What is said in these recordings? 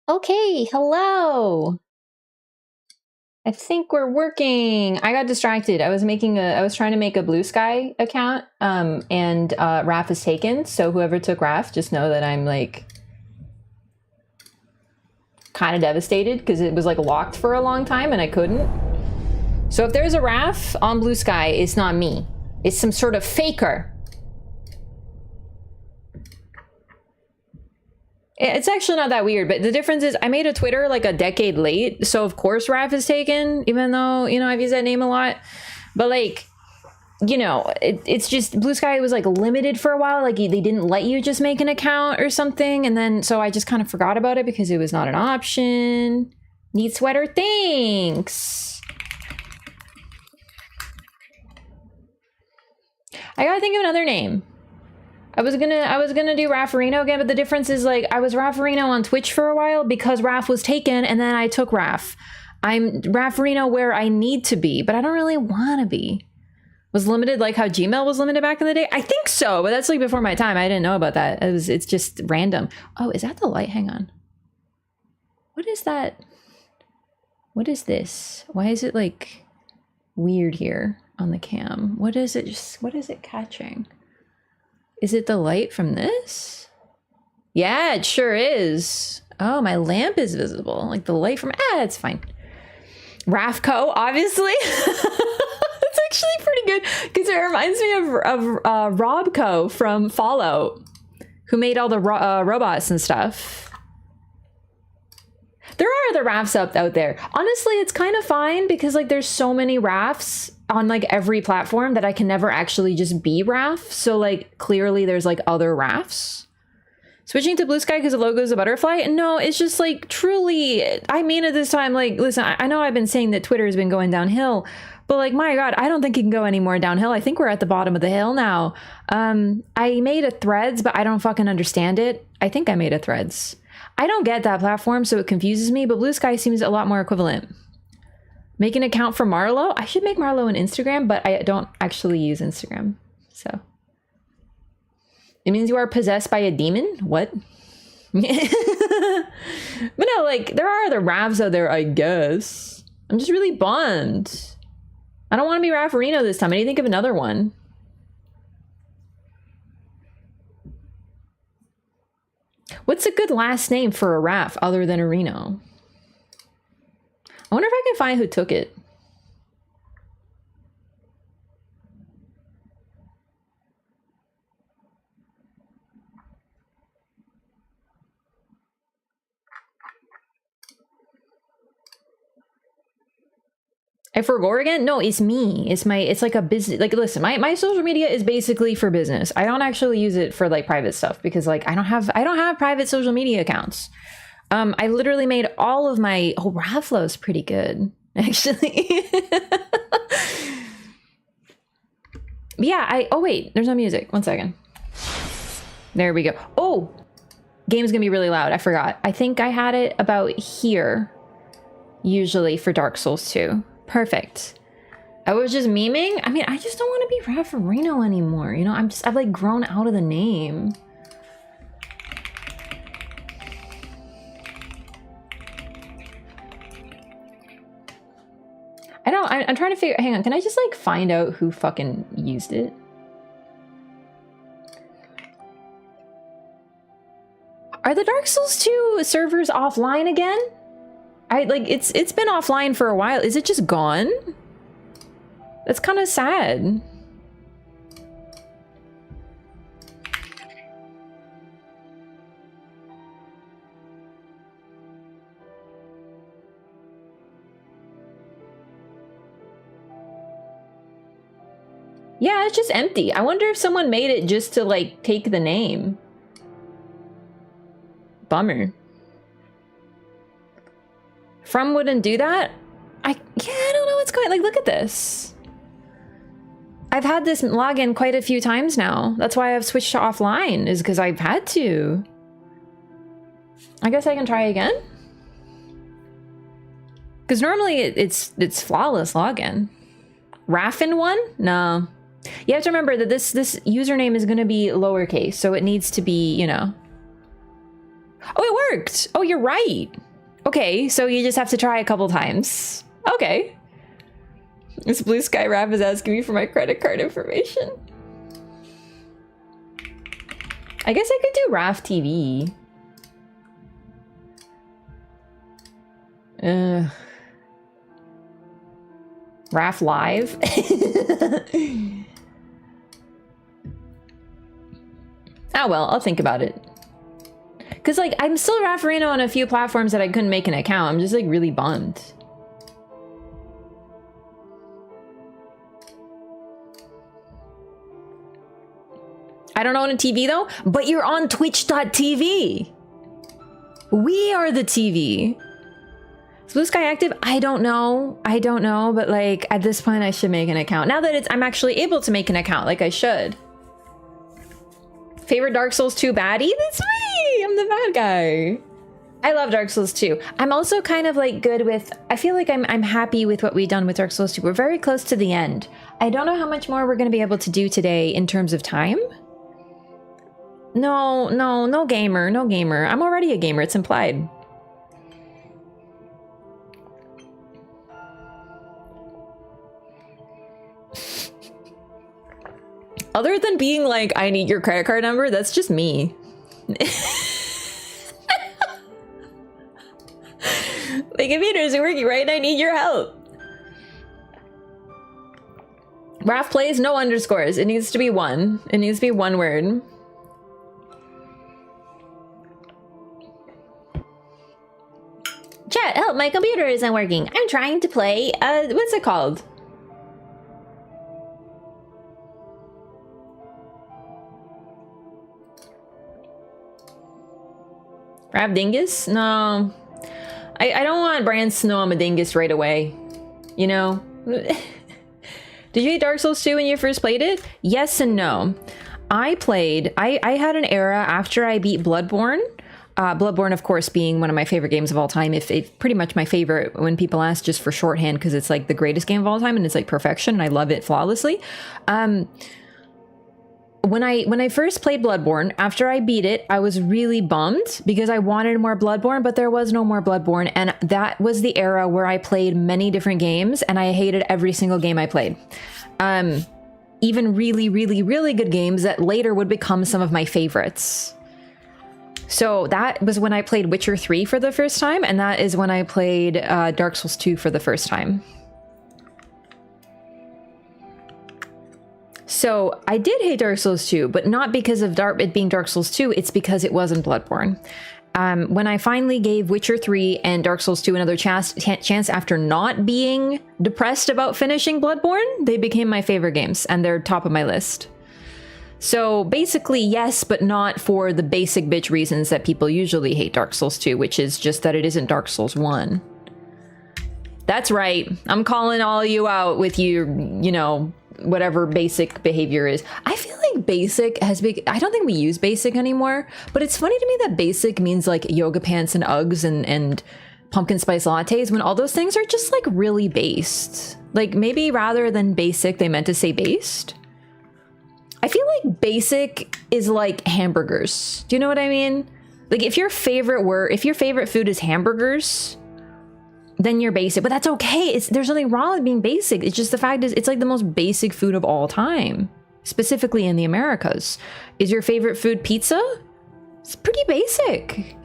Okay, hello. I think we're working. I got distracted. I was trying to make a Blue Sky account, and Raph is taken. So whoever took Raph, just know that I'm like kind of devastated because it was like locked for a long time and I couldn't. So if there's a Raph on Blue Sky, it's not me. It's some sort of faker. It's actually not that weird, but the difference is I made a Twitter like a decade late, so of course Raph is taken, even though, you know, I've used that name a lot. But like, you know, it's just Blue Sky was like limited for a while, like they didn't let you just make an account or something, and then so I just kind of forgot about it because it was not an option. Need sweater, thanks. I gotta think of another name. I was gonna do Raffarino again, but the difference is like I was Raffarino on Twitch for a while because Raph was taken and then I took Raph. I'm Raffarino where I need to be, but I don't really want to be. Was limited like how Gmail was limited back in the day? I think so, but that's like before my time. I didn't know about that. It's just random. Oh, is that the light? Hang on. What is that? What is this? Why is it like weird here on the cam? What is it catching? Is it the light from this? Yeah, it sure is. Oh, my lamp is visible. Like the light from, it's fine. Rafco, obviously. It's actually pretty good because it reminds me of Robco from Fallout, who made all the robots and stuff. There are other Rafts out there. Honestly, it's kind of fine because like there's so many Rafts on like every platform that I can never actually just be Raph. So like clearly there's like other Rafts. Switching to Blue Sky because the logo is a butterfly? No, it's just like truly, I mean at this time, like, listen, I know I've been saying that Twitter has been going downhill, but like, my God, I don't think it can go any more downhill. I think we're at the bottom of the hill now. I made a Threads, but I don't fucking understand it. I think I made a Threads. I don't get that platform, so it confuses me, but Blue Sky seems a lot more equivalent. Make an account for Marlo? I should make Marlo an Instagram, but I don't actually use Instagram, so. It means you are possessed by a demon? What? But no, like, there are other Ravs out there, I guess. I'm just really bummed. I don't want to be Raffarino this time. I need to think of another one. What's a good last name for a Raff other than a Reno? I wonder if I can find who took it. I forgot again? No, it's me. It's like a business. Like, listen, my social media is basically for business. I don't actually use it for like private stuff because like I don't have private social media accounts. I literally made all of my Raflo's pretty good, actually. Yeah, oh wait, there's no music. 1 second. There we go. Oh, game's gonna be really loud. I forgot. I think I had it about here, usually for Dark Souls 2. Perfect. I was just memeing. I mean, I just don't want to be Raffarino anymore. You know, I've like grown out of the name. I'm trying to figure, hang on, can I just like find out who fucking used it? Are the Dark Souls 2 servers offline again? It's been offline for a while. Is it just gone? That's kind of sad. Yeah, it's just empty. I wonder if someone made it just to like take the name. Bummer. From wouldn't do that? I don't know what's going, like, look at this. I've had this login quite a few times now. That's why I've switched to offline, is because I've had to. I guess I can try again. Because normally it's flawless login. Raffin one? No. You have to remember that this username is going to be lowercase, so it needs to be, you know. Oh, it worked! Oh, you're right! Okay, so you just have to try a couple times. Okay. This Blue Sky Rap is asking me for my credit card information. I guess I could do RAF TV. RAF Live? Oh well, I'll think about it. Cause like, I'm still Raffarino on a few platforms that I couldn't make an account. I'm just like really bummed. I don't own a TV though, but you're on twitch.tv. We are the TV. Is Blue Sky active? I don't know. I don't know, but like at this point I should make an account. Now that I'm actually able to make an account, like I should. Favorite Dark Souls 2 baddie? That's me! I'm the bad guy. I love Dark Souls 2. I'm also kind of like good with, I feel like I'm happy with what we've done with Dark Souls 2. We're very close to the end. I don't know how much more we're gonna be able to do today in terms of time. No gamer, no gamer. I'm already a gamer, it's implied. Other than being like, I need your credit card number, that's just me. The computer isn't working right and I need your help. Raf plays, no underscores. It needs to be one. It needs to be one word. Chat, help, my computer isn't working. I'm trying to play, what's it called? Rap Dingus? No. I don't want brands to know I'm a dingus right away. You know? Did you hate Dark Souls 2 when you first played it? Yes and no. I had an era after I beat Bloodborne. Bloodborne, of course, being one of my favorite games of all time. If pretty much my favorite when people ask just for shorthand, because it's like the greatest game of all time and it's like perfection and I love it flawlessly. When I first played Bloodborne, after I beat it, I was really bummed because I wanted more Bloodborne, but there was no more Bloodborne. And that was the era where I played many different games and I hated every single game I played. Even really, really, really good games that later would become some of my favorites. So that was when I played Witcher 3 for the first time, and that is when I played Dark Souls 2 for the first time. So I did hate Dark Souls 2, but not because of it being Dark Souls 2, it's because it wasn't Bloodborne. When I finally gave Witcher 3 and Dark Souls 2 another chance after not being depressed about finishing Bloodborne, they became my favorite games, and they're top of my list. So basically, yes, but not for the basic bitch reasons that people usually hate Dark Souls 2, which is just that it isn't Dark Souls 1. That's right. I'm calling all you out with you know, whatever basic behavior is. I feel like basic has been, I don't think we use basic anymore, but it's funny to me that basic means like yoga pants and Uggs and pumpkin spice lattes when all those things are just like really based. Like maybe rather than basic, they meant to say based. I feel like basic is like hamburgers. Do you know what I mean? Like if your favorite food is hamburgers, then you're basic, but that's okay. There's nothing wrong with being basic. It's just the fact is it's like the most basic food of all time, specifically in the Americas. Is your favorite food pizza? It's pretty basic,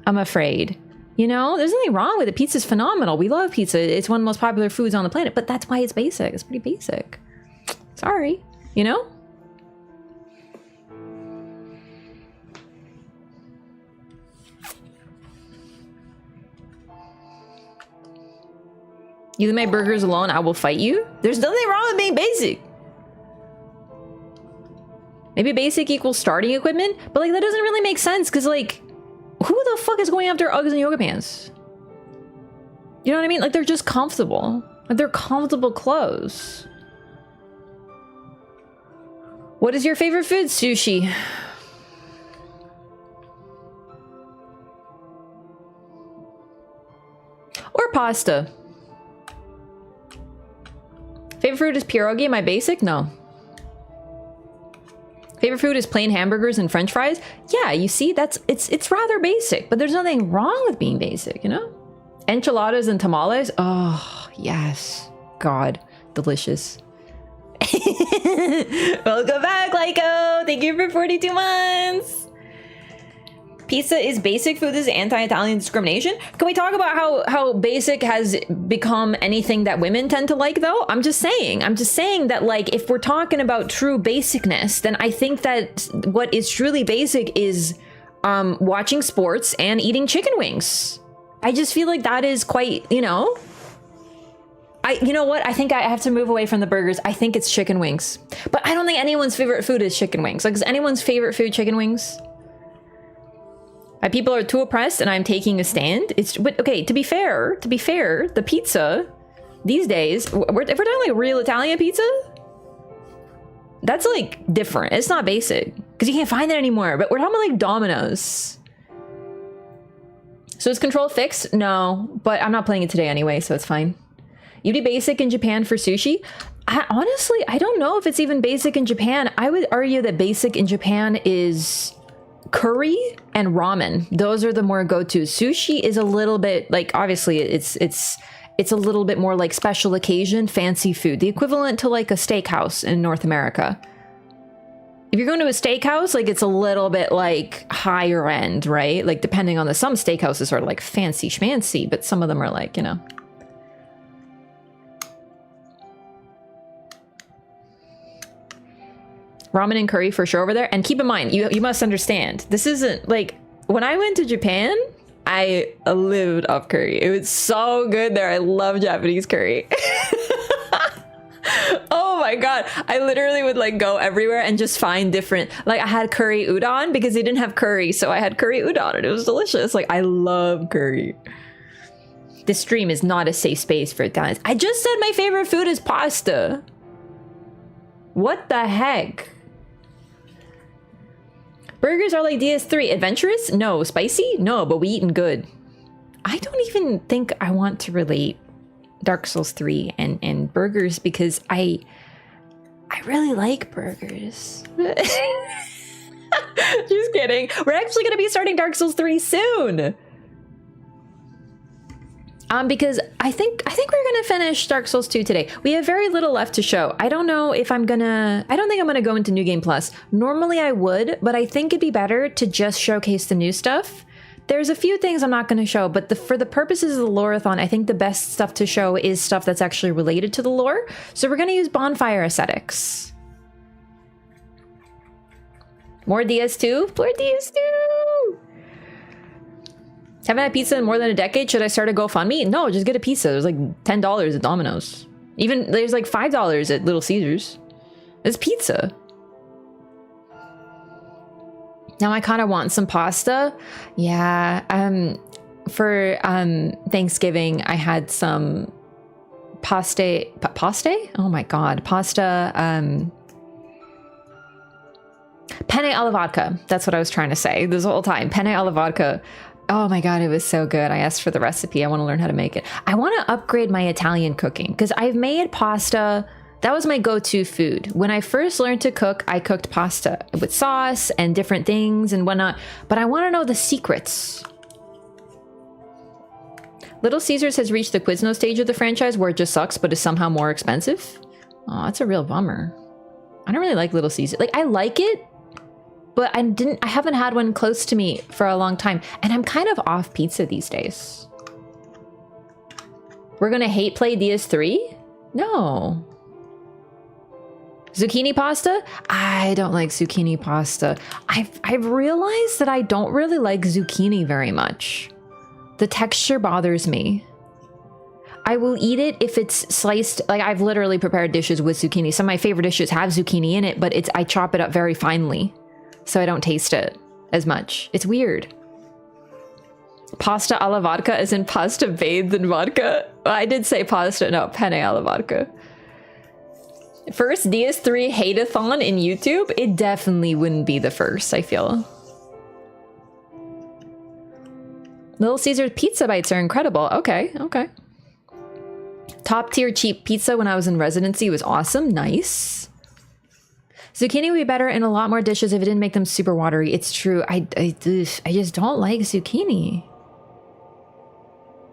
I'm afraid. You know, there's nothing wrong with it. Pizza's phenomenal. We love pizza. It's one of the most popular foods on the planet, but that's why it's basic. It's pretty basic. Sorry, you know? You leave my burgers alone, I will fight you. There's nothing wrong with being basic. Maybe basic equals starting equipment, but like that doesn't really make sense because like, who the fuck is going after Uggs and yoga pants? You know what I mean? Like they're just comfortable. Like they're comfortable clothes. What is your favorite food? Sushi. Or pasta. Favorite food is pierogi. Am I basic? No. Favorite food is plain hamburgers and french fries? Yeah, you see, it's rather basic, but there's nothing wrong with being basic, you know? Enchiladas and tamales. Oh, yes. God, delicious. Welcome back, Lyco. Thank you for 42 months. Pizza is basic food. This is anti-Italian discrimination. Can we talk about how basic has become anything that women tend to like, though? I'm just saying that, like, if we're talking about true basicness, then I think that what is truly basic is watching sports and eating chicken wings. I just feel like that is quite, you know, you know what? I think I have to move away from the burgers. I think it's chicken wings. But I don't think anyone's favorite food is chicken wings. Like, is anyone's favorite food chicken wings? My people are too oppressed and I'm taking a stand. But okay, to be fair, the pizza these days, if we're talking like real Italian pizza, that's like different. It's not basic because you can't find it anymore. But we're talking about like Domino's. So is Control fixed? No, but I'm not playing it today anyway, so it's fine. You'd be basic in Japan for sushi? Honestly, I don't know if it's even basic in Japan. I would argue that basic in Japan is curry and ramen. Those are the more go-to. Sushi is a little bit like, obviously it's a little bit more like special occasion fancy food, the equivalent to like a steakhouse in North America. If you're going to a steakhouse, like it's a little bit like higher end, right? Like depending on some steakhouses are like fancy schmancy, but some of them are like, you know. Ramen and curry for sure over there. And keep in mind, you must understand, this isn't like, when I went to Japan, I lived off curry. It was so good there. I love Japanese curry. Oh my God. I literally would like go everywhere and just find different, like I had curry udon because they didn't have curry. So I had curry udon and it was delicious. Like I love curry. This stream is not a safe space for Italians. I just said my favorite food is pasta. What the heck? Burgers are like DS3. Adventurous? No. Spicy? No, but we eating good. I don't even think I want to relate Dark Souls 3 and burgers because I really like burgers. Just kidding. We're actually going to be starting Dark Souls 3 soon. Because I think we're gonna finish Dark Souls 2 today. We have very little left to show. I don't know if I don't think I'm gonna go into New Game Plus. Normally I would, but I think it'd be better to just showcase the new stuff. There's a few things I'm not gonna show, but for the purposes of the Loreathon, I think the best stuff to show is stuff that's actually related to the lore. So we're gonna use Bonfire Aesthetics. More DS2? More DS2! Haven't had pizza in more than a decade. Should I start a GoFundMe? No, just get a pizza. There's like $10 at Domino's. Even there's like $5 at Little Caesars. It's pizza. Now I kind of want some pasta. Yeah. For Thanksgiving, I had some pasta. Oh my God. Pasta. Penne alla vodka. That's what I was trying to say this whole time. Penne alla vodka. Oh my God, it was so good. I asked for the recipe. I want to learn how to make it. I want to upgrade my Italian cooking because I've made pasta. That was my go-to food. When I first learned to cook, I cooked pasta with sauce and different things and whatnot. But I want to know the secrets. Little Caesars has reached the Quiznos stage of the franchise where it just sucks, but is somehow more expensive. Oh, that's a real bummer. I don't really like Little Caesars. Like, I like it, but I haven't had one close to me for a long time. And I'm kind of off pizza these days. We're gonna hate play DS3? No. Zucchini pasta? I don't like zucchini pasta. I've realized that I don't really like zucchini very much. The texture bothers me. I will eat it if it's sliced. Like, I've literally prepared dishes with zucchini. Some of my favorite dishes have zucchini in it, but I chop it up very finely, so I don't taste it as much. It's weird. Pasta alla vodka as in pasta bathed in vodka. I did say pasta, no, penne alla vodka. First DS3 hate-a-thon in YouTube? It definitely wouldn't be the first, I feel. Little Caesars pizza bites are incredible. Okay, okay. Top tier cheap pizza when I was in residency was awesome. Nice. Zucchini would be better in a lot more dishes if it didn't make them super watery. It's true. I just don't like zucchini.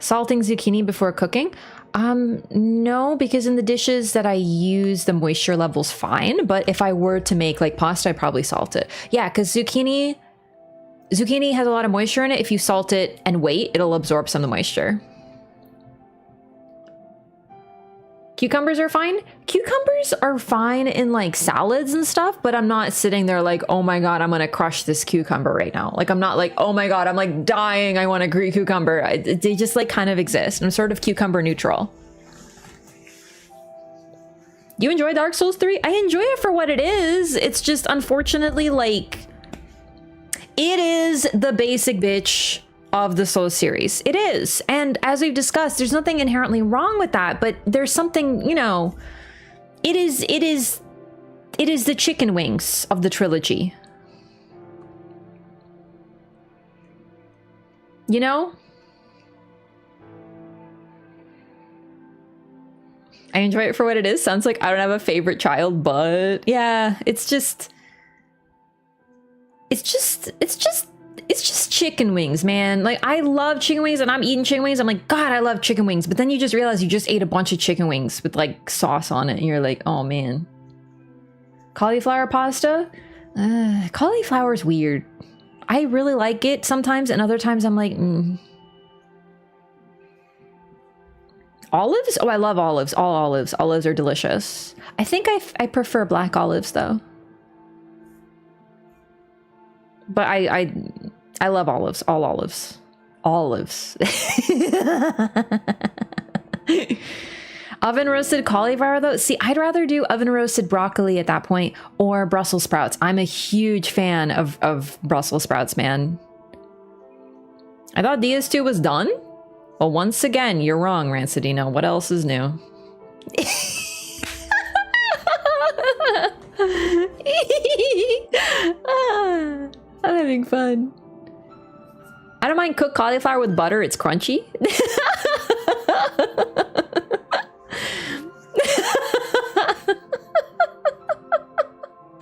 Salting zucchini before cooking? No, because in the dishes that I use, the moisture level's fine. But if I were to make like pasta, I'd probably salt it. Yeah, because zucchini has a lot of moisture in it. If you salt it and wait, it'll absorb some of the moisture. Cucumbers are fine. Cucumbers are fine in like salads and stuff, but I'm not sitting there like, oh my God, I'm gonna crush this cucumber right now. Like, I'm not like, oh my God, I'm like dying, I want a green cucumber. They just like kind of exist. I'm sort of cucumber neutral. You enjoy Dark Souls 3? I enjoy it for what it is. It's just unfortunately like, it is the basic bitch of the Souls series. It is. And as we've discussed, there's nothing inherently wrong with that, but there's something, you know, it is the chicken wings of the trilogy. You know? I enjoy it for what it is. Sounds like I don't have a favorite child, but yeah, it's just chicken wings, man. Like, I love chicken wings and I'm eating chicken wings. I'm like, God, I love chicken wings. But then you just realize you just ate a bunch of chicken wings with like sauce on it. And you're like, oh man. Cauliflower pasta? Cauliflower's weird. I really like it sometimes, and other times I'm like, Olives? Oh, I love olives. All olives. Olives are delicious. I think I prefer black olives though. But I love olives. All olives. Olives. Oven roasted cauliflower though? See, I'd rather do oven roasted broccoli at that point, or Brussels sprouts. I'm a huge fan of Brussels sprouts, man. I thought DS2 was done? Well, once again, you're wrong, Rancidino. What else is new? I'm having fun. I don't mind cooked cauliflower with butter. It's crunchy.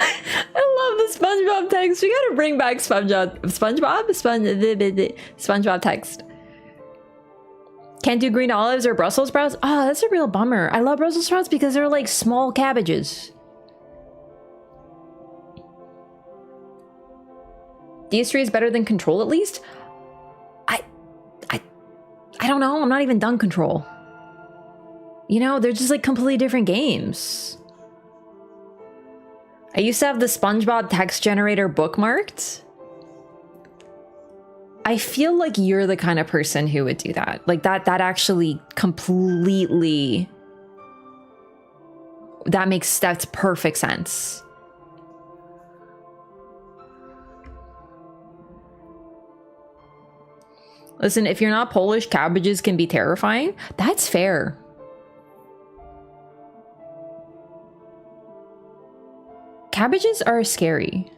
I love the SpongeBob text. We gotta bring back SpongeBob text. Can't do green olives or Brussels sprouts? Oh, that's a real bummer. I love Brussels sprouts because they're like small cabbages. DS3 is better than Control at least? I don't know. I'm not even done Control. You know, they're just like completely different games. I used to have the SpongeBob text generator bookmarked. I feel like you're the kind of person who would do that. Like that actually completely, that's perfect sense. Listen, if you're not Polish, cabbages can be terrifying. That's fair. Cabbages are scary.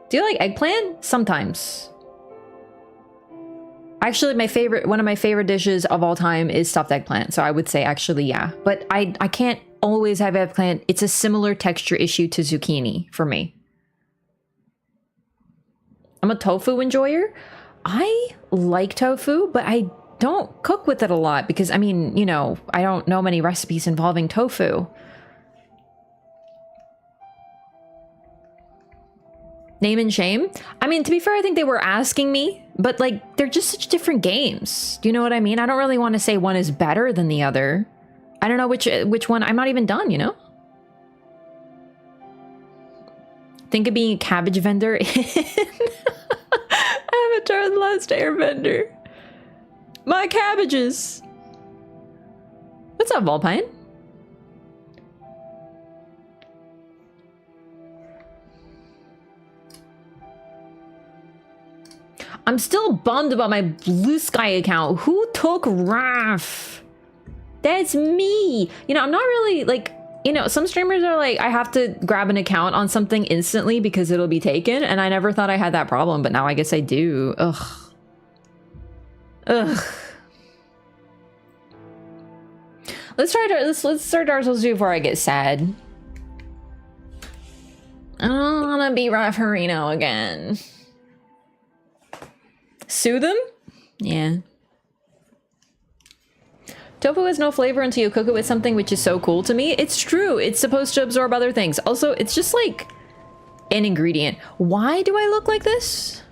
Do you like eggplant? Sometimes. Actually, one of my favorite dishes of all time is stuffed eggplant. So I would say actually, yeah. But I can't always have eggplant. It's a similar texture issue to zucchini for me. I'm a tofu enjoyer. I like tofu, but I don't cook with it a lot because, I mean, you know, I don't know many recipes involving tofu. Name and shame? I mean, to be fair, I think they were asking me, but like, they're just such different games. Do you know what I mean? I don't really want to say one is better than the other. I don't know which one. I'm not even done, you know? Think of being a cabbage vendor in Avatar: The Last Airbender. My cabbages. What's up, Volpine? I'm still bummed about my Blue Sky account. Who took Raph? That's me. You know, I'm not really like, you know, some streamers are like, I have to grab an account on something instantly because it'll be taken. And I never thought I had that problem, but now I guess I do. Ugh. Ugh. Let's start Dark Souls 2 before I get sad. I don't want to be Raffarino again. Sue them? Yeah. Tofu has no flavor until you cook it with something, which is so cool to me. It's true. It's supposed to absorb other things. Also, it's just like an ingredient. Why do I look like this?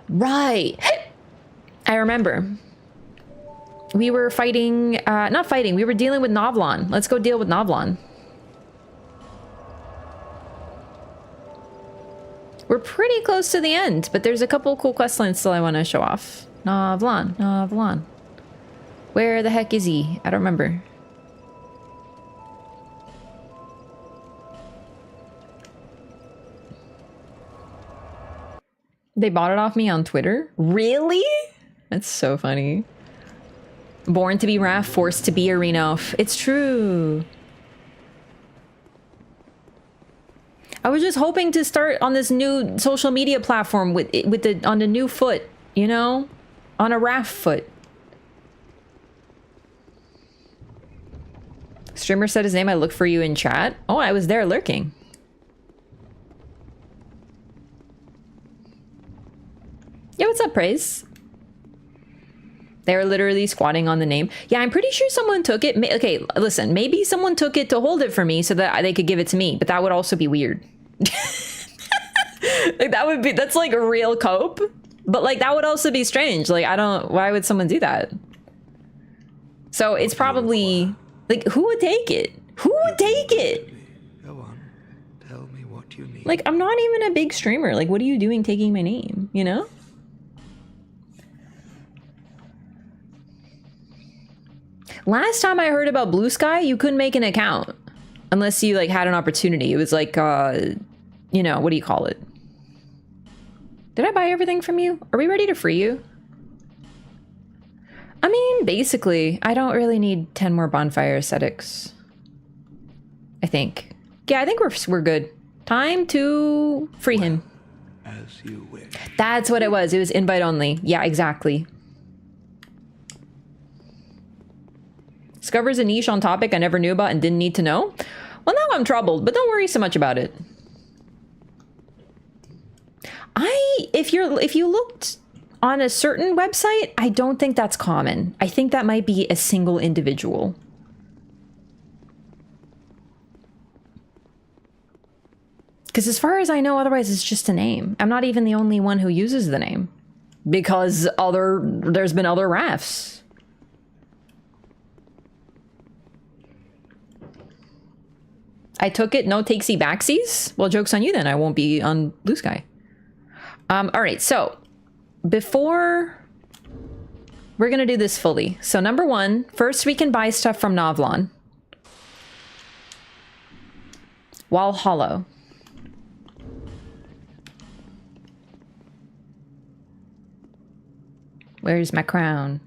Right. I remember. We were fighting, not fighting, we were dealing with Navlaan. Let's go deal with Navlaan. We're pretty close to the end, but there's a couple cool questlines still I want to show off. Navlaan, Navlaan. Where the heck is he? I don't remember. They bought it off me on Twitter? Really? That's so funny. Born to be Raph, forced to be Arena. It's true. I was just hoping to start on this new social media platform on the new foot, you know? On a Raph foot. Streamer said his name. I look for you in chat. Oh, I was there lurking. Yeah, what's up, Praise? They were literally squatting on the name. Yeah, I'm pretty sure someone took it. Okay, listen, maybe someone took it to hold it for me so that they could give it to me, but that would also be weird. Like that's like a real cope, but like that would also be strange. Like why would someone do that? So it's probably like, who would take it? Who would take it? Go on, tell me what you need. Like, I'm not even a big streamer. Like, what are you doing taking my name, you know? Last time I heard about Blue Sky, you couldn't make an account unless you like had an opportunity. It was like, you know, what do you call it? Did I buy everything from you? Are we ready to free you? I mean, basically, I don't really need 10 more Bonfire Aesthetics. I think. Yeah, I think we're good. Time to free him. As you wish. That's what it was. It was invite only. Yeah, exactly. Discovers a niche on topic I never knew about and didn't need to know. Well, now I'm troubled, but don't worry so much about it. If you looked on a certain website, I don't think that's common. I think that might be a single individual. Because as far as I know, otherwise it's just a name. I'm not even the only one who uses the name. Because there's been other rafts. I took it, no takesy backsies? Well, joke's on you then, I won't be on Blue Sky. Alright, so before we're gonna do this fully. So number one, first we can buy stuff from Navlaan. While hollow. Where's my crown?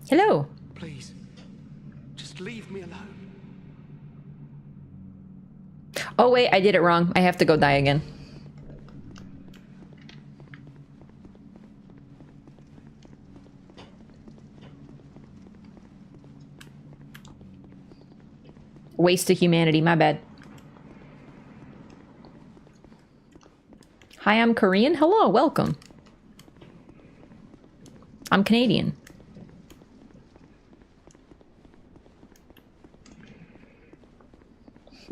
Hello. Please, just leave me alone. Oh wait, I did it wrong. I have to go die again. Waste of humanity, my bad. Hi, I'm Korean. Hello, welcome. I'm Canadian.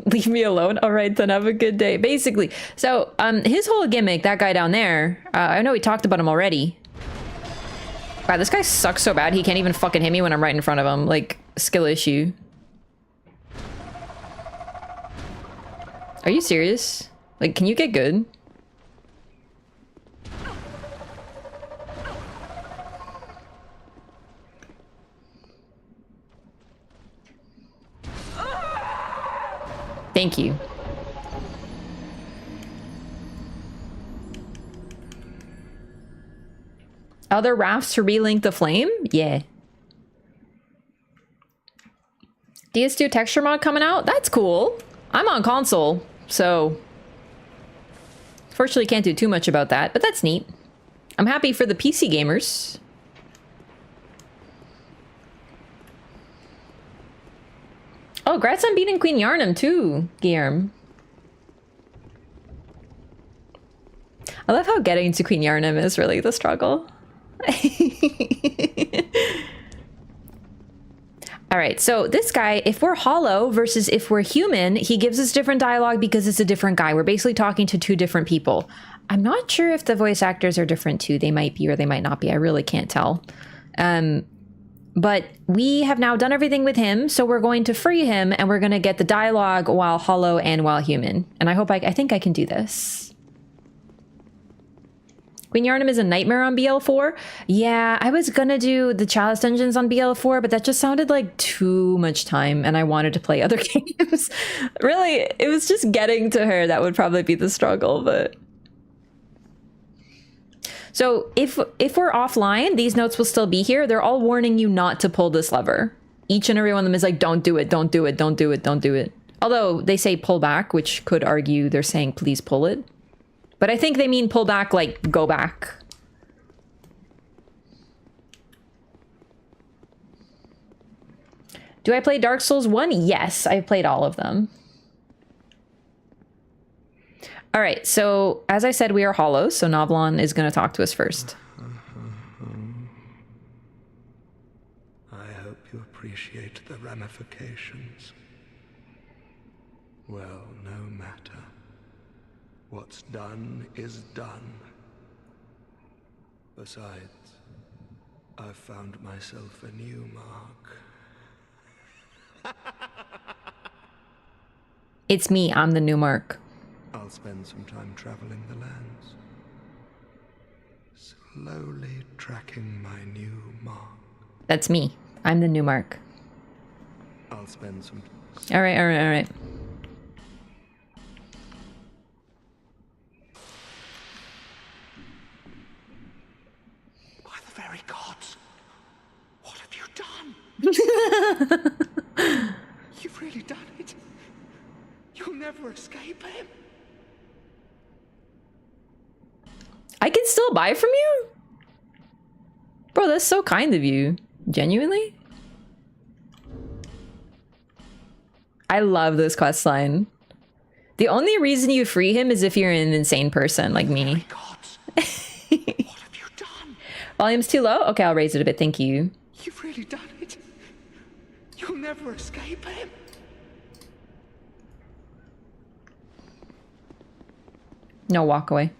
Leave me alone. All right, then have a good day. Basically, so his whole gimmick, that guy down there, I know we talked about him already. Wow, this guy sucks so bad he can't even fucking hit me when I'm right in front of him. Like, skill issue. Are you serious? Like, can you get good? Thank you. Other rafts to relink the flame? Yeah. DS2 texture mod coming out? That's cool. I'm on console, so Fortunately, can't do too much about that, but that's neat. I'm happy for the PC gamers. Oh, congrats on beating Queen Yarnum too, Guillermo. I love how getting to Queen Yarnum is really the struggle. All right, so this guy, if we're hollow versus if we're human, he gives us different dialogue because it's a different guy. We're basically talking to two different people. I'm not sure if the voice actors are different too. They might be or they might not be. I really can't tell. But we have now done everything with him, so we're going to free him and we're going to get the dialogue while hollow and while human. And I think I can do this. Queen Yarnum is a nightmare on BL4. Yeah, I was gonna do the Chalice Dungeons on BL4, but that just sounded like too much time and I wanted to play other games. Really, it was just getting to her that would probably be the struggle, but... So if we're offline, these notes will still be here. They're all warning you not to pull this lever. Each and every one of them is like, don't do it, don't do it, don't do it, don't do it. Although they say pull back, which could argue they're saying please pull it. But I think they mean pull back, like go back. Do I play Dark Souls 1? Yes, I've played all of them. All right, so as I said, we are hollows, so Navlaan is going to talk to us first. I hope you appreciate the ramifications. Well, no matter. What's done is done. Besides, I've found myself a new mark. It's me, I'm the new mark. I'll spend some time traveling the lands. Slowly tracking my new mark. That's me. I'm the new mark. I'll spend some... All right, all right, all right. Very gods, what have you done? You've really done it. You'll never escape him. I can still buy from you? Bro, that's so kind of you. Genuinely? I love this quest line. The only reason you free him is if you're an insane person like me. Volume's too low? Okay, I'll raise it a bit. Thank you. You've really done it. You'll never escape him. No, walk away.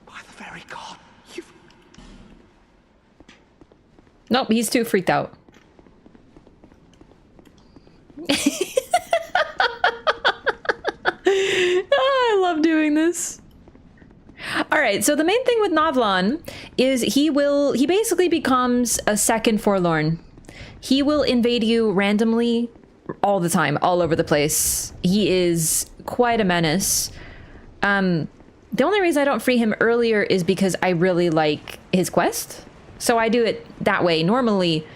By the very god, you've... Nope, he's too freaked out. Oh, I love doing this. All right, so the main thing with Navlaan is he basically becomes a second Forlorn. He will invade you randomly all the time, all over the place. He is quite a menace. The only reason I don't free him earlier is because I really like his quest. So I do it that way normally.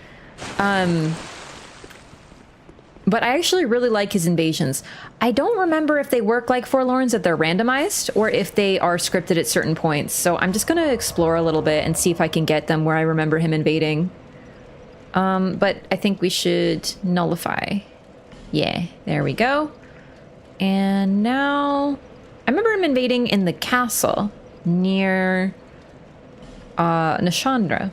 But I actually really like his invasions. I don't remember if they work like Forlorns, that they're randomized, or if they are scripted at certain points. So I'm just gonna explore a little bit and see if I can get them where I remember him invading. But I think we should nullify. Yeah, there we go. And now... I remember him invading in the castle near Nashandra.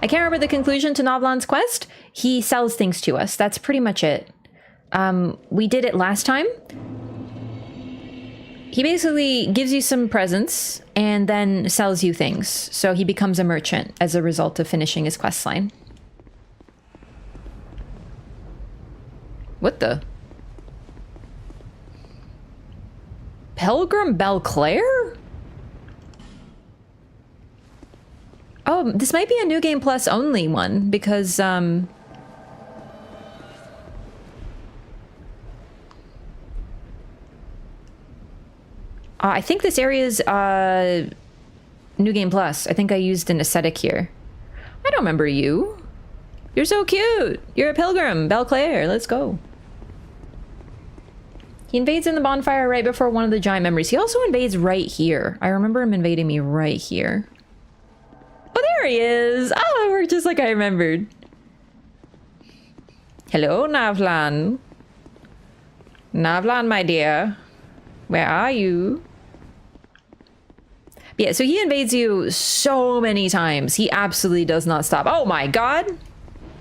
I can't remember the conclusion to Navlaan's quest. He sells things to us. That's pretty much it. We did it last time. He basically gives you some presents and then sells you things. So he becomes a merchant as a result of finishing his quest line. What the? Pilgrim Belclair? Oh, this might be a New Game Plus only one because I think this area is New Game Plus. I think I used an aesthetic here. I don't remember you. You're so cute. You're a pilgrim, Belclair. Let's go. He invades in the bonfire right before one of the giant memories. He also invades right here. I remember him invading me right here. Oh, there he is! Oh, it worked just like I remembered. Hello, Navlaan. Navlaan, my dear. Where are you? Yeah, so he invades you so many times. He absolutely does not stop. Oh my god!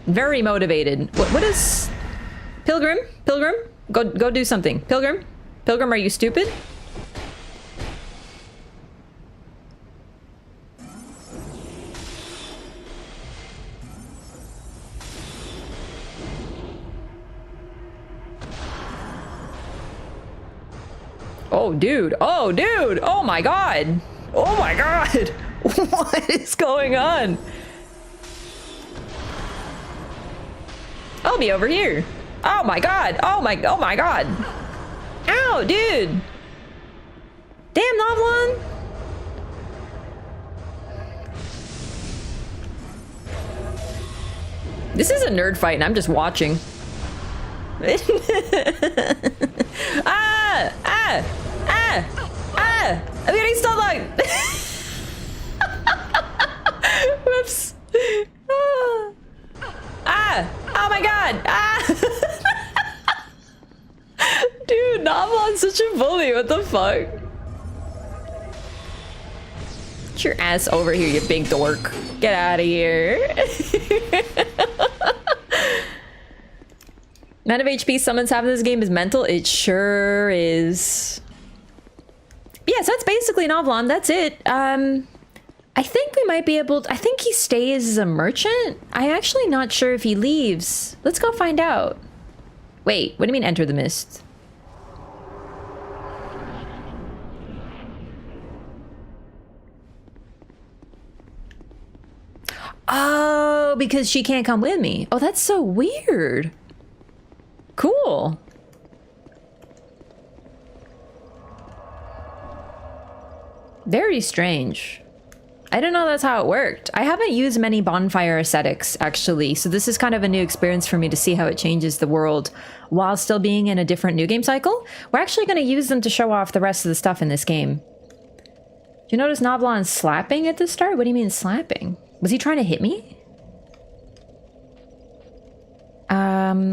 Very motivated. What is... Pilgrim? Pilgrim? Go do something. Pilgrim? Pilgrim, are you stupid? Oh, dude. Oh, dude. Oh, my God. Oh, my God. What is going on? I'll be over here. Oh, my God. Oh, my God. Ow, dude. Damn, Navlaan. This is a nerd fight, and I'm just watching. I'm getting stun locked. Whoops. Oh my god. Dude, Navlaan's such a bully. What the fuck? Get your ass over here, you big dork. Get out of here. Amount of HP summons have in this game is mental. It sure is. Yes, that's basically Navlaan. That's it. I think we might be able to, I think he stays as a merchant. I'm actually not sure if he leaves. Let's go find out. Wait, what do you mean enter the mist? Oh, because she can't come with me. Oh, that's so weird. Cool. Very strange. I don't know that's how it worked. I haven't used many Bonfire Aesthetics, actually, so this is kind of a new experience for me to see how it changes the world while still being in a different new game cycle. We're actually going to use them to show off the rest of the stuff in this game. Do you notice Navlaan slapping at the start? What do you mean slapping? Was he trying to hit me?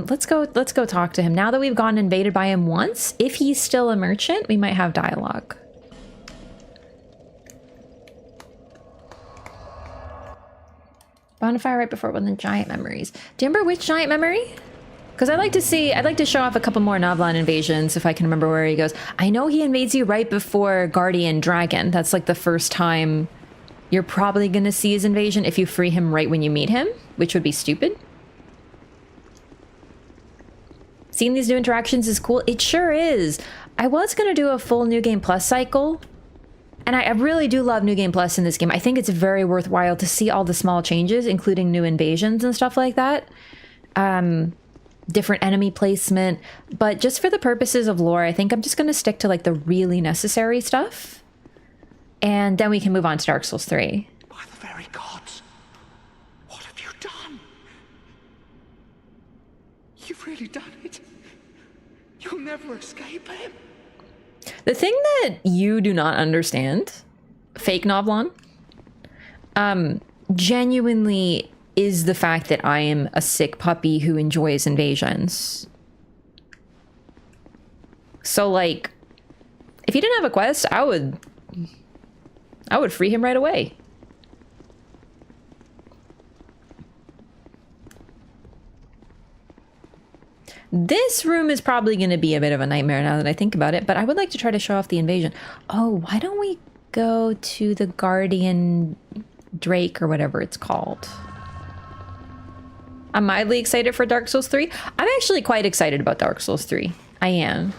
Let's go talk to him. Now that we've gone invaded by him once, if he's still a merchant, we might have dialogue. Bonfire right before one of the giant memories. Do you remember which giant memory? Because I'd like to show off a couple more Navlaan invasions if I can remember where he goes. I know he invades you right before Guardian Dragon. That's like the first time you're probably going to see his invasion if you free him right when you meet him, which would be stupid. Seeing these new interactions is cool. It sure is. I was going to do a full New Game Plus cycle. And I really do love New Game Plus in this game. I think it's very worthwhile to see all the small changes, including new invasions and stuff like that. Different enemy placement. But just for the purposes of lore, I think I'm just going to stick to like the really necessary stuff. And then we can move on to Dark Souls 3. By the very gods, what have you done? You've really done it. You'll never escape him. The thing that you do not understand, fake Navlaan, genuinely is the fact that I am a sick puppy who enjoys invasions. So, like, if he didn't have a quest, I would free him right away. This room is probably going to be a bit of a nightmare now that I think about it, but I would like to try to show off the invasion. Oh, why don't we go to the Guardian Drake or whatever it's called? I'm mildly excited for Dark Souls 3. I'm actually quite excited about Dark Souls 3. I am.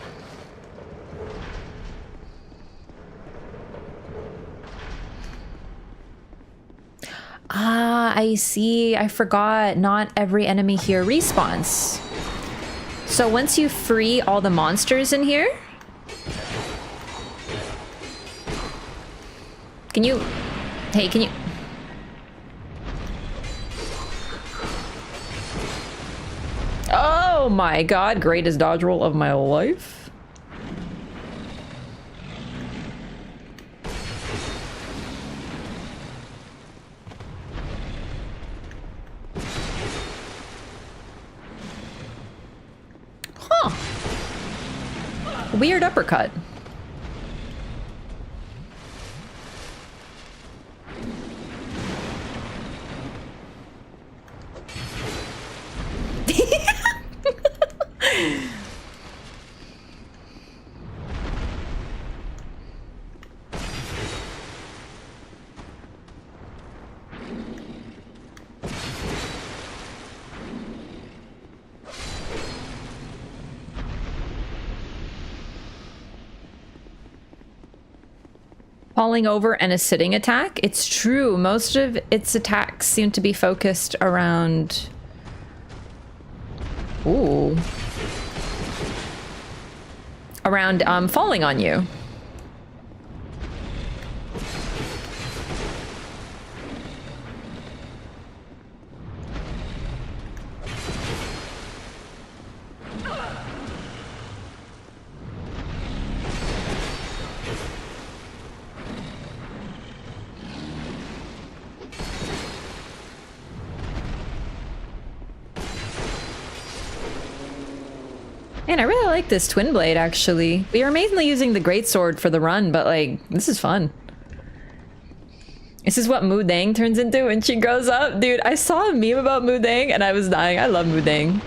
Ah, I see. I forgot. Not every enemy here respawns. So once you free all the monsters in here... Can you... Hey, can you... Oh my god, greatest dodge roll of my life. weird uppercut. Falling over and a sitting attack. It's true. Most of its attacks seem to be focused around... Ooh. Around falling on you. Man, I really like this twin blade, actually. We are mainly using the greatsword for the run, but like, this is fun. This is what Mudang turns into when she grows up. Dude, I saw a meme about Mudang and I was dying. I love Mudang.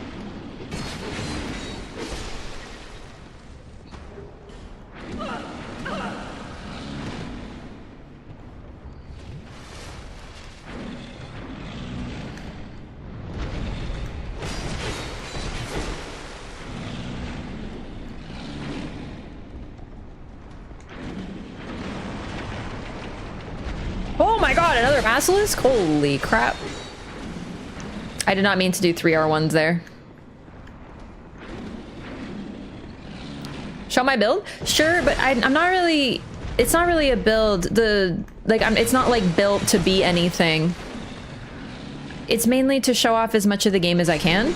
Oh my god, another basilisk? Holy crap. I did not mean to do 3 R1s there. Show my build? Sure, but I'm not really... It's not really a build. It's not like built to be anything. It's mainly to show off as much of the game as I can.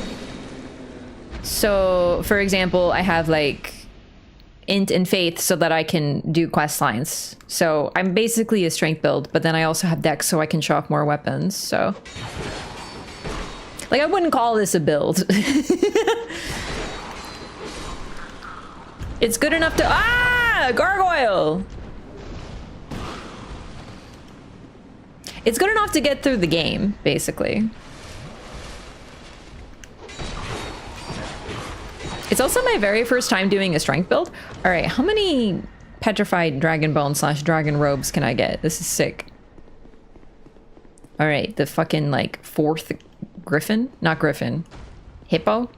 So, for example, I have like int and faith so that I can do quest lines. So I'm basically a strength build, but then I also have dex so I can show off more weapons. So like, I wouldn't call this a build. It's good enough to... Ah! Gargoyle! It's good enough to get through the game, basically. It's also my very first time doing a strength build. All right, how many petrified dragon bone / dragon robes can I get? This is sick. All right, the fucking like 4th griffin? Not griffin. Hippo?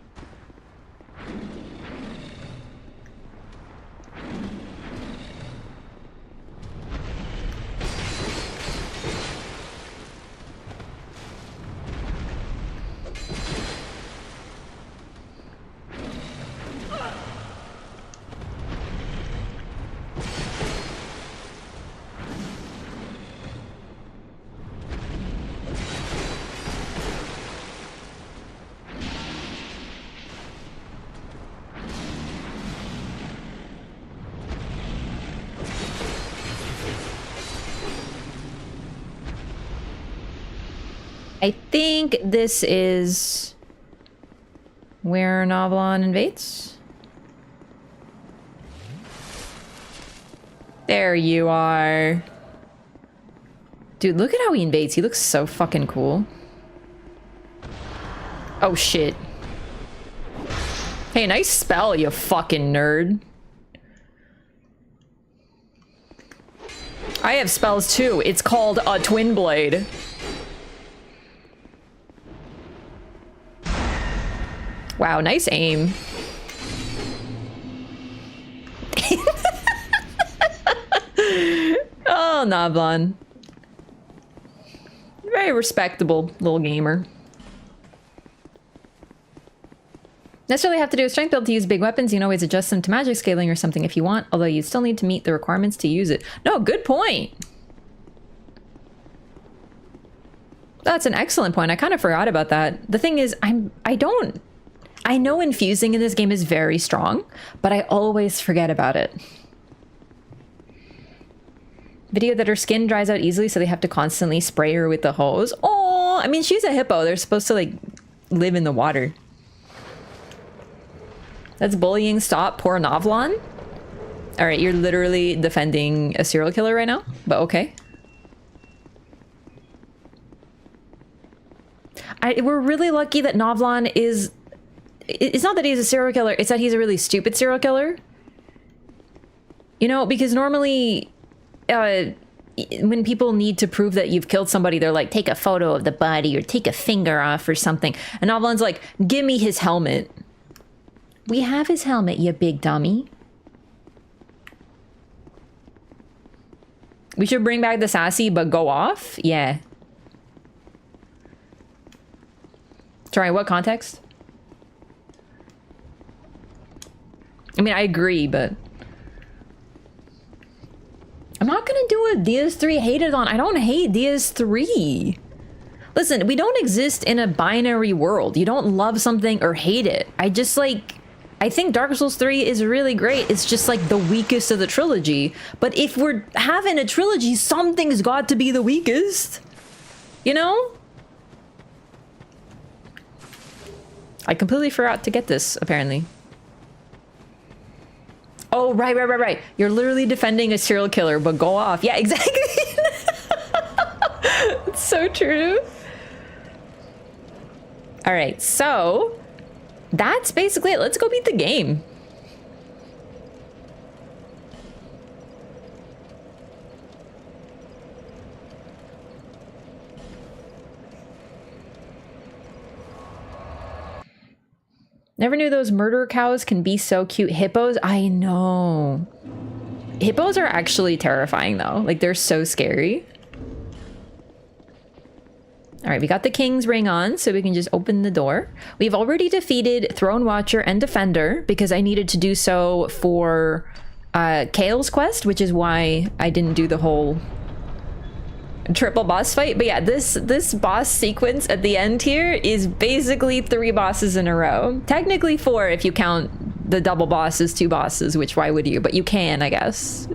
I think this is where Navlaan invades. There you are. Dude, look at how he invades. He looks so fucking cool. Oh shit. Hey, nice spell, you fucking nerd. I have spells too. It's called a twin blade. Wow, nice aim. Oh, Navlaan. Very respectable little gamer. Necessarily have to do a strength build to use big weapons. You can always adjust them to magic scaling or something if you want, although you still need to meet the requirements to use it. No, good point. That's an excellent point. I kind of forgot about that. The thing is, I know infusing in this game is very strong, but I always forget about it. Video that her skin dries out easily, so they have to constantly spray her with the hose. Oh, I mean, she's a hippo. They're supposed to, like, live in the water. That's bullying. Stop. Poor Navlaan. All right, you're literally defending a serial killer right now, but okay. We're really lucky that Navlaan is... It's not that he's a serial killer, it's that he's a really stupid serial killer. You know, because normally... when people need to prove that you've killed somebody, they're like, take a photo of the body or take a finger off or something. And Navlaan's like, give me his helmet. We have his helmet, you big dummy. We should bring back the sassy, but go off? Yeah. Sorry, what context? I mean, I agree, but... I'm not gonna do a DS3 hate-a-thon. I don't hate DS3. Listen, we don't exist in a binary world. You don't love something or hate it. I just like... I think Dark Souls 3 is really great. It's just like the weakest of the trilogy. But if we're having a trilogy, something's got to be the weakest. You know? I completely forgot to get this, apparently. Oh, right. You're literally defending a serial killer, but go off. Yeah, exactly. It's so true. All right, so that's basically it. Let's go beat the game. Never knew those murder cows can be so cute. Hippos? I know. Hippos are actually terrifying, though. Like, they're so scary. All right, we got the King's Ring on, so we can just open the door. We've already defeated Throne Watcher and Defender, because I needed to do so for Kale's quest, which is why I didn't do the whole triple boss fight. But yeah, this boss sequence at the end here is basically 3 bosses in a row. Technically 4 if you count the double boss as 2 bosses, which why would you? But you can, I guess.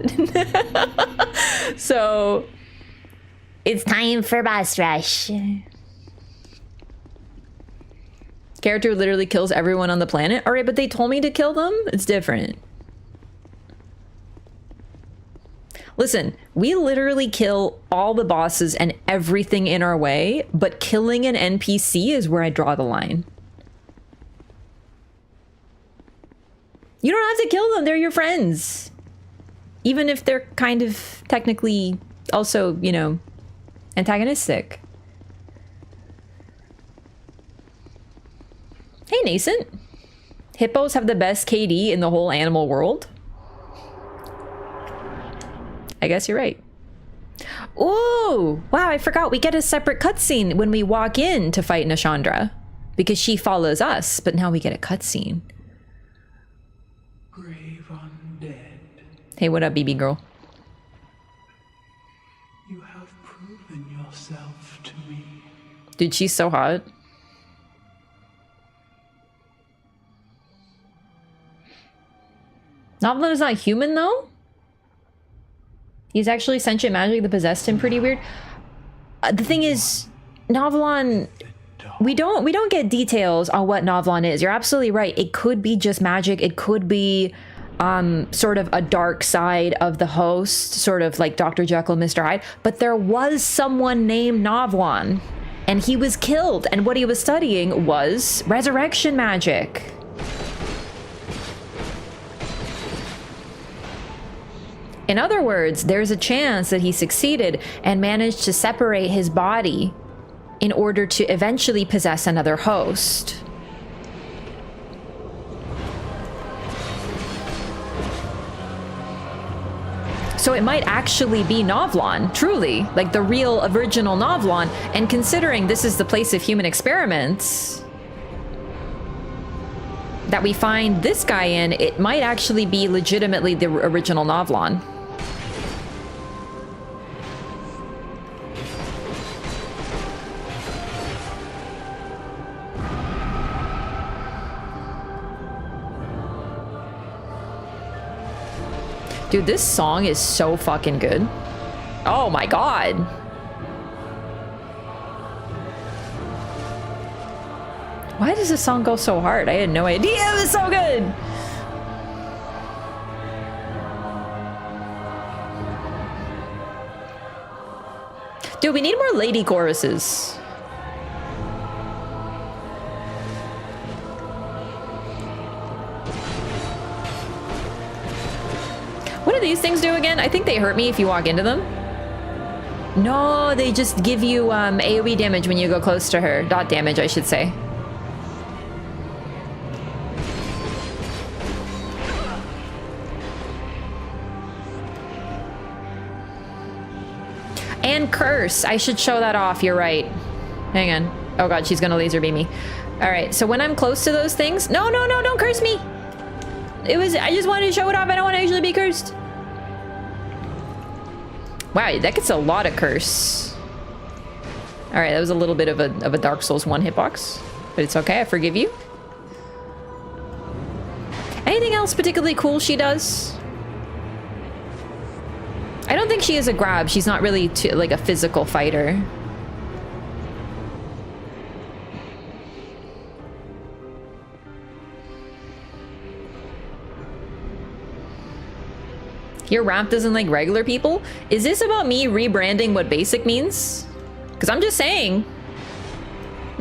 So it's time for boss rush. Character literally kills everyone on the planet. All right, but they told me to kill them. It's different. Listen, we literally kill all the bosses and everything in our way, but killing an NPC is where I draw the line. You don't have to kill them, they're your friends. Even if they're kind of technically also, you know, antagonistic. Hey, Nascent. Hippos have the best KD in the whole animal world. I guess you're right. Ooh, wow, I forgot we get a separate cutscene when we walk in to fight Nashandra. Because she follows us, but now we get a cutscene. Brave undead. Hey, what up, BB girl? You have proven yourself to me. Dude, she's so hot. Navlaan is not human, though? He's actually sentient magic that possessed him pretty weird. The thing is, Navlaan, we don't get details on what Navlaan is. You're absolutely right. It could be just magic. It could be sort of a dark side of the host, sort of like Dr. Jekyll, Mr. Hyde. But there was someone named Navlaan, and he was killed. And what he was studying was resurrection magic. In other words, there's a chance that he succeeded and managed to separate his body in order to eventually possess another host. So it might actually be Navlaan, truly, like the real original Navlaan. And considering this is the place of human experiments that we find this guy in, it might actually be legitimately the original Navlaan. Dude, this song is so fucking good. Oh my god. Why does this song go so hard? I had no idea. It was so good. Dude, we need more lady choruses. What do these things do again? I think they hurt me if you walk into them. No, they just give you AoE damage when you go close to her. Dot damage, I should say. And curse. I should show that off. You're right. Hang on. Oh god, she's gonna laser beam me. Alright, so when I'm close to those things... No, no, no, don't curse me! I just wanted to show it off. I don't want to actually be cursed. Wow, that gets a lot of curse. Alright, that was a little bit of a Dark Souls 1 hitbox. But it's okay, I forgive you. Anything else particularly cool she does? I don't think she is a grab. She's not really like a physical fighter. Your ramp doesn't like regular people? Is this about me rebranding what basic means? Because I'm just saying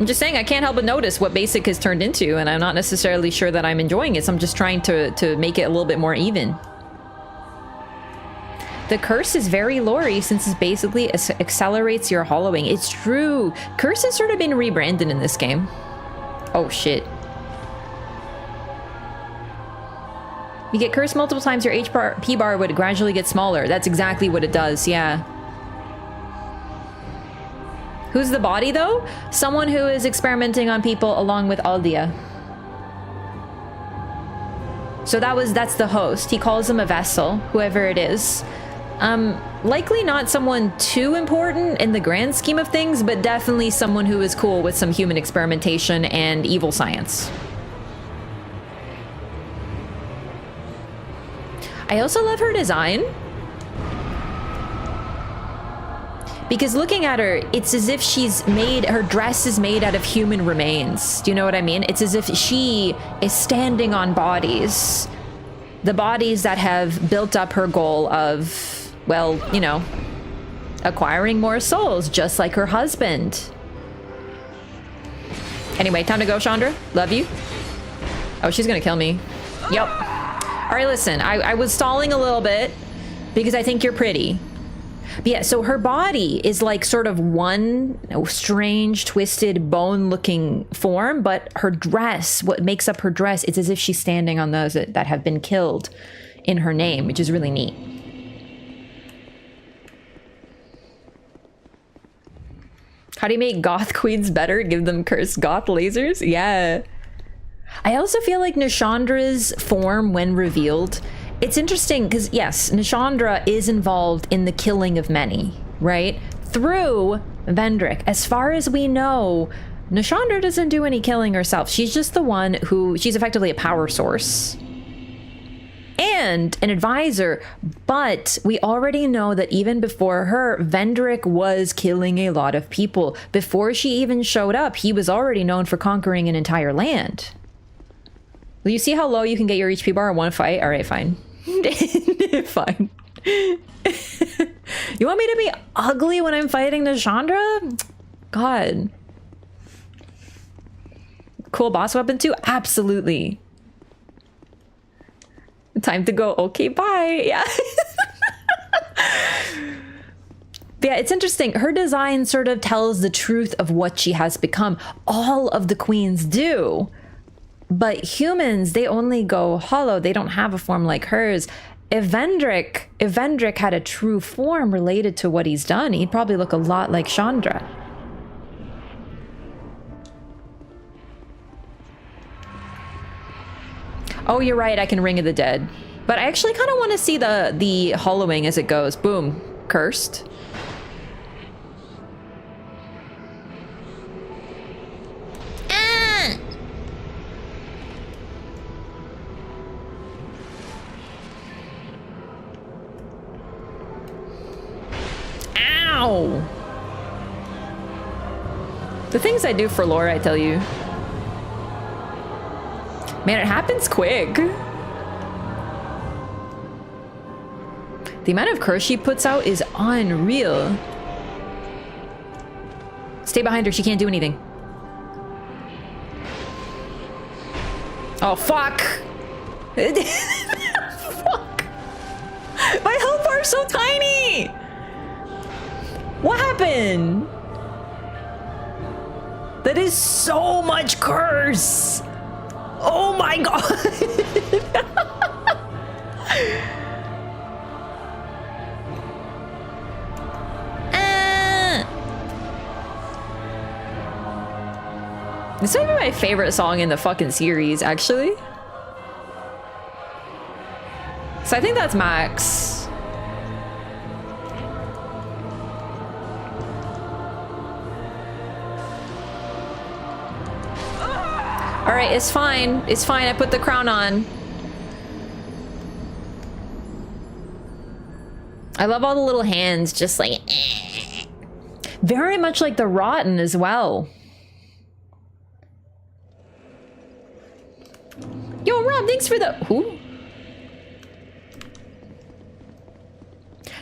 I can't help but notice what basic has turned into, and I'm not necessarily sure that I'm enjoying it, so I'm just trying to make it a little bit more even. The curse is very Lori since it basically accelerates your hollowing. It's true. Curse has sort of been rebranded in this game. Oh shit. You get cursed multiple times, your HP bar would gradually get smaller. That's exactly what it does, yeah. Who's the body, though? Someone who is experimenting on people along with Aldia. So that's the host. He calls him a vessel, whoever it is. Likely not someone too important in the grand scheme of things, but definitely someone who is cool with some human experimentation and evil science. I also love her design. Because looking at her, it's as if her dress is made out of human remains. Do you know what I mean? It's as if she is standing on bodies. The bodies that have built up her goal of, well, you know, acquiring more souls, just like her husband. Anyway, time to go, Chandra. Love you. Oh, she's gonna kill me. Yep. All right, listen, I was stalling a little bit because I think you're pretty. But yeah, so her body is like sort of one strange, twisted, bone-looking form, but her dress, what makes up her dress, it's as if she's standing on those that have been killed in her name, which is really neat. How do you make goth queens better? Give them cursed goth lasers? Yeah. I also feel like Nashandra's form, when revealed, it's interesting because, yes, Nashandra is involved in the killing of many, right? Through Vendrick. As far as we know, Nashandra doesn't do any killing herself. She's just the one she's effectively a power source and an advisor, but we already know that even before her, Vendrick was killing a lot of people. Before she even showed up, he was already known for conquering an entire land. Will you see how low you can get your HP bar in one fight? All right, fine. Fine. You want me to be ugly when I'm fighting Nashandra? God. Cool boss weapon too? Absolutely. Time to go. Okay, bye. Yeah. But yeah, it's interesting. Her design sort of tells the truth of what she has become. All of the queens do. But humans, they only go hollow. They don't have a form like hers. If Vendrick had a true form related to what he's done, he'd probably look a lot like Chandra. Oh, you're right. I can Ring of the Dead. But I actually kind of want to see the hollowing as it goes. Boom. Cursed. Ow! The things I do for lore, I tell you. Man, it happens quick. The amount of curse she puts out is unreal. Stay behind her. She can't do anything. Oh, fuck. Fuck. My health bar is so tiny. What happened? That is so much curse. Oh my god. This might be my favorite song in the fucking series, actually. So I think that's Max. All right, it's fine. It's fine. I put the crown on. I love all the little hands, just like very much like the Rotten as well. Yo, Rob, thanks for the who?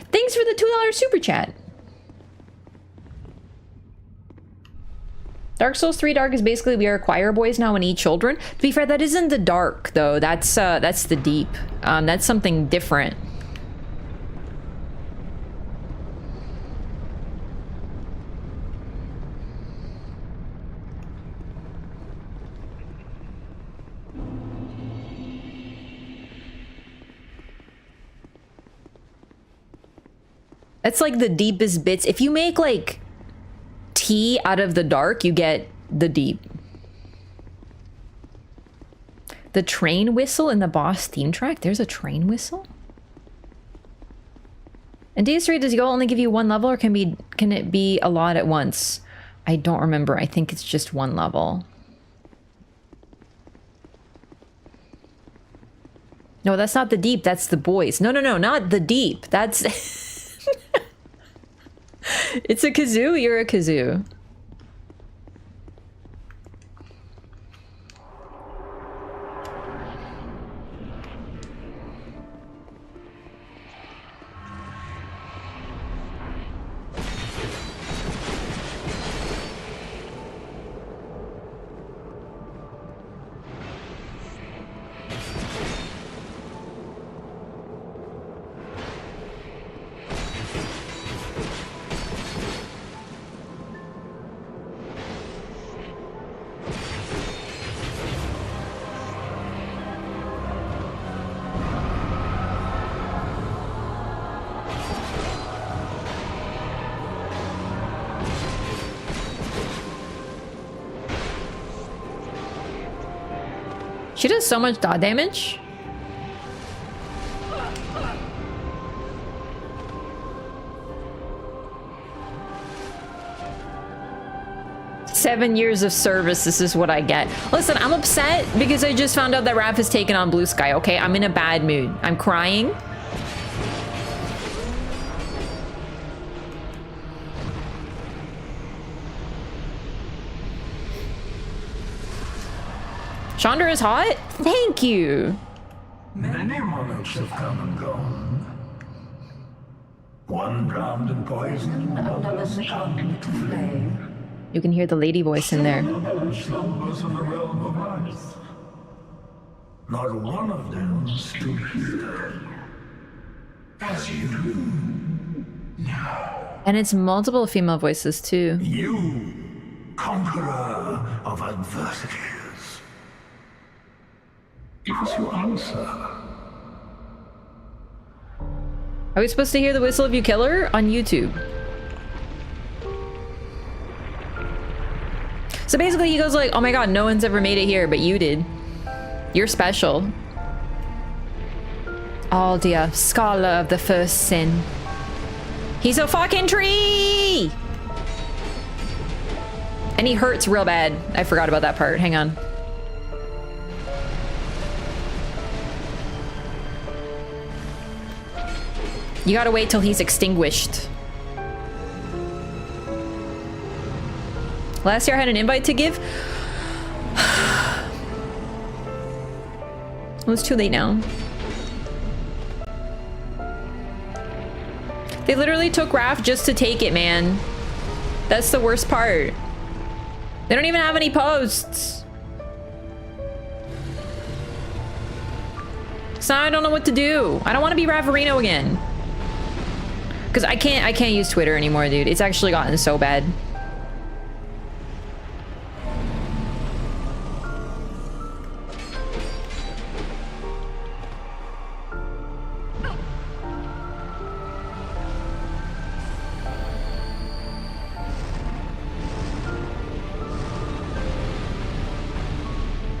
Thanks for the $2 super chat. Dark Souls 3 Dark is basically we are choir boys now and eat children. To be fair, that isn't the dark though. That's the deep. That's something different. That's like the deepest bits. If you make like tea out of the dark, you get the deep. The train whistle in the boss theme track? There's a train whistle? And DS3, does Yo only give you one level or can it be a lot at once? I don't remember. I think it's just one level. No, that's not the deep. That's the boys. No, not the deep. That's... It's a kazoo, you're a kazoo. She does so much dot damage. Seven years of service, this is what I get. Listen, I'm upset because I just found out that Raph has taken on Blue Sky, okay? I'm in a bad mood. I'm crying. Chandra is hot? Thank you. Many monarchs have come and gone. One drowned in poison, another succumbed to flame. You can hear the lady voice in there. Another slumbers in the realm of ice. Not one of them stood here. As you do now. And it's multiple female voices too. You, conqueror of adversities. Give us your answer. Are we supposed to hear the whistle if you kill her? On YouTube. So basically he goes like, oh my god, no one's ever made it here, but you did. You're special. Aldia, scholar of the first sin. He's a fucking tree! And he hurts real bad. I forgot about that part. Hang on. You gotta wait till he's extinguished. Last year I had an invite to give. Well, it's too late now. They literally took Raph just to take it, man. That's the worst part. They don't even have any posts. So now I don't know what to do. I don't want to be Raffarino again. Because I can't use Twitter anymore, dude. It's actually gotten so bad.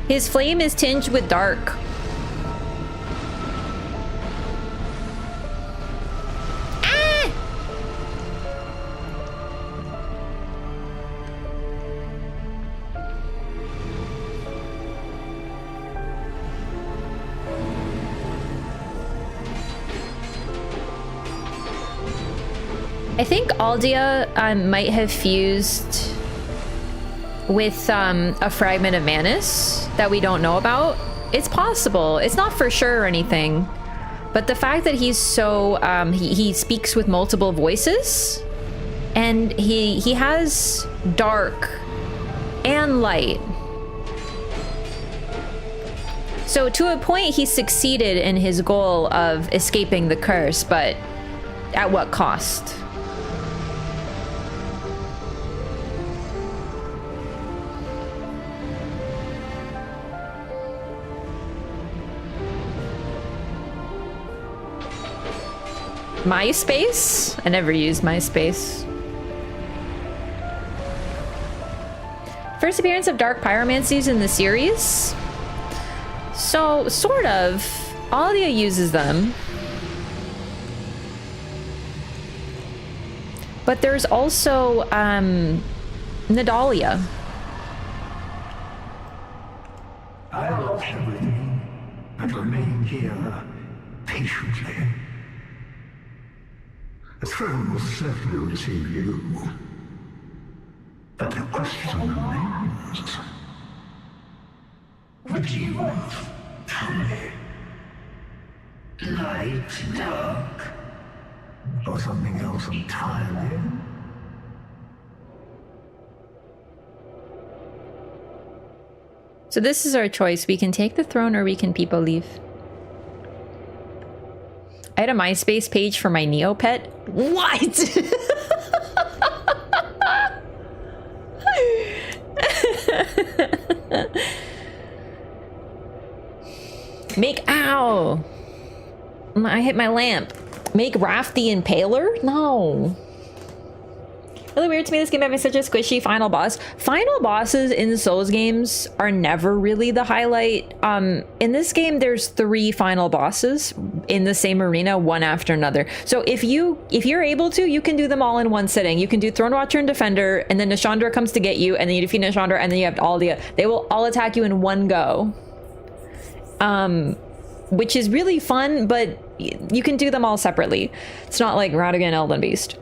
His flame is tinged with dark. Ah! I think Aldia might have fused with a fragment of Manus that we don't know about. It's possible. It's not for sure or anything. But the fact that he's so he speaks with multiple voices, and he has dark and light. So to a point he succeeded in his goal of escaping the curse, but at what cost? MySpace? I never used MySpace. First appearance of dark pyromancies in the series? So, sort of. Alia uses them. But there's also, Nadalia. I lost everything and remain here patiently. The throne will certainly receive you. But the question remains. What do you want? Tell me. Light, dark, or something else entirely? So this is our choice. We can take the throne or we can people leave. I had a MySpace page for my Neopet. What? Ow! I hit my lamp. Make Raph the Impaler? No. Really weird to me this game having such a squishy final boss. Final bosses in Souls games are never really the highlight. In this game, there's 3 final bosses in the same arena, one after another. So if you're able to, you can do them all in one sitting. You can do Throne Watcher and Defender, and then Nashandra comes to get you, and then you defeat Nashandra, and then you have Aldia. They will all attack you in one go. Which is really fun, but you can do them all separately. It's not like Radagon Elden Beast.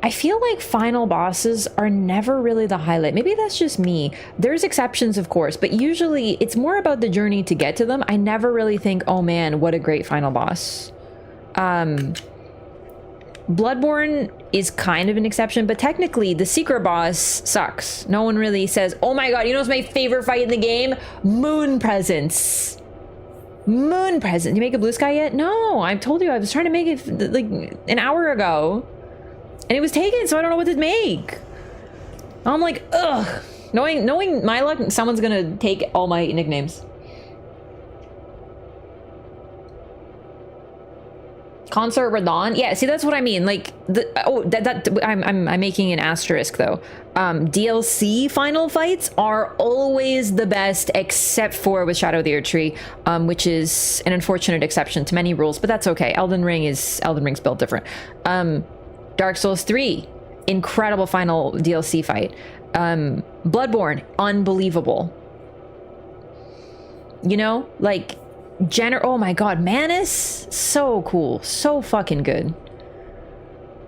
I feel like final bosses are never really the highlight. Maybe that's just me. There's exceptions, of course, but usually it's more about the journey to get to them. I never really think, oh man, what a great final boss. Bloodborne is kind of an exception, but technically the secret boss sucks. No one really says, oh my god, you know what's my favorite fight in the game? Moon Presence. Moon Presence. You make a blue sky yet? No, I told you I was trying to make it like an hour ago. And it was taken, so I don't know what to make. I'm like, ugh. Knowing my luck, someone's gonna take all my nicknames. Concert Radon? Yeah, see, that's what I mean. Like, I'm making an asterisk, though. DLC final fights are always the best, except for with Shadow of the Erdtree, which is an unfortunate exception to many rules, but that's okay. Elden Ring's built different. Dark Souls 3, incredible final DLC fight. Bloodborne, unbelievable. You know, like, oh my god, Manus, so cool, so fucking good.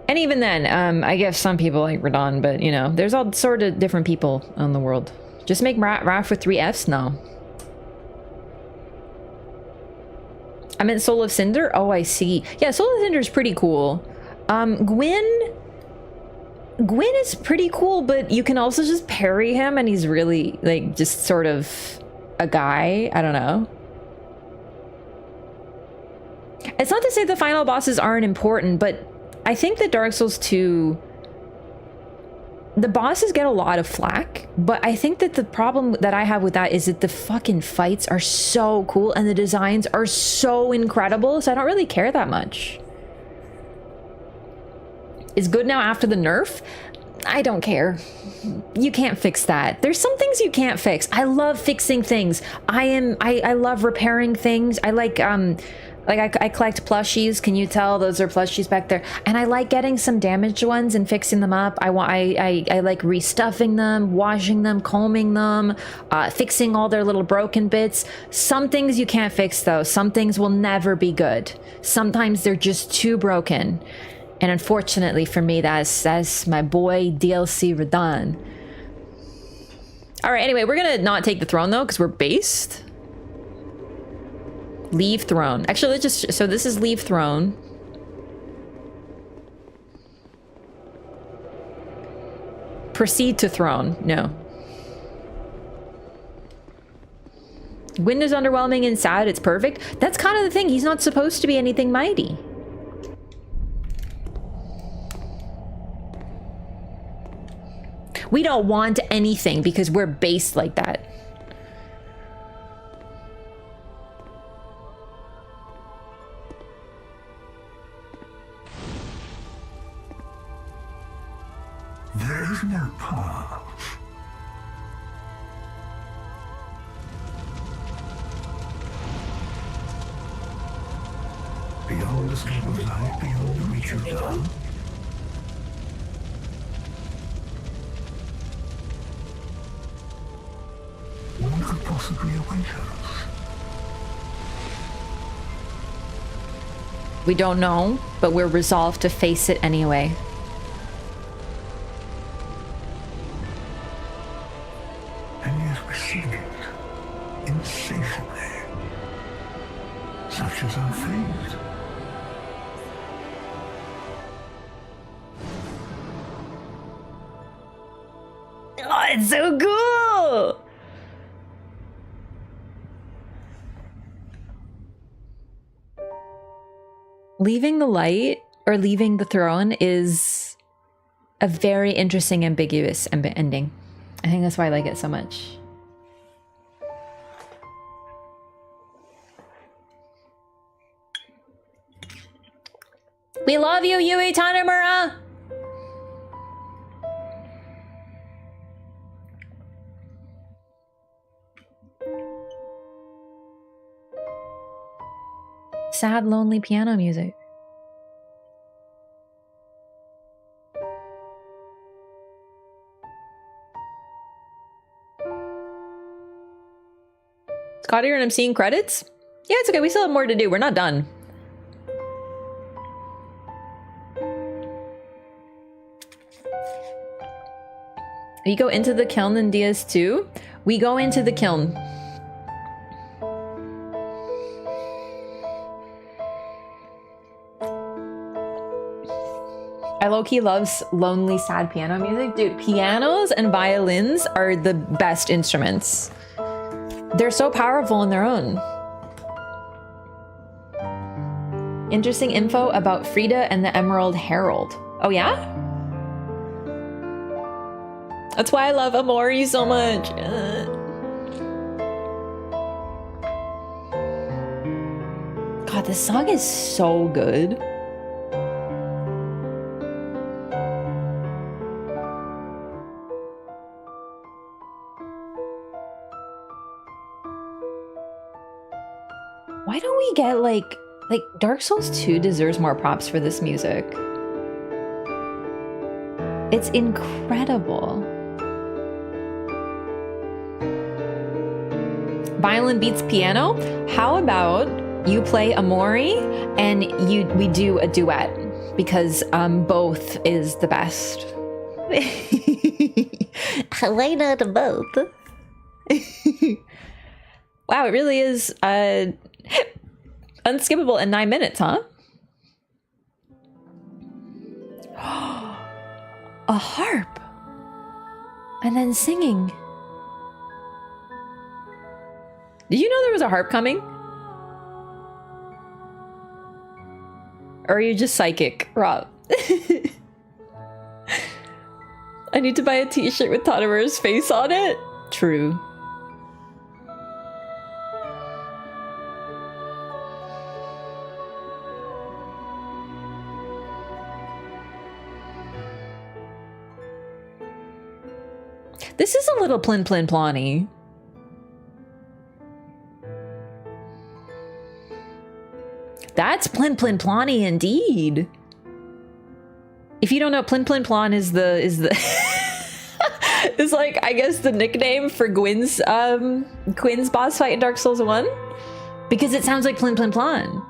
And even then, I guess some people like Radon, but you know, there's all sort of different people in the world. Just make Raph with 3 Fs? No. I meant Soul of Cinder? Oh, I see. Yeah, Soul of Cinder is pretty cool. Gwyn, Gwyn is pretty cool, but you can also just parry him and he's really, like, just sort of a guy. I don't know. It's not to say the final bosses aren't important, but I think that Dark Souls 2, the bosses get a lot of flack, but I think that the problem that I have with that is that the fucking fights are so cool and the designs are so incredible, so I don't really care that much. Is good now after the nerf? I don't care. You can't fix that. There's some things you can't fix. I love fixing things. I love repairing things. I like I collect plushies. Can you tell those are plushies back there? And I like getting some damaged ones and fixing them up. I like restuffing them, washing them, combing them, fixing all their little broken bits. Some things you can't fix though. Some things will never be good. Sometimes they're just too broken. And unfortunately for me, that's my boy DLC Radon. All right, anyway, we're gonna not take the throne though, because we're based. Leave throne. Actually, let's just, so this is leave throne. Proceed to throne. No. Wind is underwhelming and sad. It's perfect. That's kind of the thing. He's not supposed to be anything mighty. We don't want anything because we're based like that. There is no path. Beyond the scope of life, beyond the reach of dawn. What could possibly await us? We don't know, but we're resolved to face it anyway. And yet we seek it insatiably. Such is our fate. Oh, it's so cool! Leaving the light or leaving the throne is a very interesting, ambiguous ending. I think that's why I like it so much. We love you, Yui Tanemura! Sad, lonely piano music. Scott here and I'm seeing credits? Yeah, it's okay. We still have more to do. We're not done. We go into the kiln in DS2. We go into the kiln. I low-key loves lonely, sad piano music. Dude, pianos and violins are the best instruments. They're so powerful in their own. Interesting info about Frida and the Emerald Herald. Oh yeah? That's why I love Amori so much. God, this song is so good. Why don't we get like Dark Souls 2 deserves more props for this music. It's incredible. Violin beats piano. How about you play Amori and we do a duet because both is the best. Why not both? Wow, it really is unskippable in 9 minutes, huh? a harp. And then singing. Did you know there was a harp coming? Or are you just psychic, Rob? I need to buy a t-shirt with Tadamura's face on it. True. This is a little plin plin plonny. That's plin plin plonny indeed. If you don't know, plin plin plon is the is like, I guess, the nickname for Gwyn's boss fight in Dark Souls 1, because it sounds like plin plin plon.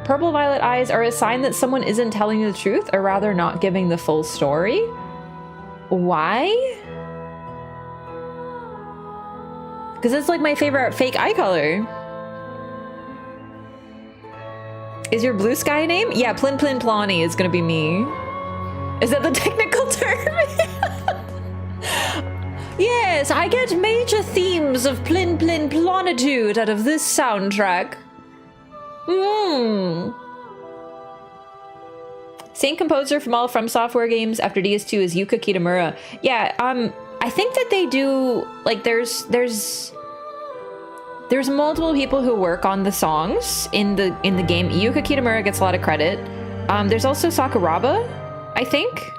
Purple violet eyes are a sign that someone isn't telling the truth, or rather not giving the full story. Why? Because it's like my favorite fake eye color. Is your blue sky name? Yeah, Plin Plin Plonny is gonna be me. Is that the technical term? Yes, I get major themes of Plin Plin Plonitude out of this soundtrack. Same composer from all From Software games after DS2 is Yuka Kitamura. Yeah, I think that they do, like, there's multiple people who work on the songs in the game. Yuka Kitamura gets a lot of credit. There's also Sakuraba, I think.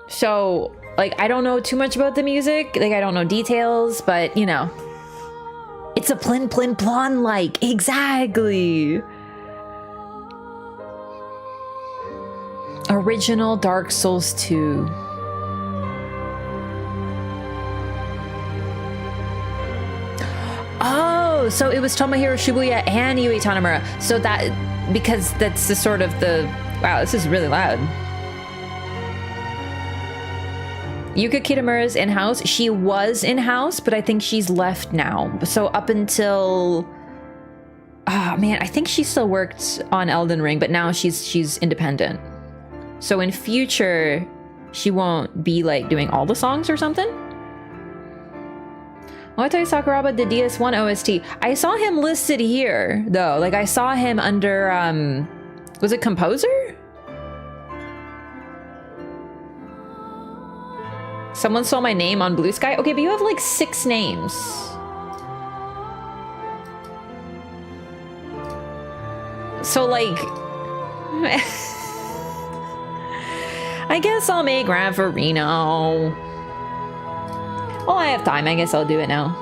So, like, I don't know too much about the music. Like, I don't know details, but, you know. It's a Plin Plin Plon like. Exactly. Original Dark Souls 2. Oh, so it was Tomohiro Shibuya and Yui Tanamura. So that, because that's the sort of the, wow, this is really loud. Yuka Kitamura's in-house. She was in-house, but I think she's left now. So up until, oh man, I think she still worked on Elden Ring, but now she's independent. So in future, she won't be like doing all the songs or something. Motoya Sakuraba did DS1 OST. I saw him listed here though. Like I saw him under, was it composer? Someone saw my name on Blue Sky? Okay, but you have like 6 names. So like, I guess I'll make Gran for Reno. Well, I have time. I guess I'll do it now.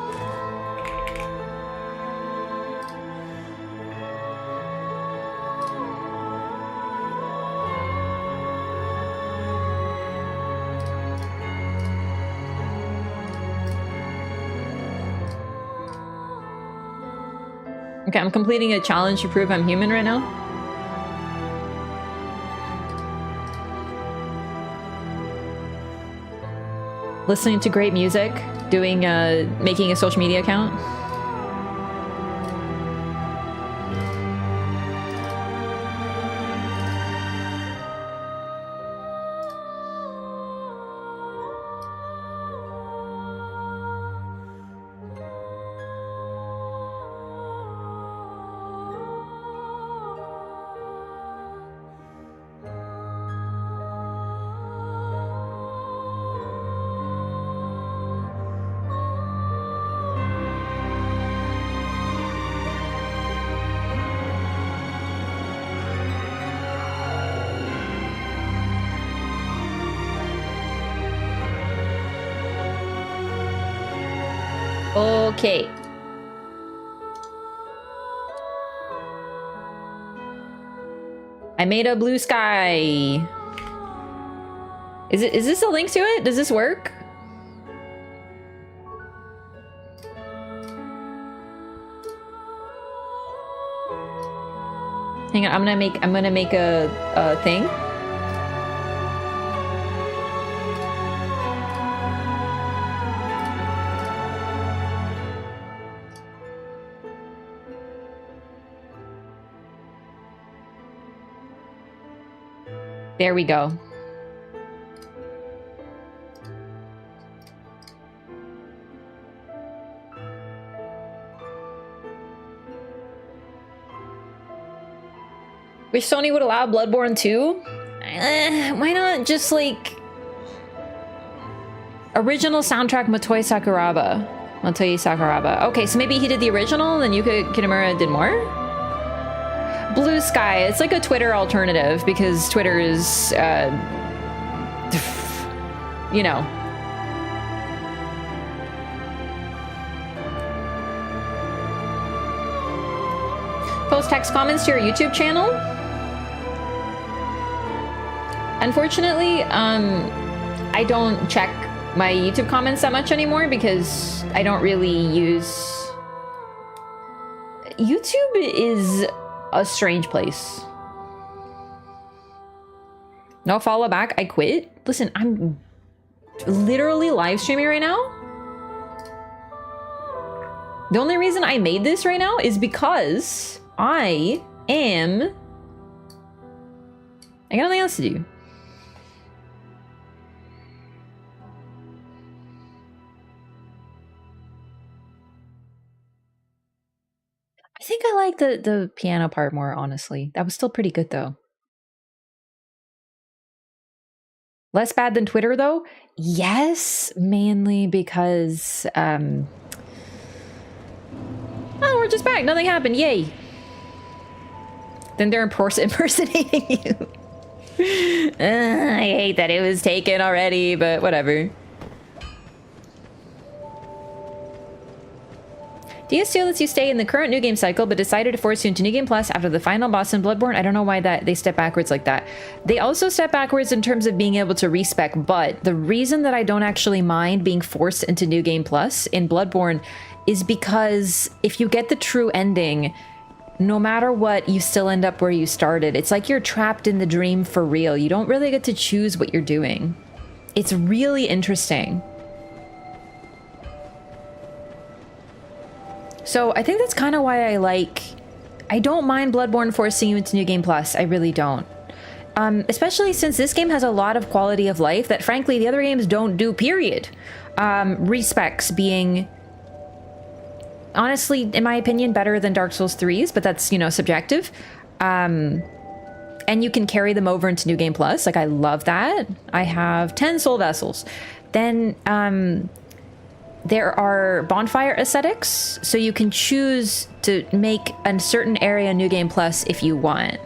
Okay, I'm completing a challenge to prove I'm human right now. Listening to great music, doing making a social media account. Okay. I made a blue sky. Is this a link to it? Does this work? Hang on, I'm gonna make a thing. There we go. Wish Sony would allow Bloodborne 2? Why not just like original soundtrack Motoi Sakuraba? Motoi Sakuraba. Okay, so maybe he did the original and Yuka Kitamura did more? Blue Sky. It's like a Twitter alternative because Twitter is, you know. Post text comments to your YouTube channel? Unfortunately, I don't check my YouTube comments that much anymore because I don't really use... YouTube is a strange place. No follow back, I quit. Listen, I'm literally live streaming right now. The only reason I made this right now is because I got nothing else to do. I think I like the piano part more, honestly. That was still pretty good, though. Less bad than Twitter, though? Yes, mainly because, oh, we're just back. Nothing happened. Yay. Then they're impersonating you. I hate that it was taken already, but whatever. DS2 lets you stay in the current New Game cycle, but decided to force you into New Game Plus after the final boss in Bloodborne. I don't know why they step backwards like that. They also step backwards in terms of being able to respec, but the reason that I don't actually mind being forced into New Game Plus in Bloodborne is because if you get the true ending, no matter what, you still end up where you started. It's like you're trapped in the dream for real. You don't really get to choose what you're doing. It's really interesting. So I think that's kind of why I don't mind Bloodborne forcing you into New Game Plus. I really don't. Especially since this game has a lot of quality of life that frankly the other games don't do, period. Respecs being, honestly, in my opinion, better than Dark Souls 3's, but that's, you know, subjective. And you can carry them over into New Game Plus. Like, I love that. I have 10 soul vessels. Then, there are Bonfire Aesthetics, so you can choose to make a certain area New Game Plus if you want.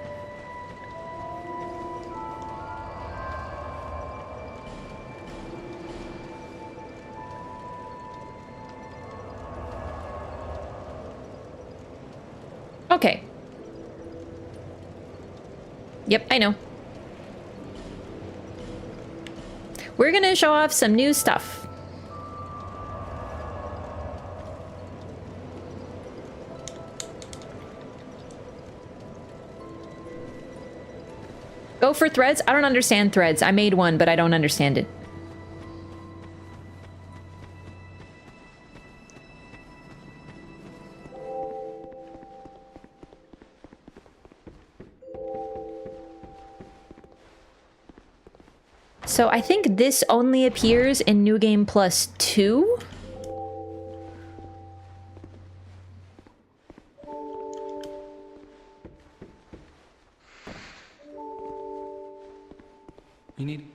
Okay. Yep, I know. We're gonna show off some new stuff. Go for threads? I don't understand threads. I made one, but I don't understand it. So I think this only appears in New Game Plus 2. You need...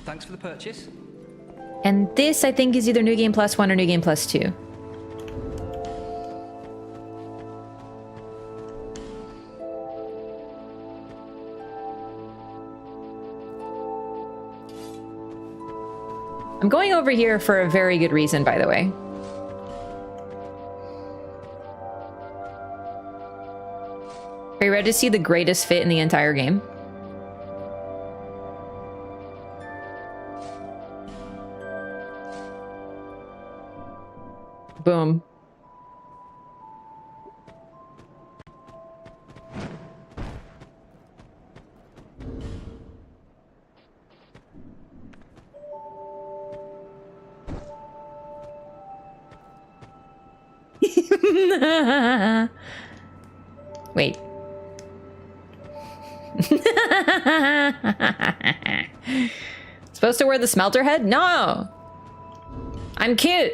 Thanks for the purchase. And this, I think, is either New Game Plus 1 or New Game Plus 2. I'm going over here for a very good reason, by the way. Are you ready to see the greatest fit in the entire game? Boom. Wait. Supposed to wear the smelter head? No! I'm cute!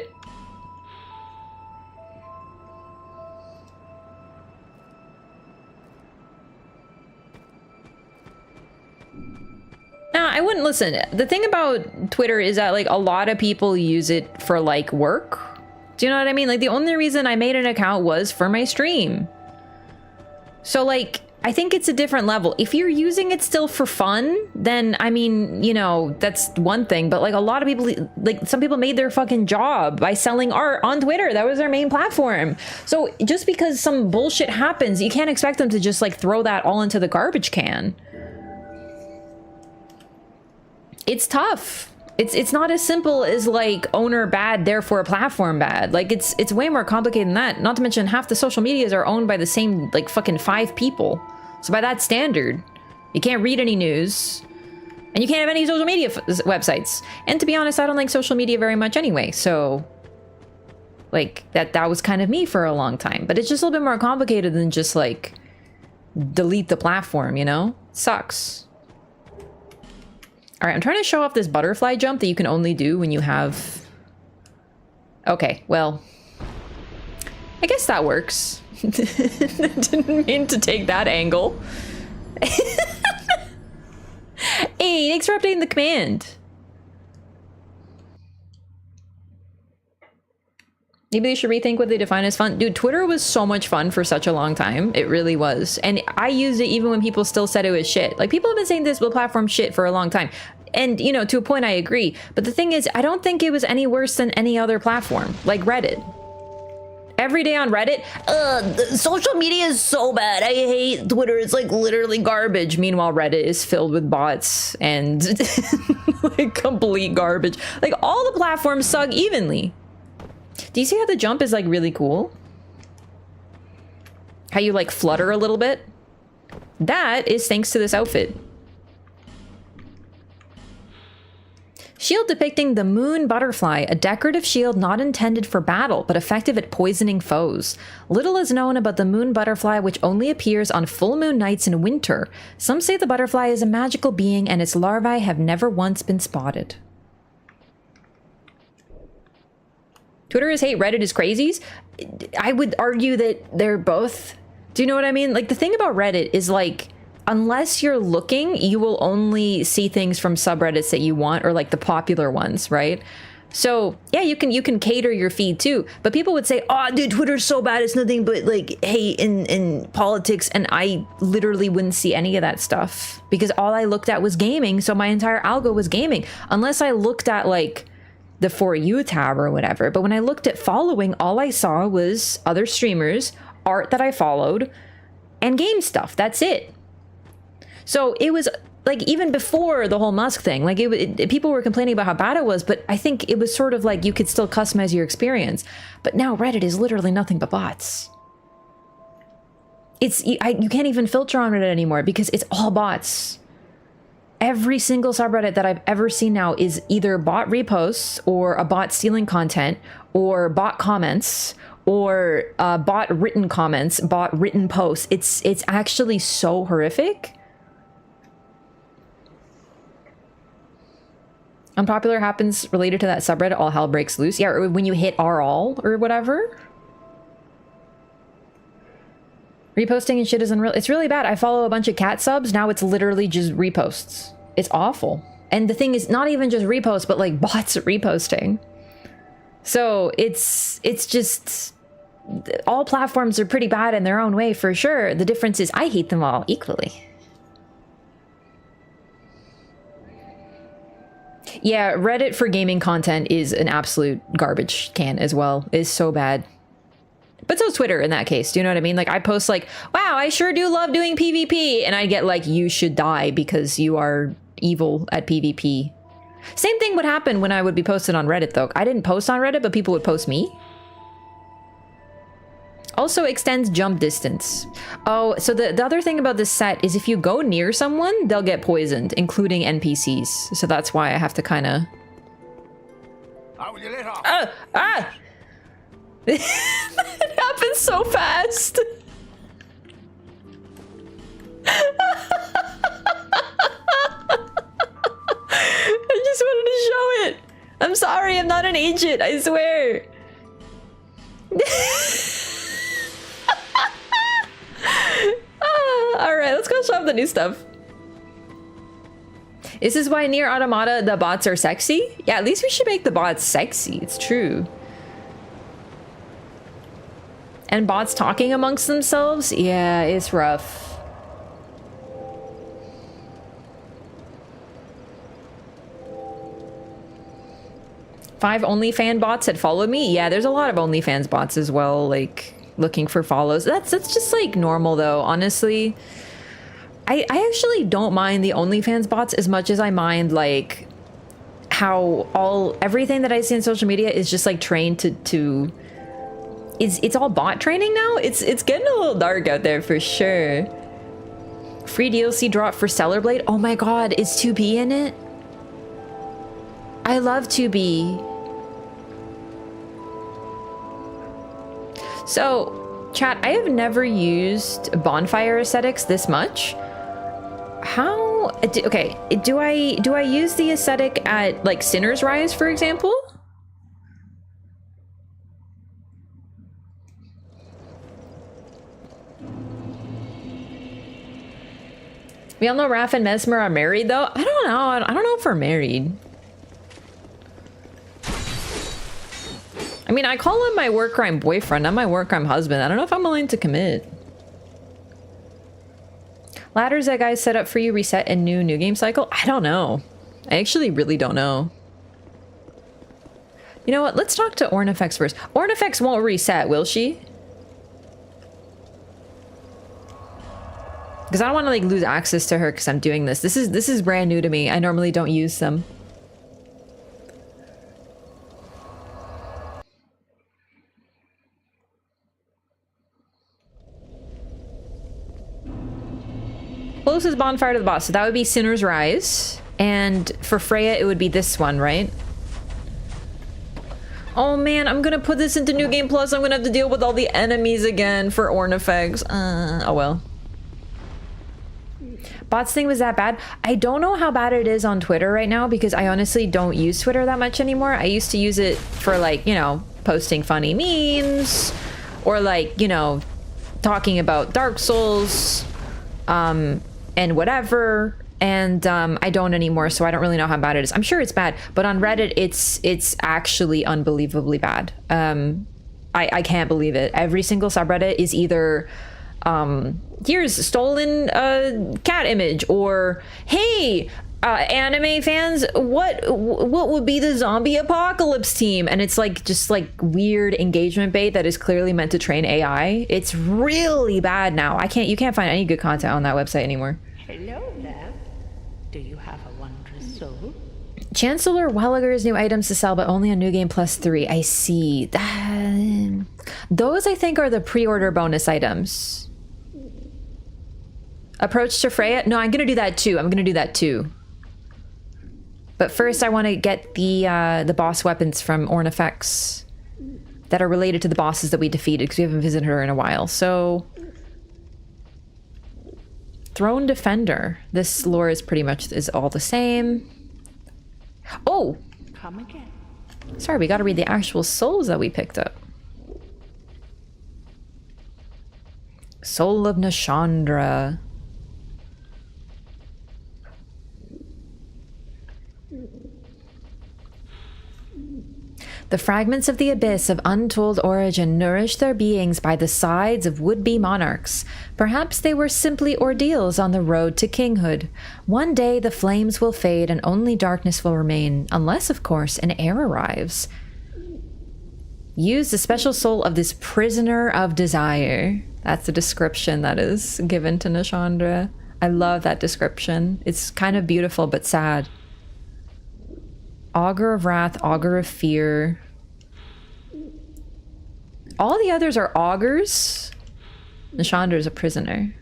Nah, I wouldn't listen. The thing about Twitter is that, like, a lot of people use it for, like, work. Do you know what I mean? Like, the only reason I made an account was for my stream. So, like, I think it's a different level. If you're using it still for fun, then, I mean, you know, that's one thing. But, like, a lot of people, like, some people made their fucking job by selling art on Twitter. That was their main platform. So, just because some bullshit happens, you can't expect them to just, like, throw that all into the garbage can. It's tough. It's not as simple as like owner bad, therefore platform bad. Like it's way more complicated than that. Not to mention half the social medias are owned by the same like fucking 5 people. So by that standard, you can't read any news and you can't have any social media websites. And to be honest, I don't like social media very much anyway. So like that was kind of me for a long time, but it's just a little bit more complicated than just like delete the platform, you know? Sucks. All right, I'm trying to show off this butterfly jump that you can only do when you have... Okay, well... I guess that works. Didn't mean to take that angle. Hey, thanks for updating the command. Maybe they should rethink what they define as fun. Dude, Twitter was so much fun for such a long time. It really was. And I used it even when people still said it was shit. Like, people have been saying this platform shit for a long time. And, you know, to a point I agree. But the thing is, I don't think it was any worse than any other platform. Like Reddit. Every day on Reddit, social media is so bad. I hate Twitter. It's like literally garbage. Meanwhile, Reddit is filled with bots and like complete garbage. Like, all the platforms suck evenly. Do you see how the jump is like really cool? How you like flutter a little bit? That is thanks to this outfit. Shield depicting the moon butterfly, a decorative shield not intended for battle, but effective at poisoning foes. Little is known about the moon butterfly, which only appears on full moon nights in winter. Some say the butterfly is a magical being and its larvae have never once been spotted. Twitter is hate, Reddit is crazies. I would argue that they're both. Do you know what I mean? Like, the thing about Reddit is, like, unless you're looking, you will only see things from subreddits that you want, or like the popular ones, right? So yeah, you can cater your feed too. But people would say, oh dude, Twitter's so bad, it's nothing but like hate in politics. And I literally wouldn't see any of that stuff because all I looked at was gaming. So my entire algo was gaming, unless I looked at like the For You tab or whatever. But when I looked at following, all I saw was other streamers, art that I followed, and game stuff. That's it. So it was like, even before the whole Musk thing, like people were complaining about how bad it was, but I think it was sort of like you could still customize your experience. But now Reddit is literally nothing but bots. You can't even filter on Reddit anymore because it's all bots. Every single subreddit that I've ever seen now is either bot reposts or a bot stealing content or bot comments or bot written comments, bot written posts. It's actually so horrific. Unpopular happens related to that subreddit, all hell breaks loose. Yeah, or when you hit all or whatever. Reposting and shit is unreal. It's really bad. I follow a bunch of cat subs. Now it's literally just reposts. It's awful. And the thing is, not even just reposts, but like bots reposting. So it's just, all platforms are pretty bad in their own way for sure. The difference is I hate them all equally. Yeah, Reddit for gaming content is an absolute garbage can as well. It's so bad. But so is Twitter in that case. Do you know what I mean? Like, I post like, wow, I sure do love doing PvP. And I get like, you should die because you are evil at PvP. Same thing would happen when I would be posted on Reddit though. I didn't post on Reddit, but people would post me. Also extends jump distance. Oh, so the other thing about this set is if you go near someone, they'll get poisoned, including NPCs. So that's why I have to kind of... It happened so fast. I just wanted to show it. I'm sorry, I'm not an agent, I swear. Alright, let's go show off the new stuff. Is this why near Automata the bots are sexy? Yeah, at least we should make the bots sexy, it's true. And bots talking amongst themselves? Yeah, it's rough. Five OnlyFans bots that follow me? Yeah, there's a lot of OnlyFans bots as well, like, looking for follows. That's just, like, normal, though, honestly. I actually don't mind the OnlyFans bots as much as I mind, like, how everything that I see on social media is just, like, trained to it's all bot training now? It's getting a little dark out there, for sure. Free DLC drop for Stellar Blade? Oh my god, is 2B in it? I love 2B. So, chat, I have never used Bonfire Aesthetics this much. How... okay, do I use the aesthetic at, like, Sinner's Rise, for example? We all know Raph and Mesmer are married, though. I don't know. I don't know if we're married. I mean, I call him my work crime boyfriend, not my work crime husband. I don't know if I'm willing to commit. Ladders that guys set up for you reset in new game cycle? I don't know. I actually really don't know. You know what? Let's talk to Ornifex first. Ornifex won't reset, will she? Because I don't want to like lose access to her because I'm doing this. This is brand new to me. I normally don't use them. Closest bonfire to the boss, so that would be Sinner's Rise. And for Freya, it would be this one, right? Oh man, I'm gonna put this into New Game Plus. I'm gonna have to deal with all the enemies again for Ornifex. Oh well. Bots thing was that bad? I don't know how bad it is on Twitter right now because I honestly don't use Twitter that much anymore. I used to use it for like, you know, posting funny memes or like, you know, talking about Dark Souls and whatever. And I don't anymore, so I don't really know how bad it is. I'm sure it's bad, but on Reddit, it's actually unbelievably bad. I can't believe it. Every single subreddit is either here's stolen cat image, or hey, anime fans, what would be the zombie apocalypse team? And it's like just like weird engagement bait that is clearly meant to train AI. It's really bad now. You can't find any good content on that website anymore. Hello there. Do you have a wondrous soul? Chancellor Welliger's new items to sell, but only on New Game Plus 3. I see. Those I think are the pre-order bonus items. Approach to Freya? No, I'm gonna do that too. But first I want to get the boss weapons from Ornifex that are related to the bosses that we defeated, because we haven't visited her in a while. So Throne Defender. This lore is pretty much all the same. Oh! Come again. Sorry, we gotta read the actual souls that we picked up. Soul of Nashandra. The fragments of the abyss of untold origin nourish their beings by the sides of would-be monarchs. Perhaps they were simply ordeals on the road to kinghood. One day the flames will fade and only darkness will remain, unless, of course, an heir arrives. Use the special soul of this prisoner of desire. That's the description that is given to Nashandra. I love that description. It's kind of beautiful but sad. Augur of Wrath, Augur of Fear. All the others are augurs. Nashandra is a prisoner.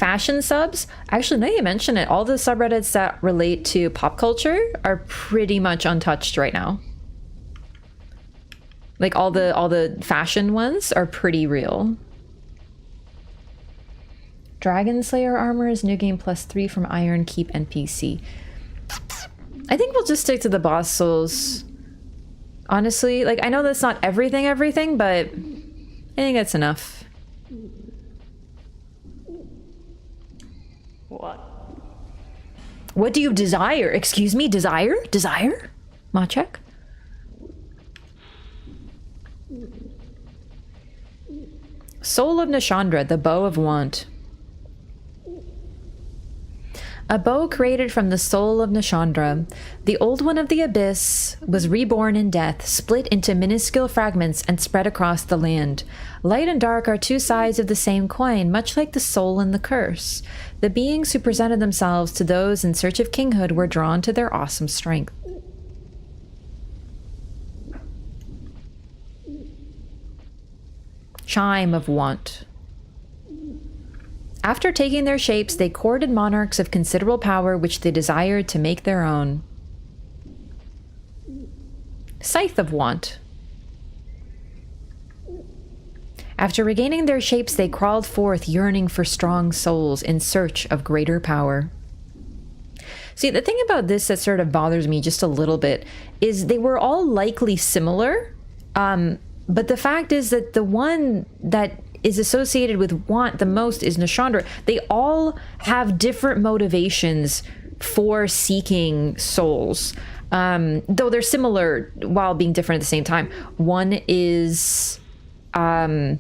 fashion subs. Actually, now you mention it, all the subreddits that relate to pop culture are pretty much untouched right now. Like all the fashion ones are pretty real. Dragon Slayer armor is new game +3 from Iron Keep NPC. I think we'll just stick to the boss souls. Honestly, like I know that's not everything, but I think that's enough. What do you desire? Excuse me, desire? Desire? Machek? Soul of Nashandra, the Bow of Want. A bow created from the soul of Nashandra. The Old One of the Abyss was reborn in death, split into minuscule fragments and spread across the land. Light and dark are two sides of the same coin, much like the soul and the curse. The beings who presented themselves to those in search of kinghood were drawn to their awesome strength. Chime of Want. After taking their shapes, they courted monarchs of considerable power which they desired to make their own. Scythe of Want. After regaining their shapes, they crawled forth, yearning for strong souls in search of greater power. See, the thing about this that sort of bothers me just a little bit is they were all likely similar, but the fact is that the one that is associated with want the most is Nashandra. They all have different motivations for seeking souls, though they're similar while being different at the same time. One is, one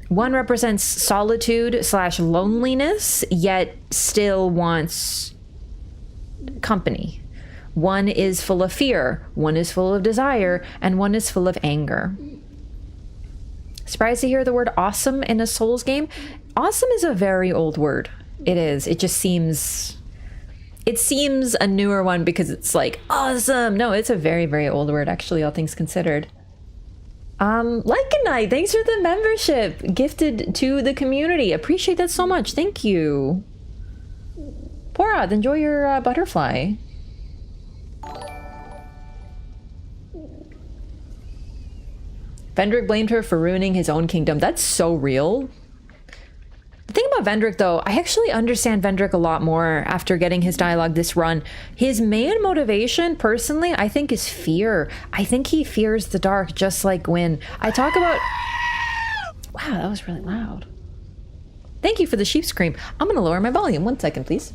represents solitude / loneliness, yet still wants company. One is full of fear, one is full of desire, and one is full of anger. Surprised to hear the word awesome in a Souls game? Awesome is a very old word. It is. It just seems... It seems a newer one because it's like, awesome! No, it's a very, very old word, actually, all things considered. Lycanite, thanks for the membership gifted to the community. Appreciate that so much. Thank you. Porad, enjoy your butterfly. Vendrick blamed her for ruining his own kingdom. That's so real. The thing about Vendrick, though, I actually understand Vendrick a lot more after getting his dialogue this run. His main motivation, personally, I think is fear. I think he fears the dark, just like Gwyn. I talk about... Wow, that was really loud. Thank you for the sheep scream. I'm gonna lower my volume. 1 second, please.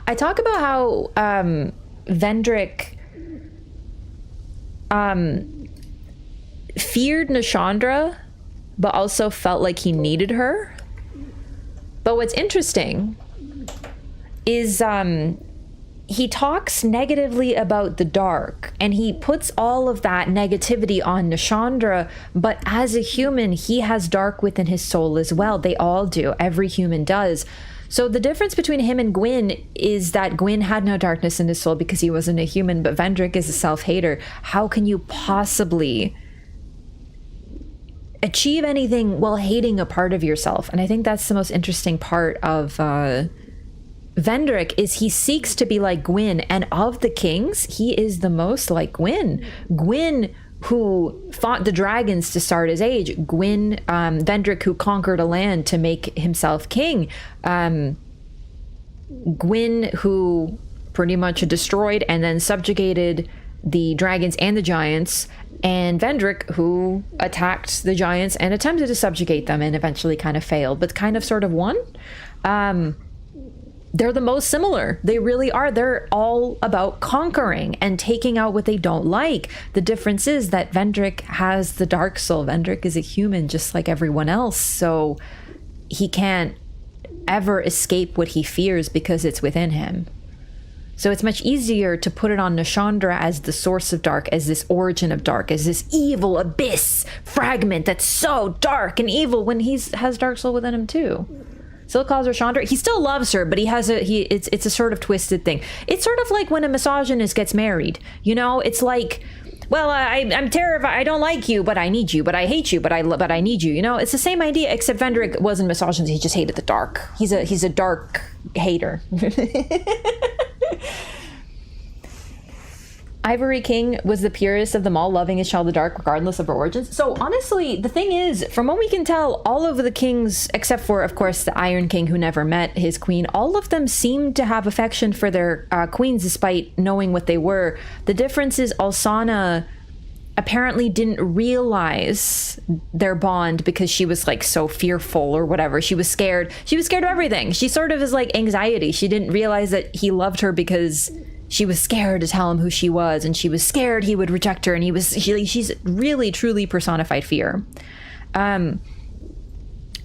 I talk about how Vendrick feared Nashandra, but also felt like he needed her. But what's interesting is he talks negatively about the dark, and he puts all of that negativity on Nashandra, but as a human, he has dark within his soul as well. They all do. Every human does. So the difference between him and Gwyn is that Gwyn had no darkness in his soul because he wasn't a human, but Vendrick is a self-hater. How can you possibly achieve anything while hating a part of yourself? And I think that's the most interesting part of Vendrick, is he seeks to be like Gwyn, and of the kings, he is the most like Gwyn. Gwyn, who fought the dragons to start his age. Gwyn, Vendrick, who conquered a land to make himself king. Gwyn, who pretty much destroyed and then subjugated the dragons and the giants, and Vendrick, who attacked the giants and attempted to subjugate them and eventually kind of failed, but kind of sort of won. They're the most similar. They really are. They're all about conquering and taking out what they don't like. The difference is that Vendrick has the dark soul. Vendrick is a human just like everyone else, so he can't ever escape what he fears because it's within him. So it's much easier to put it on Nashandra as the source of dark, as this origin of dark, as this evil abyss fragment that's so dark and evil, when has dark soul within him too. Still calls her Chandra. He still loves her, but it's a sort of twisted thing. It's sort of like when a misogynist gets married. You know, it's like well, I'm terrified. I don't like you, but I need you. But I hate you, but I need you. You know, it's the same idea. Except Vendrick wasn't misogynist. He just hated the dark. He's a dark hater. Ivory King was the purest of them all, loving his child the dark regardless of her origins. So honestly, the thing is, from what we can tell, all of the kings, except for, of course, the Iron King who never met his queen, all of them seemed to have affection for their queens despite knowing what they were. The difference is Alsana apparently didn't realize their bond because she was like so fearful or whatever. She was scared. She was scared of everything. She sort of is like anxiety. She didn't realize that he loved her because she was scared to tell him who she was, and she was scared he would reject her, and she's really truly personified fear. But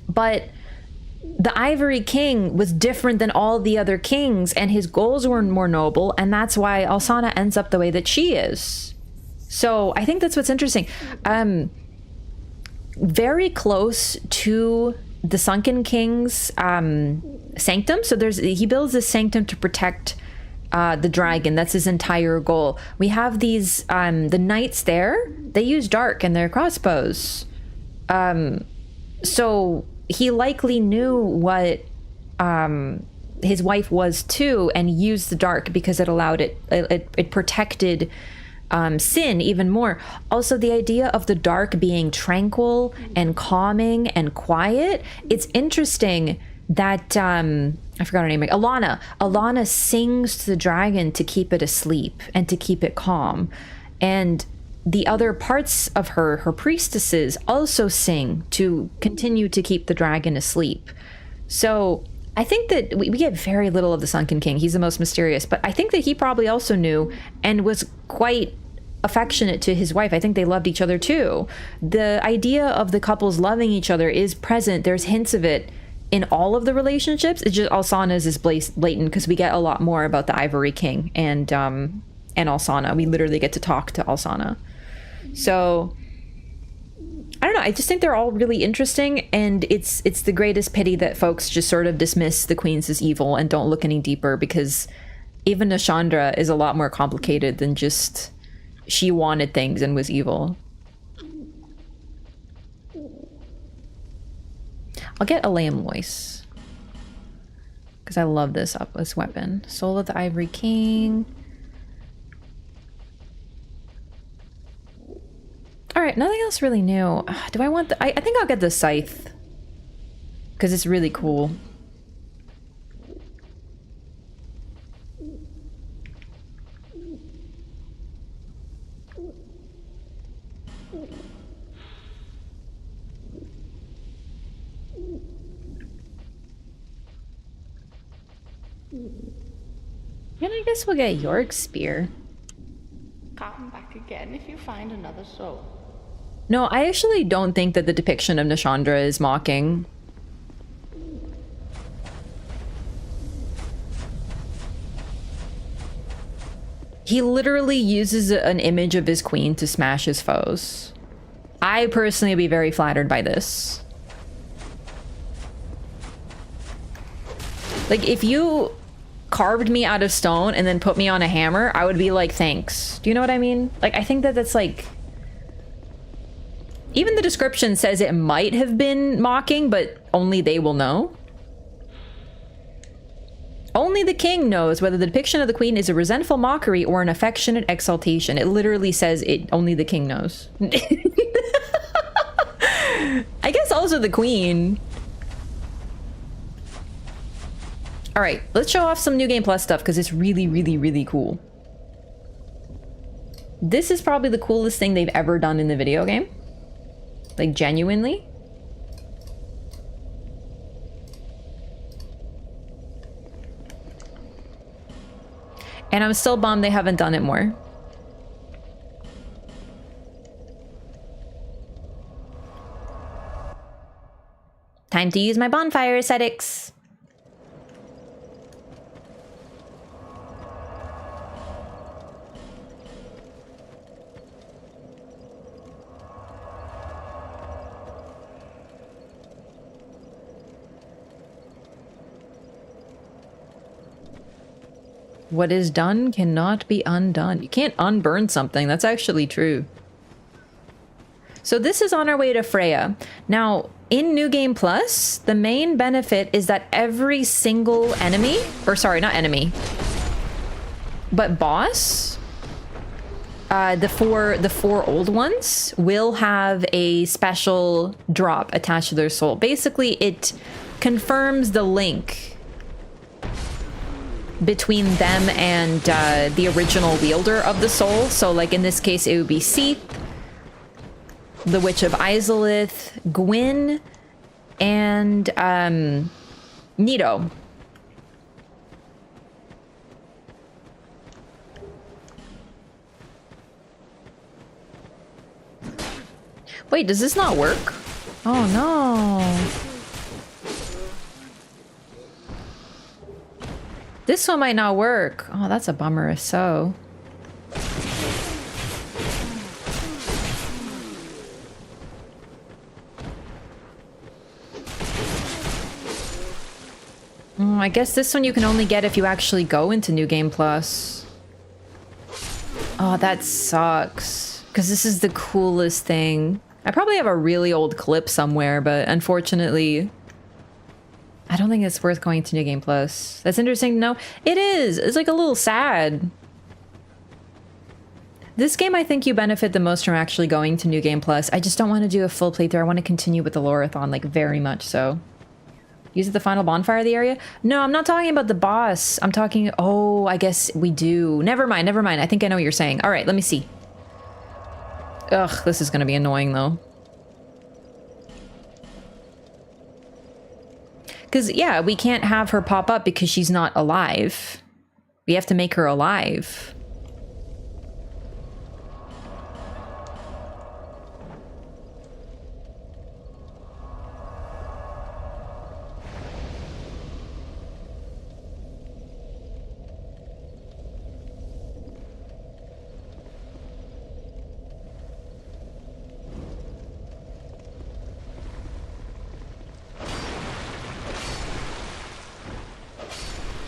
the Ivory King was different than all the other kings, and his goals were more noble, and that's why Alsana ends up the way that she is. So I think that's what's interesting. Very close to the Sunken King's sanctum. So he builds this sanctum to protect the dragon. That's his entire goal. We have these the knights there. They use dark in their crossbows. So he likely knew what his wife was too, and used the dark because it allowed it protected sin even more. Also, the idea of the dark being tranquil and calming and quiet. It's interesting that I forgot her name. Alana sings to the dragon to keep it asleep and to keep it calm, and the other parts of her priestesses also sing to continue to keep the dragon asleep. So I think that we get very little of the Sunken King. He's the most mysterious, but I think that he probably also knew and was quite affectionate to his wife. I think they loved each other too. The idea of the couples loving each other is present. There's hints of it in all of the relationships. It's just Alsana's is blatant because we get a lot more about the Ivory King and Alsana. We literally get to talk to Alsana. So I don't know. I just think they're all really interesting, and it's the greatest pity that folks just sort of dismiss the queens as evil and don't look any deeper, because even Nashandra is a lot more complicated than just she wanted things and was evil. I'll get Aleum Lois because I love this weapon. Soul of the Ivory King. All right, nothing else really new. Do I want I think I'll get the scythe because it's really cool. And I guess we'll get York's spear. Come back again if you find another soul. No, I actually don't think that the depiction of Nashandra is mocking. He literally uses an image of his queen to smash his foes. I personally would be very flattered by this. Like, if you carved me out of stone and then put me on a hammer, I would be like, thanks. Do you know what I mean? Like, I think that that's like... Even the description says it might have been mocking, but only they will know. Only the king knows whether the depiction of the queen is a resentful mockery or an affectionate exaltation. It literally says it. Only the king knows. I guess also the queen. All right, let's show off some New Game Plus stuff because it's really, really, really cool. This is probably the coolest thing they've ever done in the video game. Like, genuinely. And I'm still bummed they haven't done it more. Time to use my bonfire aesthetics. What is done cannot be undone. You can't unburn something. That's actually true. So this is on our way to Freya. Now, in New Game Plus, the main benefit is that every single enemy, or sorry, not enemy, but boss, the four old ones will have a special drop attached to their soul. Basically, it confirms the link between them and the original wielder of the soul. So like in this case, it would be Seath, the Witch of Izalith, Gwyn, and Nito. Wait, does this not work? Oh no. This one might not work. Oh, that's a bummer if so. I guess this one you can only get if you actually go into New Game Plus. Oh, that sucks. Because this is the coolest thing. I probably have a really old clip somewhere, but unfortunately, I don't think it's worth going to New Game Plus. That's interesting to know. It is! It's like a little sad. This game, I think you benefit the most from actually going to New Game Plus. I just don't want to do a full playthrough. I want to continue with the Loreathon, like very much so. Use the final bonfire of the area? No, I'm not talking about the boss. I'm talking... Oh, I guess we do. Never mind, never mind. I think I know what you're saying. All right, let me see. Ugh, this is going to be annoying, though. Because, yeah, we can't have her pop up because she's not alive. We have to make her alive.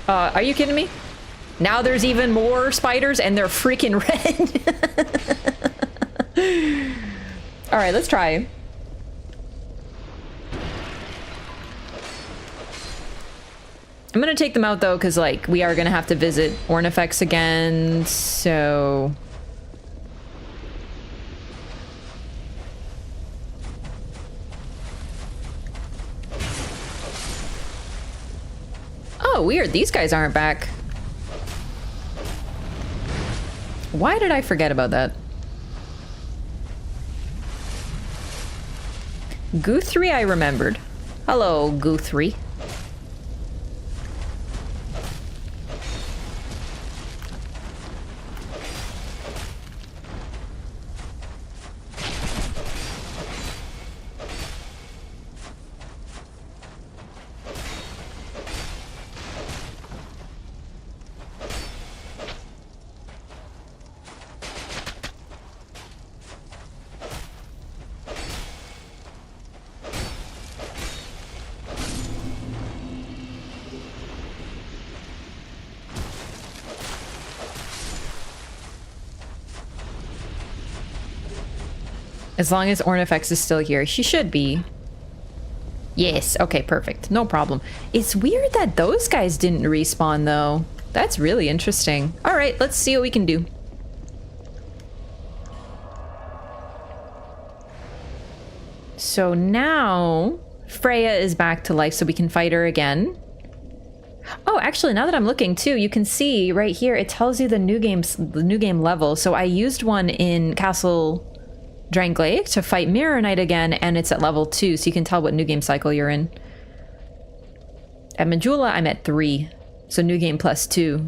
Are you kidding me? Now there's even more spiders and they're freaking red. All right, let's try. I'm gonna take them out though, because like we are gonna have to visit Ornifex again, so... Oh, weird. These guys aren't back. Why did I forget about that? Guthrie I remembered. Hello, Guthrie. As long as Ornifex is still here. She should be. Yes. Okay, perfect. No problem. It's weird that those guys didn't respawn, though. That's really interesting. All right, let's see what we can do. So now Freya is back to life, so we can fight her again. Oh, actually, now that I'm looking too, you can see right here, it tells you the new game level. So I used one in Castle Drangleic to fight Mirror Knight again, and it's at level 2, so you can tell what new game cycle you're in. At Majula, I'm at 3, so new game plus 2.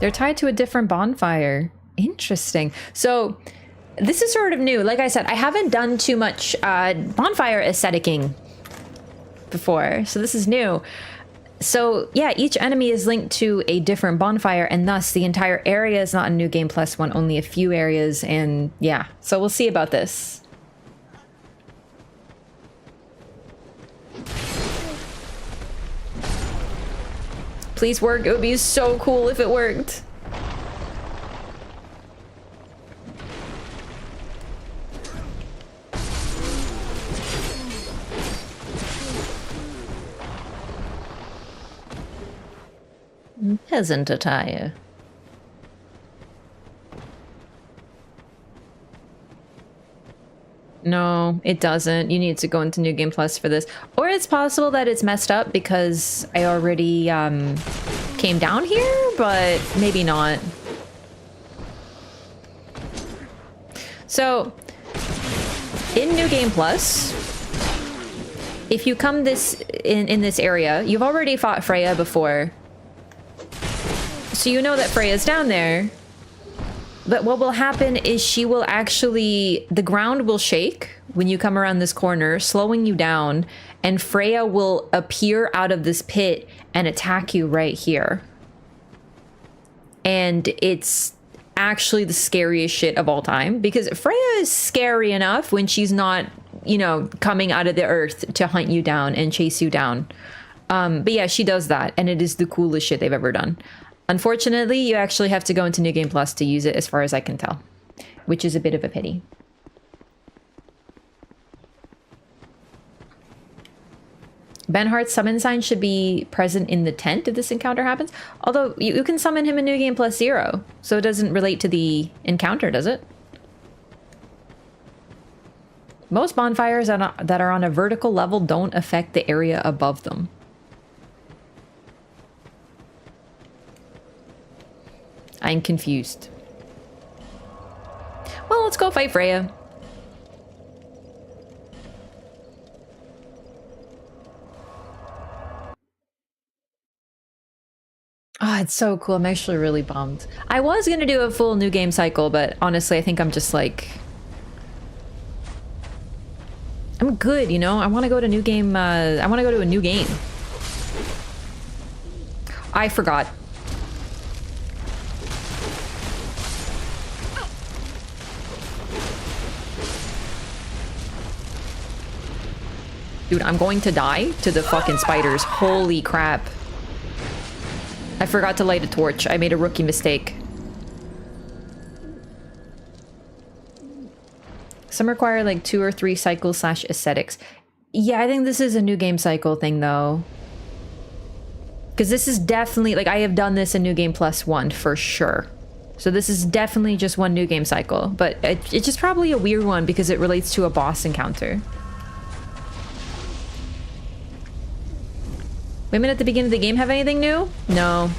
They're tied to a different bonfire. Interesting. So this is sort of new. Like I said, I haven't done too much bonfire aestheticing before, so this is new. So yeah, each enemy is linked to a different bonfire, and thus the entire area is not a new game plus 1, only a few areas, and yeah. So we'll see about this. Please work. It would be so cool if it worked. Peasant attire. No, it doesn't. You need to go into New Game Plus for this. Or it's possible that it's messed up because I already came down here, but maybe not. So, in New Game Plus, if you come in this area, you've already fought Freya before. So you know that Freya's down there. But what will happen is she will actually... The ground will shake when you come around this corner, slowing you down. And Freya will appear out of this pit and attack you right here. And it's actually the scariest shit of all time. Because Freya is scary enough when she's not, you know, coming out of the earth to hunt you down and chase you down. But yeah, she does that. And it is the coolest shit they've ever done. Unfortunately, you actually have to go into New Game Plus to use it, as far as I can tell, which is a bit of a pity. Benhart's summon sign should be present in the tent if this encounter happens. Although, you can summon him in New Game Plus 0, so it doesn't relate to the encounter, does it? Most bonfires that are on a vertical level don't affect the area above them. I'm confused. Well, let's go fight Freya. Oh, it's so cool. I'm actually really bummed. I was gonna do a full new game cycle, but honestly, I think I'm just like... I'm good, you know? I want to go to new game, I want to go to a new game. I forgot. Dude, I'm going to die to the fucking spiders. Holy crap. I forgot to light a torch. I made a rookie mistake. Some require like 2 or 3 cycles / aesthetics. Yeah, I think this is a new game cycle thing though. Because this is definitely, like, I have done this in New Game Plus 1 for sure. So this is definitely just one new game cycle. But it's just probably a weird one because it relates to a boss encounter. Women at the beginning of the game have anything new? No.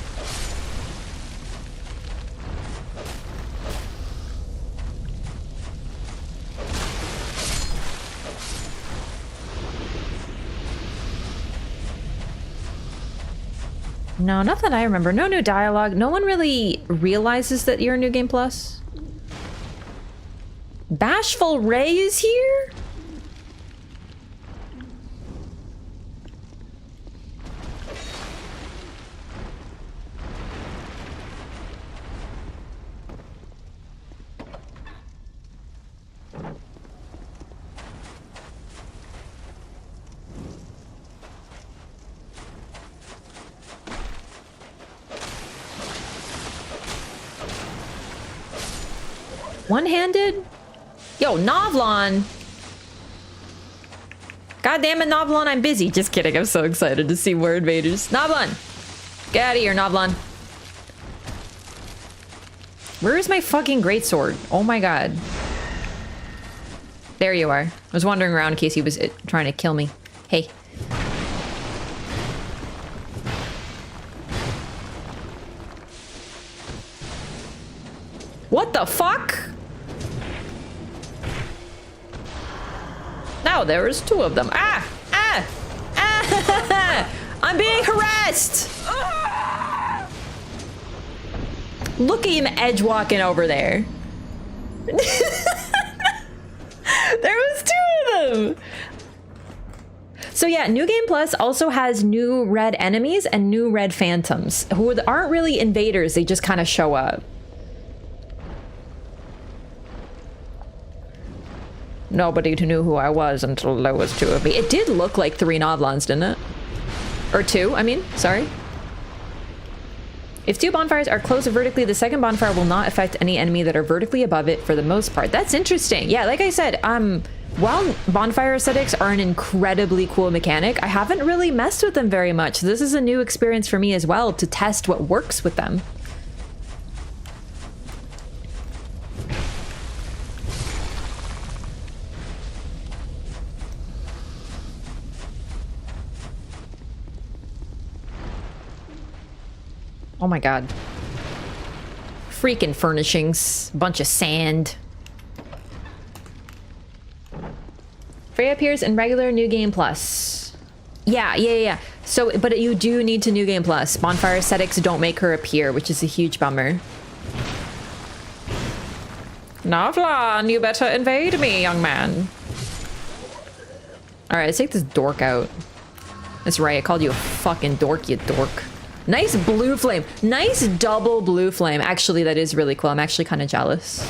No, not that I remember. No new dialogue. No one really realizes that you're a New Game Plus. Bashful Ray is here? One-handed? Yo, Navlaan! God damn it, Navlaan, I'm busy. Just kidding, I'm so excited to see more invaders. Navlaan! Get out of here, Navlaan. Where is my fucking greatsword? Oh my god. There you are. I was wandering around in case he was trying to kill me. Hey. What the fuck? Now there is 2 of them. Ah! Ah! Ah! I'm being harassed! Look at him edge walking over there. There was 2 of them! So yeah, New Game Plus also has new red enemies and new red phantoms, who aren't really invaders, they just kind of show up. Nobody knew who I was until there was 2 of me. It did look like 3 Navlaans, didn't it? Or 2, I mean, sorry. If two bonfires are close vertically, the second bonfire will not affect any enemy that are vertically above it for the most part. That's interesting. Yeah, like I said, while bonfire aesthetics are an incredibly cool mechanic, I haven't really messed with them very much. This is a new experience for me as well to test what works with them. Oh my god. Freaking furnishings. Bunch of sand. Freya appears in regular New Game Plus. Yeah. So, but you do need to New Game Plus. Bonfire Aesthetics don't make her appear, which is a huge bummer. Navlaan, you better invade me, young man. Alright, let's take this dork out. That's right, I called you a fucking dork, you dork. Nice blue flame. Nice double blue flame. Actually, that is really cool. I'm actually kind of jealous.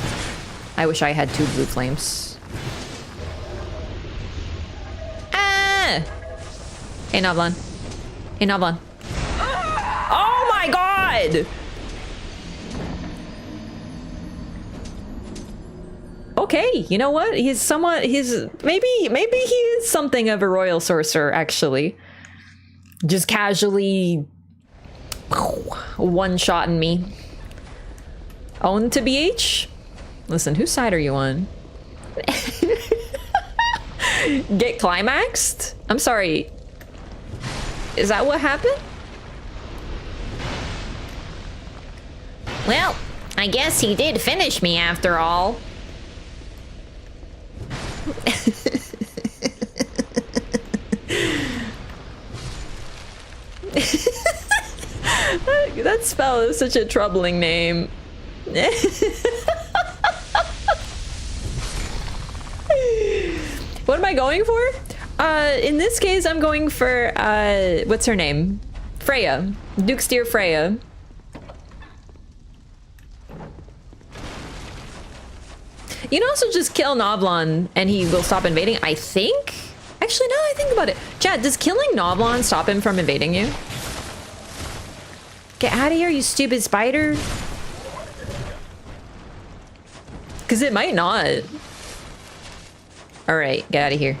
I wish I had 2 blue flames. Ah! Hey, Navlaan. Hey, Navlaan. Oh my god! Okay, you know what? Maybe he is something of a royal sorcerer, actually. Just casually one-shotting me. Own to BH? Listen, whose side are you on? Get climaxed? I'm sorry. Is that what happened? Well, I guess he did finish me after all. That spell is such a troubling name. What am I going for? In this case, I'm going for, what's her name? Freya. Duke's dear Freya. You can also just kill Navlaan and he will stop invading, I think? Actually, now that I think about it. Chat, does killing Navlaan stop him from invading you? Get out of here, you stupid spider. Because it might not. Alright, get out of here.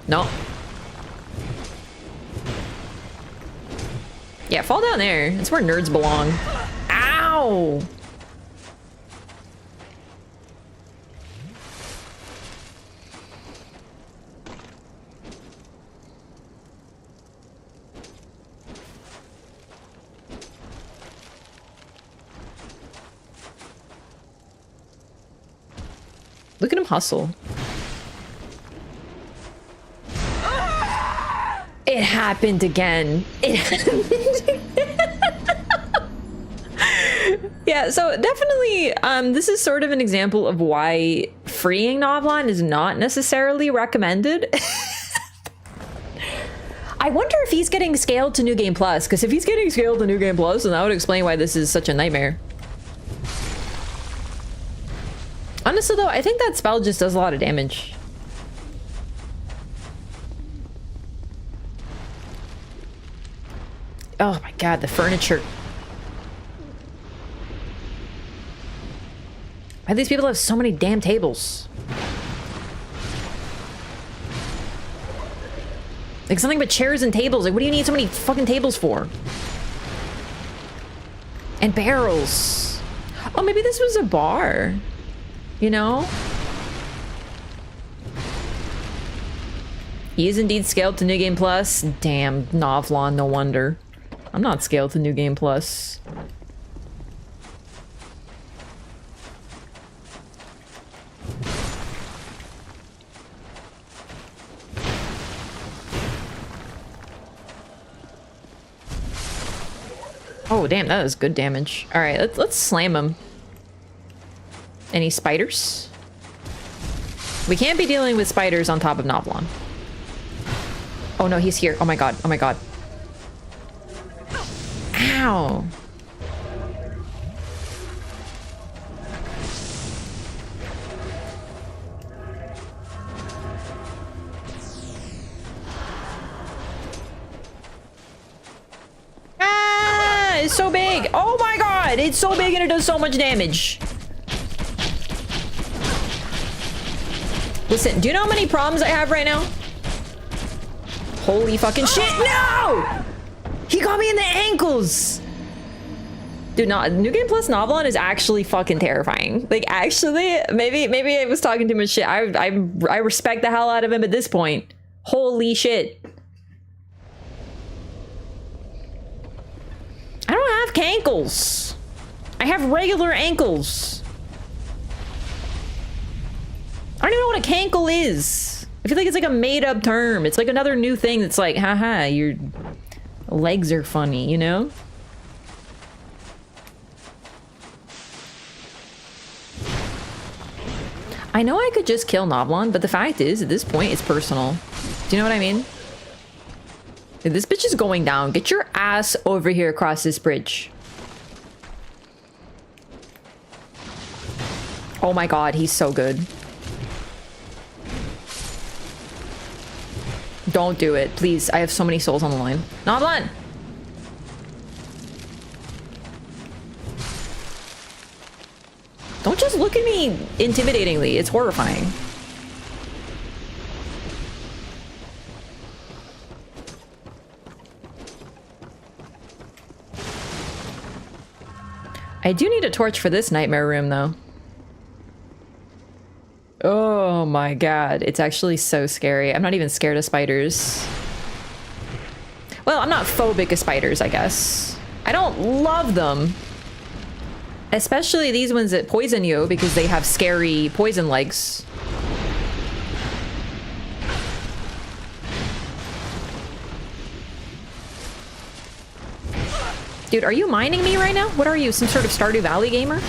No. Yeah, fall down there. That's where nerds belong. Ow! Look at him hustle. It happened again. It happened again. Yeah, so definitely, this is sort of an example of why freeing Navlaan is not necessarily recommended. I wonder if he's getting scaled to New Game Plus, because if he's getting scaled to New Game Plus, then that would explain why this is such a nightmare. Honestly though, I think that spell just does a lot of damage. Oh my god, the furniture. Why do these people have so many damn tables? Like something but chairs and tables. Like what do you need so many fucking tables for? And barrels. Oh, maybe this was a bar. You know? He is indeed scaled to New Game Plus. Damn, Navlaan, no wonder. I'm not scaled to New Game Plus. Oh, damn, that was good damage. All right, let's slam him. Any spiders? We can't be dealing with spiders on top of Navlaan. Oh no, he's here. Oh my god. Oh my god. Ow. is so big. Oh my god, it's so big and it does so much damage. Listen, do you know how many problems I have right now? Holy fucking shit, no! He got me in the ankles! Dude, New Game Plus Navlaan is actually fucking terrifying. Like, actually, maybe I was talking too much shit. I respect the hell out of him at this point. Holy shit. I don't have cankles. I have regular ankles. I don't even know what a cankle is. I feel like it's like a made-up term. It's like another new thing that's like, haha, your legs are funny, you know? I know I could just kill Navlaan, but the fact is, at this point, it's personal. Do you know what I mean? This bitch is going down. Get your ass over here across this bridge. Oh my god, he's so good. Don't do it, please. I have so many souls on the line. Navlaan! Don't just look at me intimidatingly. It's horrifying. I do need a torch for this nightmare room, though. Oh my god. It's actually so scary. I'm not even scared of spiders. Well, I'm not phobic of spiders, I guess. I don't love them. Especially these ones that poison you because they have scary poison legs. Dude, are you mining me right now? What are you, some sort of Stardew Valley gamer?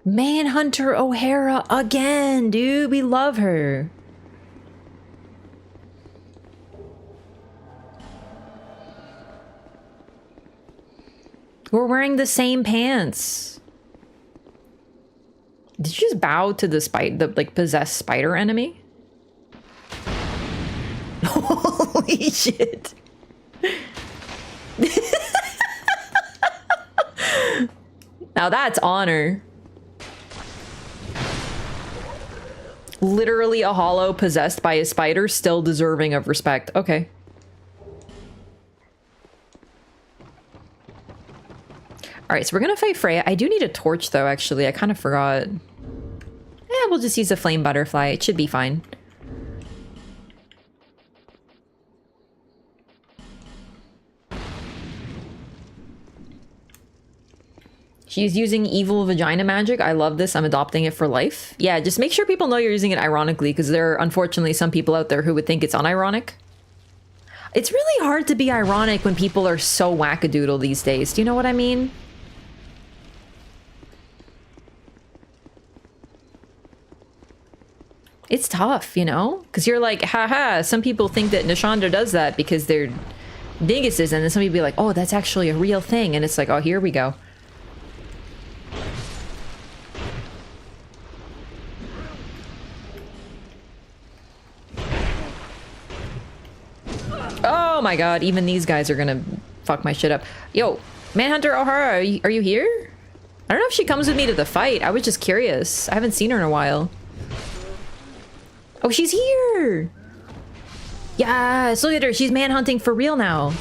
Manhunter O'Hara again, dude. We love her. We're wearing the same pants. Did you just bow to the like possessed spider enemy? Holy shit. Now that's honor. Literally a hollow possessed by a spider, still deserving of respect. Okay. Alright, so we're gonna fight Freya. I do need a torch, though, actually. I kind of forgot. Yeah, we'll just use a flame butterfly. It should be fine. She's using evil vagina magic. I love this. I'm adopting it for life. Yeah, just make sure people know you're using it ironically, because there are unfortunately some people out there who would think it's unironic. It's really hard to be ironic when people are so wackadoodle these days. Do you know what I mean? It's tough, you know? Because you're like, haha, some people think that Nashandra does that because they're dinguses, and then somebody be like, oh, that's actually a real thing. And it's like, oh, here we go. Oh my god, even these guys are gonna fuck my shit up. Yo, Manhunter O'Hara, are you here? I don't know if she comes with me to the fight. I was just curious. I haven't seen her in a while. Oh, she's here! Yes, look at her. She's manhunting for real now.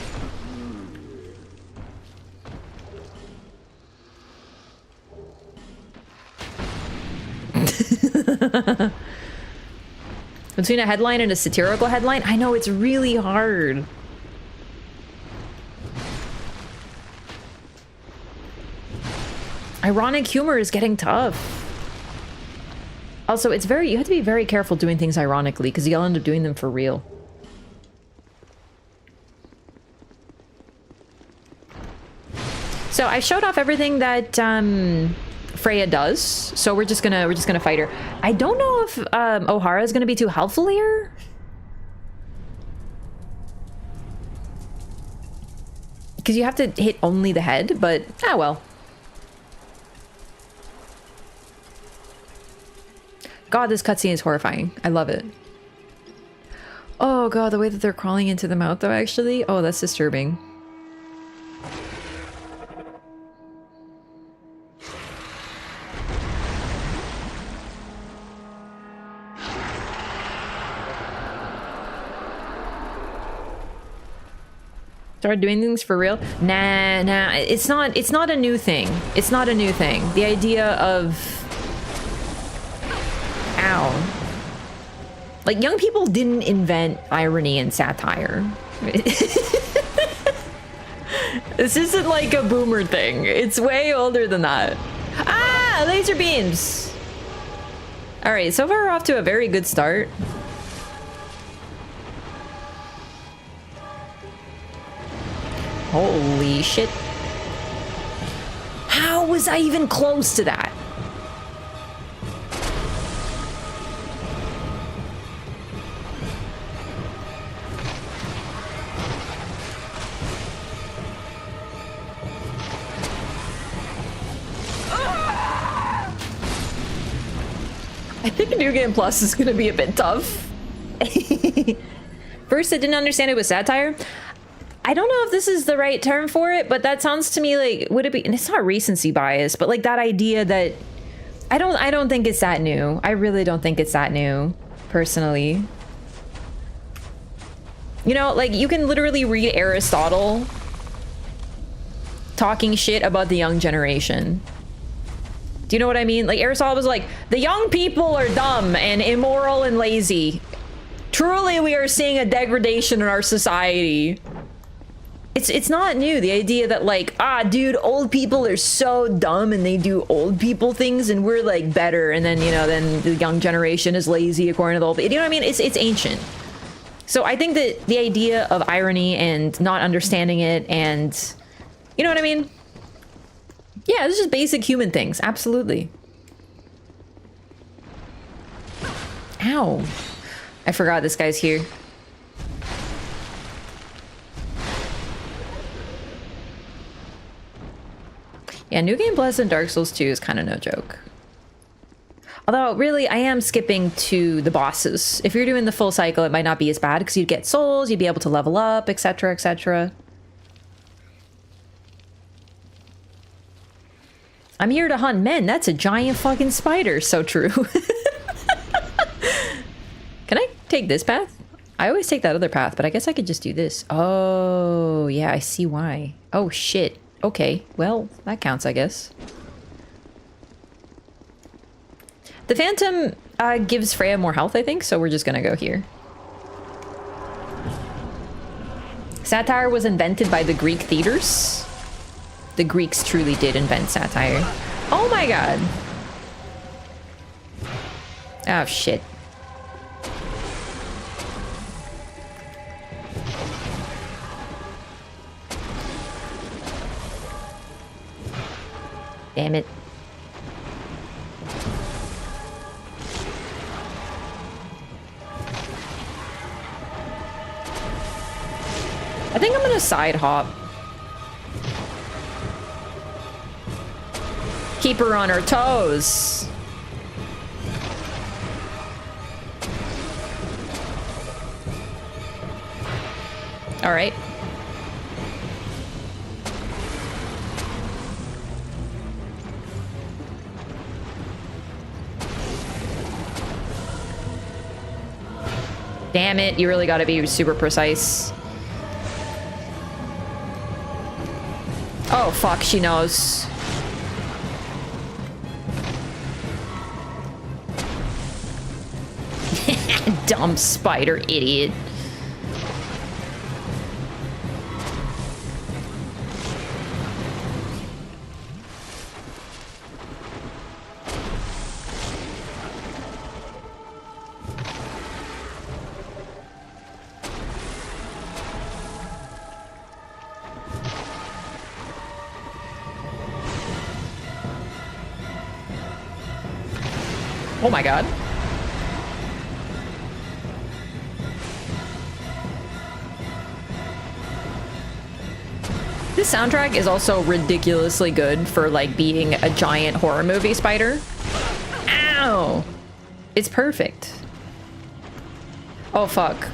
Between a headline and a satirical headline? I know, it's really hard. Ironic humor is getting tough. Also, it's very, you have to be very careful doing things ironically, because you'll end up doing them for real. So I showed off everything that Freya does. So we're just gonna fight her. I don't know if O'Hara is gonna be too helpful here. Because you have to hit only the head, but ah well. God, this cutscene is horrifying. I love it. Oh god, the way that they're crawling into the mouth though, actually. Oh, that's disturbing. Start doing things for real? Nah, it's not a new thing. It's not a new thing. The idea of... Ow. Like, young people didn't invent irony and satire. This isn't like a boomer thing. It's way older than that. Ah! Laser beams! Alright, so far we're off to a very good start. Holy shit. How was I even close to that? I think New Game Plus is gonna be a bit tough. First, I didn't understand it was satire. I don't know if this is the right term for it, but that sounds to me like, would it be, and it's not recency bias, but like that idea that I don't think it's that new. I really don't think it's that new, personally. You know, like you can literally read Aristotle talking shit about the young generation. Do you know what I mean? Like Aristotle was like, the young people are dumb and immoral and lazy. Truly, we are seeing a degradation in our society. It's not new, the idea that like, ah, dude, old people are so dumb and they do old people things and we're like better, and then, you know, then the young generation is lazy according to the old people. You know what I mean? It's ancient. So I think that the idea of irony and not understanding it and, you know what I mean? Yeah, it's just basic human things, absolutely. Ow. I forgot this guy's here. Yeah, New Game Plus and Dark Souls 2 is kind of no joke. Although, really, I am skipping to the bosses. If you're doing the full cycle, it might not be as bad because you'd get souls, you'd be able to level up, etc., etc. I'm here to hunt men. That's a giant fucking spider. So true. Can I take this path? I always take that other path, but I guess I could just do this. Oh, yeah, I see why. Oh, shit. Okay, well, that counts, I guess. The Phantom gives Freya more health, I think, so we're just gonna go here. Satire was invented by the Greek theaters. The Greeks truly did invent satire. Oh my god. Oh, shit. Damn it. I think I'm gonna side hop. Keep her on her toes. All right. Damn it, you really gotta be super precise. Oh, fuck, she knows. Dumb spider idiot. Oh my god. This soundtrack is also ridiculously good for like being a giant horror movie spider. Ow! It's perfect. Oh fuck.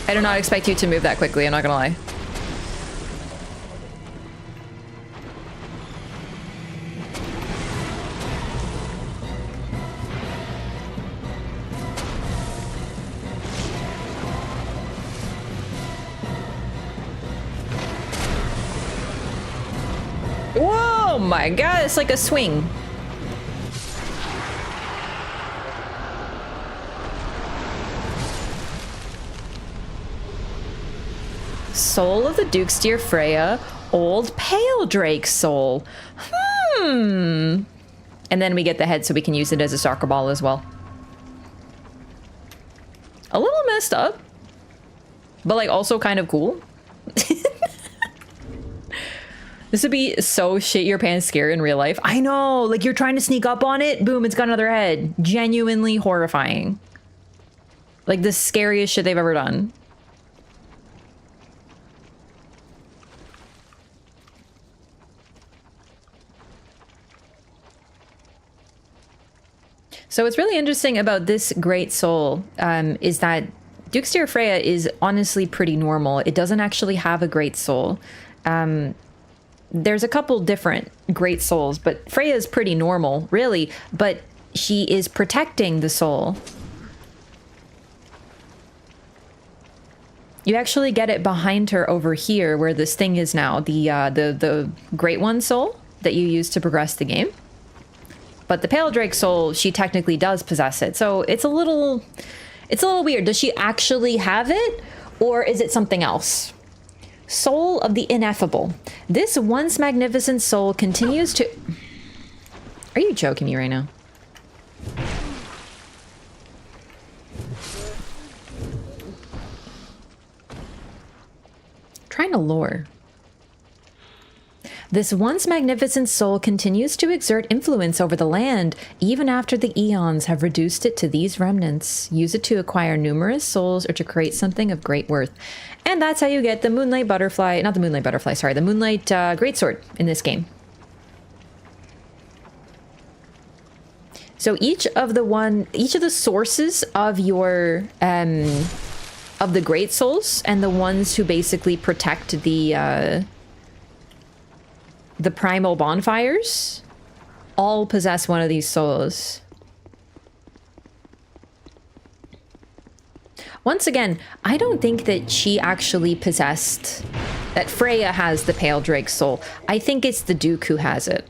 I do not expect you to move that quickly, I'm not gonna lie. Whoa, my god, it's like a swing. Soul of the Duke's dear Freya, old pale Drake soul. And then we get the head so we can use it as a soccer ball as well. A little messed up, but like also kind of cool. This would be so shit your pants scary in real life. I know, like you're trying to sneak up on it, boom, it's got another head. Genuinely horrifying. Like the scariest shit they've ever done. So what's really interesting about this great soul is that Duke's dear Freya is honestly pretty normal. It doesn't actually have a great soul. There's a couple different great souls, but Freya is pretty normal, really, but she is protecting the soul. You actually get it behind her over here where this thing is now, the Great One soul that you use to progress the game. But the Pale Drake soul, she technically does possess it. So it's a little weird. Does she actually have it, or is it something else? Soul of the Ineffable. This once magnificent soul continues to... Are you joking me right now? Trying to lure. This once magnificent soul continues to exert influence over the land, even after the eons have reduced it to these remnants. Use it to acquire numerous souls or to create something of great worth. And that's how you get the Moonlight Butterfly, not the Moonlight Butterfly, sorry, the Moonlight Greatsword in this game. So each of the sources of your, of the Great Souls and the ones who basically protect the primal bonfires all possess one of these souls. Once again, I don't think that she actually possessed... that Freya has the Pale Drake soul. I think it's the Duke who has it.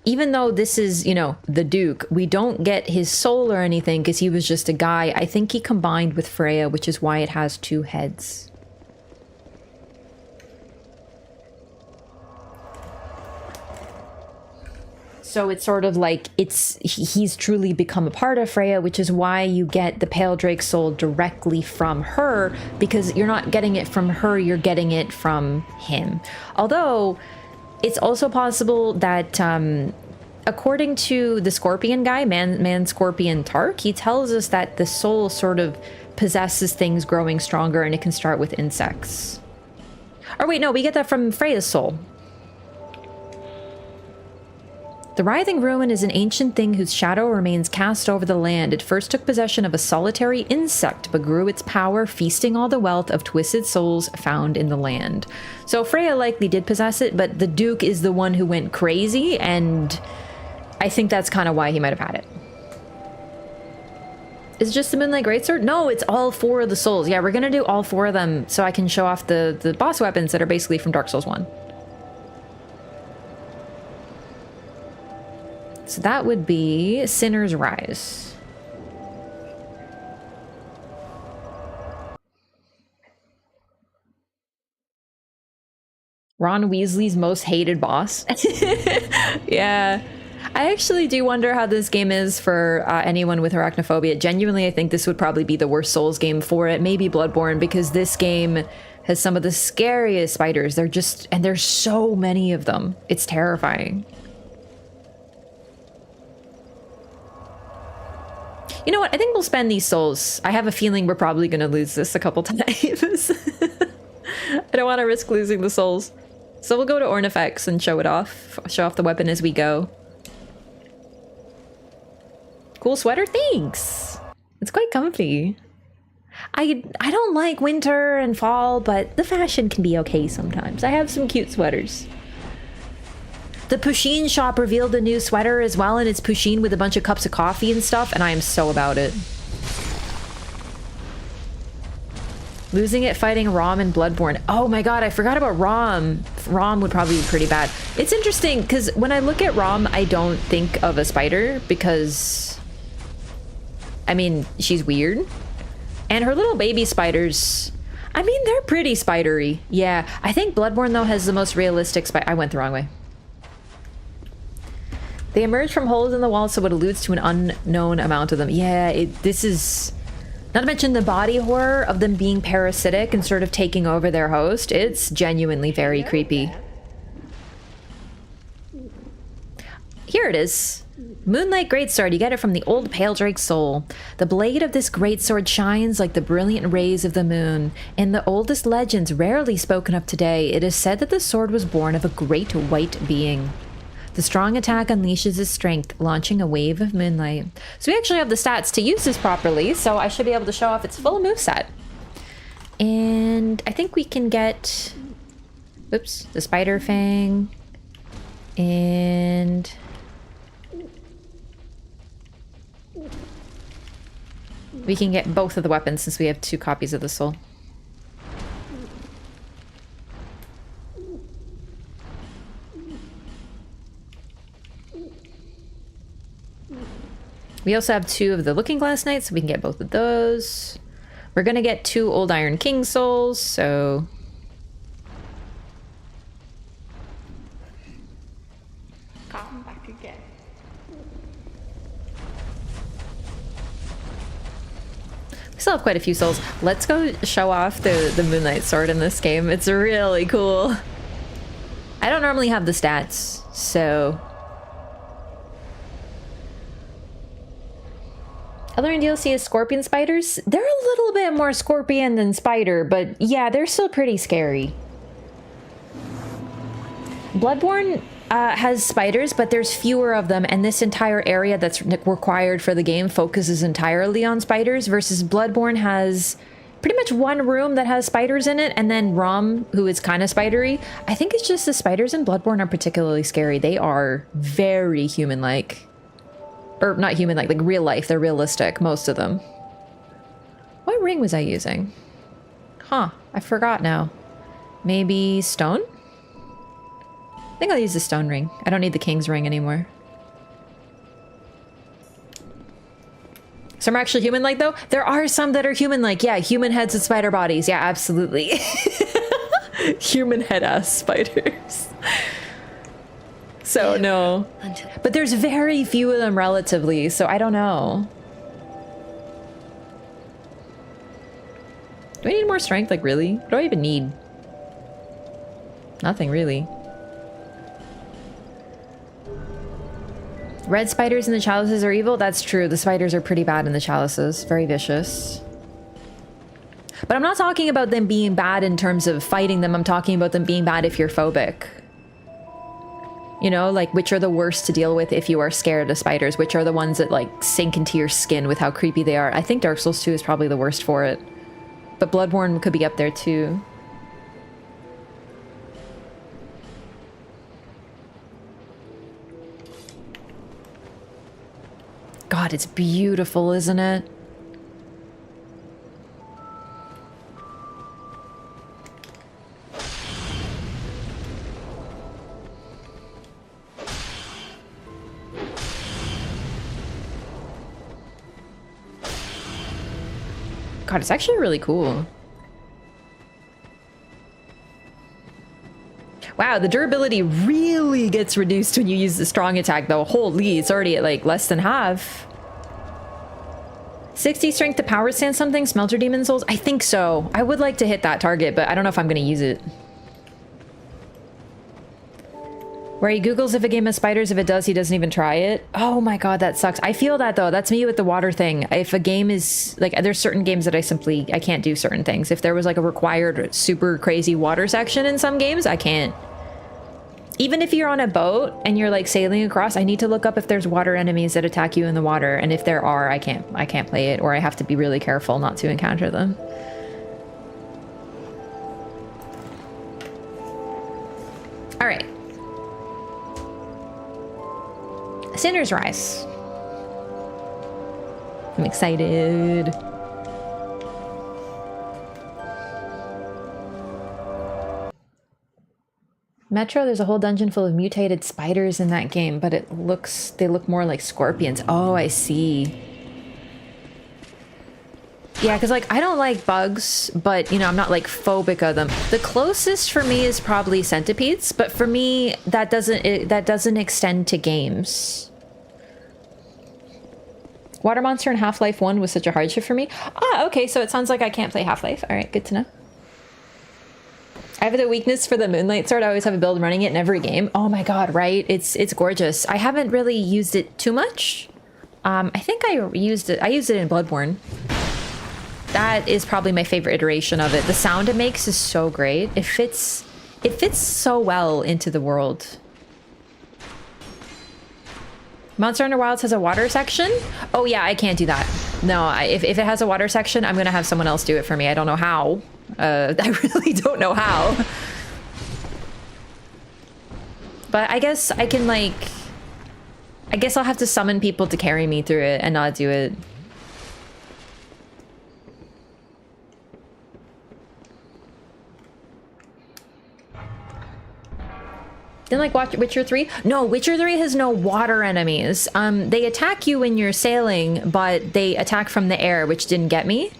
Even though this is, you know, the Duke, we don't get his soul or anything because he was just a guy. I think he combined with Freya, which is why it has two heads. So it's sort of like he's truly become a part of Freya, which is why you get the Pale Drake soul directly from her, because you're not getting it from her, you're getting it from him. Although it's also possible that according to the Scorpion guy, Man Scorpion Tark, he tells us that the soul sort of possesses things growing stronger and it can start with insects. Or wait, no, we get that from Freya's soul. The writhing ruin is an ancient thing whose shadow remains cast over the land. It first took possession of a solitary insect, but grew its power, feasting all the wealth of twisted souls found in the land. So Freya likely did possess it, but the Duke is the one who went crazy, and I think that's kind of why he might have had it. Is it just the Moonlight Greatsword? No, it's all four of the souls. Yeah, we're gonna do all four of them so I can show off the boss weapons that are basically from Dark Souls 1. So that would be Sinner's Rise. Ron Weasley's most hated boss. Yeah. I actually do wonder how this game is for anyone with arachnophobia. Genuinely, I think this would probably be the worst Souls game for it. Maybe Bloodborne, because this game has some of the scariest spiders. They're just... and there's so many of them. It's terrifying. You know what? I think we'll spend these souls. I have a feeling we're probably going to lose this a couple times. I don't want to risk losing the souls. So we'll go to Ornifex and show it off. Show off the weapon as we go. Cool sweater? Thanks! It's quite comfy. I don't like winter and fall, but the fashion can be okay sometimes. I have some cute sweaters. The Pusheen shop revealed a new sweater as well, and it's Pusheen with a bunch of cups of coffee and stuff, and I am so about it. Losing it fighting Rom in Bloodborne. Oh my god, I forgot about Rom. Rom would probably be pretty bad. It's interesting, because when I look at Rom, I don't think of a spider, because... I mean, she's weird. And her little baby spiders... I mean, they're pretty spidery. Yeah, I think Bloodborne, though, has the most realistic spider... I went the wrong way. They emerge from holes in the wall, so it alludes to an unknown amount of them. Yeah, this is... Not to mention the body horror of them being parasitic and sort of taking over their host. It's genuinely very creepy. Here it is. Moonlight Greatsword. You get it from the old Pale Drake's soul. The blade of this greatsword shines like the brilliant rays of the moon. In the oldest legends, rarely spoken of today, it is said that the sword was born of a great white being. The strong attack unleashes its strength, launching a wave of moonlight. So we actually have the stats to use this properly, so I should be able to show off its full moveset. And I think we can get... Oops, the Spider Fang. And... we can get both of the weapons since we have 2 copies of the soul. We also have 2 of the Looking Glass Knights, so we can get both of those. We're gonna get 2 Old Iron King souls, so... Come back again. We still have quite a few souls. Let's go show off the Moonlight Sword in this game. It's really cool. I don't normally have the stats, so... Other in DLC is Scorpion Spiders. They're a little bit more scorpion than spider, but yeah, they're still pretty scary. Bloodborne has spiders, but there's fewer of them, and this entire area that's required for the game focuses entirely on spiders, versus Bloodborne has pretty much one room that has spiders in it, and then Rom, who is kind of spidery. I think it's just the spiders in Bloodborne are particularly scary. They are very human-like. Or not human-like, like real life. They're realistic, most of them. What ring was I using? Huh, I forgot now. Maybe stone? I think I'll use the stone ring. I don't need the king's ring anymore. Some are actually human-like, though. There are some that are human-like. Yeah, human heads with spider bodies. Yeah, absolutely. Human head-ass spiders. So, no. But there's very few of them relatively, so I don't know. Do I need more strength? Like, really? What do I even need? Nothing, really. Red spiders in the chalices are evil? That's true. The spiders are pretty bad in the chalices. Very vicious. But I'm not talking about them being bad in terms of fighting them. I'm talking about them being bad if you're phobic. You know, like, which are the worst to deal with if you are scared of spiders? Which are the ones that, like, sink into your skin with how creepy they are? I think Dark Souls 2 is probably the worst for it. But Bloodborne could be up there, too. God, it's beautiful, isn't it? God, it's actually really cool. Wow, the durability really gets reduced when you use the strong attack, though. Holy, it's already at, like, less than half. 60 strength to power stand something? Smelter Demon Souls? I think so. I would like to hit that target, but I don't know if I'm going to use it. Where he Googles if a game has spiders. If it does, he doesn't even try it. Oh my god, that sucks. I feel that though. That's me with the water thing. If a game is like, there's certain games that I can't do certain things. If there was like a required super crazy water section in some games, I can't. Even if you're on a boat and you're like sailing across, I need to look up if there's water enemies that attack you in the water. And if there are, I can't play it, or I have to be really careful not to encounter them. All right. Sinner's Rise. I'm excited. Metro, there's a whole dungeon full of mutated spiders in that game, but they look more like scorpions. Oh, I see. Yeah, because like I don't like bugs, but you know, I'm not like phobic of them. The closest for me is probably centipedes, but for me that doesn't extend to games. Water Monster in Half-Life 1 was such a hardship for me. Ah, okay, so it sounds like I can't play Half-Life. All right, good to know. I have the weakness for the Moonlight Sword. I always have a build running it in every game. Oh my god, right? It's gorgeous. I haven't really used it too much. I think I used it in Bloodborne. That is probably my favorite iteration of it. The sound it makes is so great. It fits so well into the world. Monster Hunter Wilds has a water section? Oh yeah, I can't do that. No, if it has a water section, I'm gonna have someone else do it for me. I don't know how. I really don't know how. But I guess I can like... I guess I'll have to summon people to carry me through it and not do it. Didn't like watch Witcher 3? No, Witcher 3 has no water enemies. They attack you when you're sailing, but they attack from the air, which didn't get me.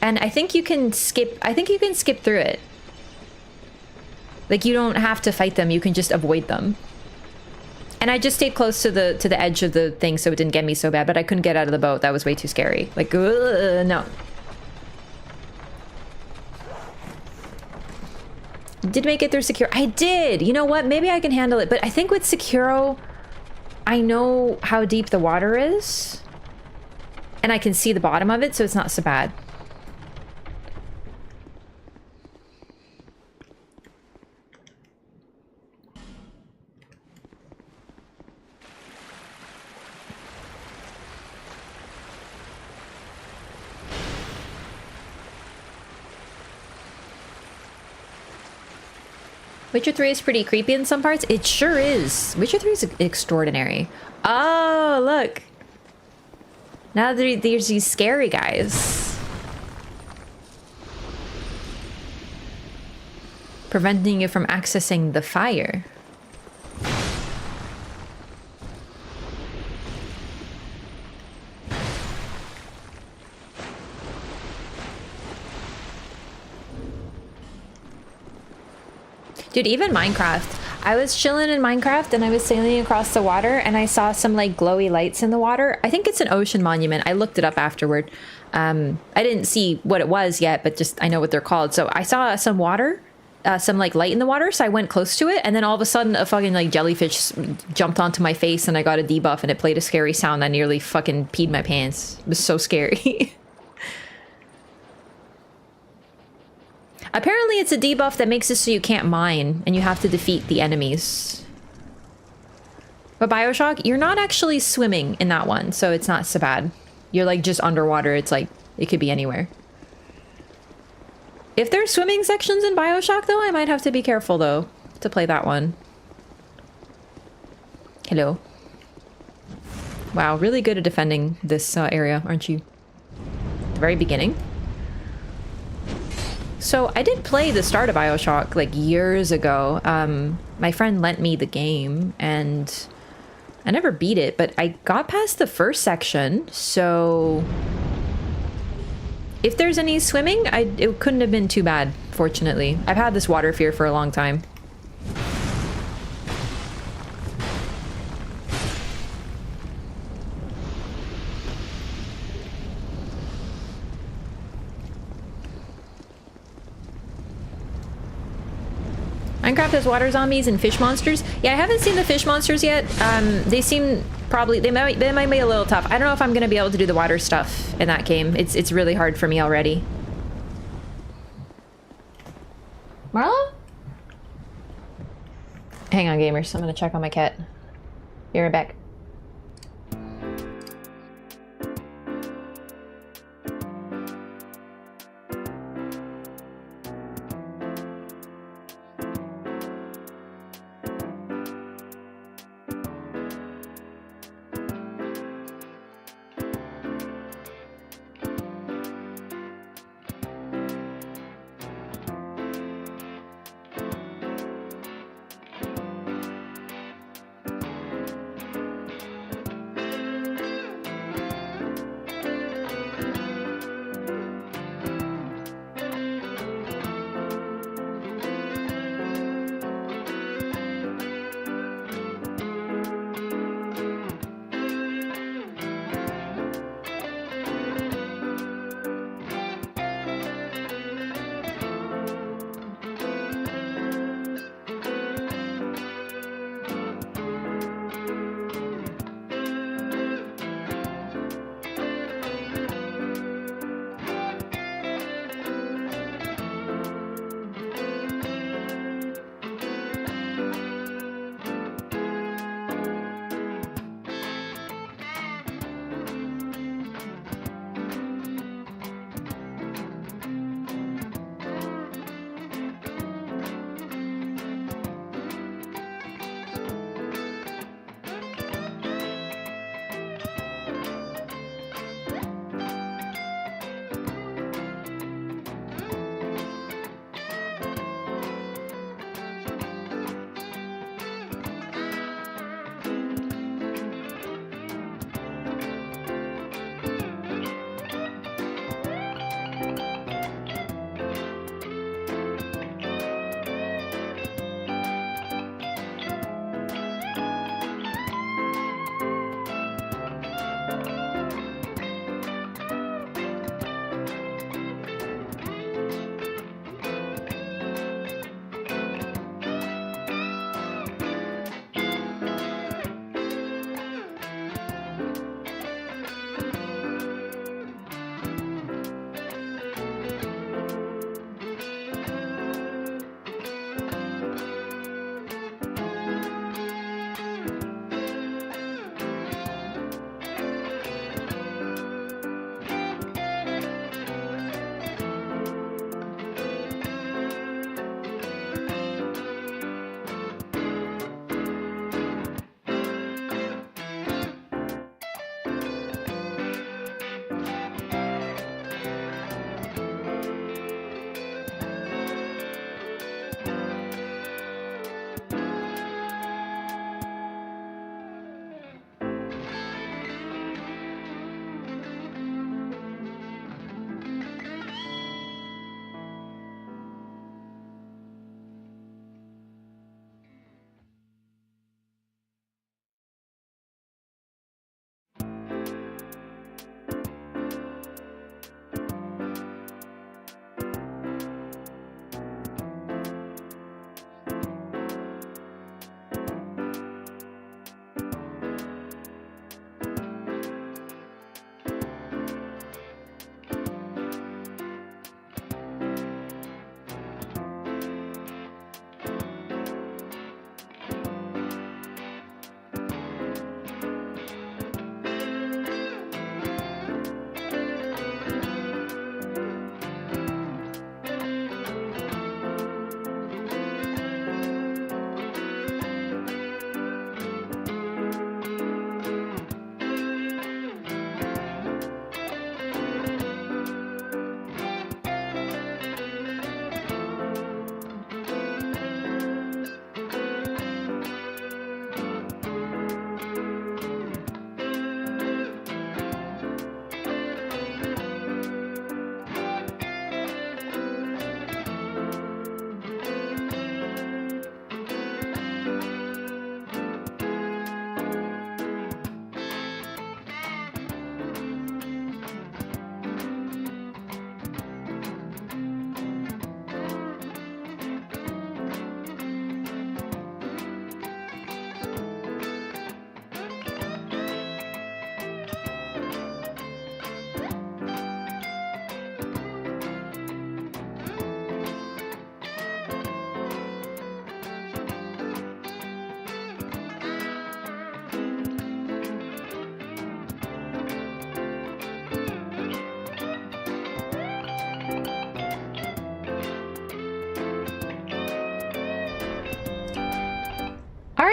And I think you can skip through it. Like you don't have to fight them, you can just avoid them. And I just stayed close to the edge of the thing so it didn't get me so bad, but I couldn't get out of the boat. That was way too scary. Like, no. Did make it through Sekiro. I did! You know what? Maybe I can handle it. But I think with Sekiro, I know how deep the water is. And I can see the bottom of it, so it's not so bad. Witcher 3 is pretty creepy in some parts. It sure is. Witcher 3 is extraordinary. Oh, look. Now there's these scary guys. Preventing you from accessing the fire. Dude, even Minecraft. I was chilling in Minecraft and I was sailing across the water and I saw some like glowy lights in the water. I think it's an ocean monument. I looked it up afterward. I didn't see what it was yet, but just I know what they're called. So I saw some water, some like light in the water. So I went close to it and then all of a sudden a fucking like jellyfish jumped onto my face and I got a debuff and it played a scary sound. I nearly fucking peed my pants. It was so scary. Apparently it's a debuff that makes it so you can't mine and you have to defeat the enemies. But BioShock, you're not actually swimming in that one, so it's not so bad. You're like just underwater. It's like, it could be anywhere. If there's swimming sections in BioShock though, I might have to be careful though to play that one. Hello. Wow, really good at defending this area, aren't you? At the very beginning. So I did play the start of BioShock like years ago. My friend lent me the game and I never beat it, but I got past the first section. So if there's any swimming, it couldn't have been too bad, fortunately. I've had this water fear for a long time. Minecraft has water zombies and fish monsters. Yeah, I haven't seen the fish monsters yet. They seem probably they might be a little tough. I don't know if I'm gonna be able to do the water stuff in that game. It's really hard for me already. Marlo? Hang on, gamers. I'm gonna check on my cat. Be right back.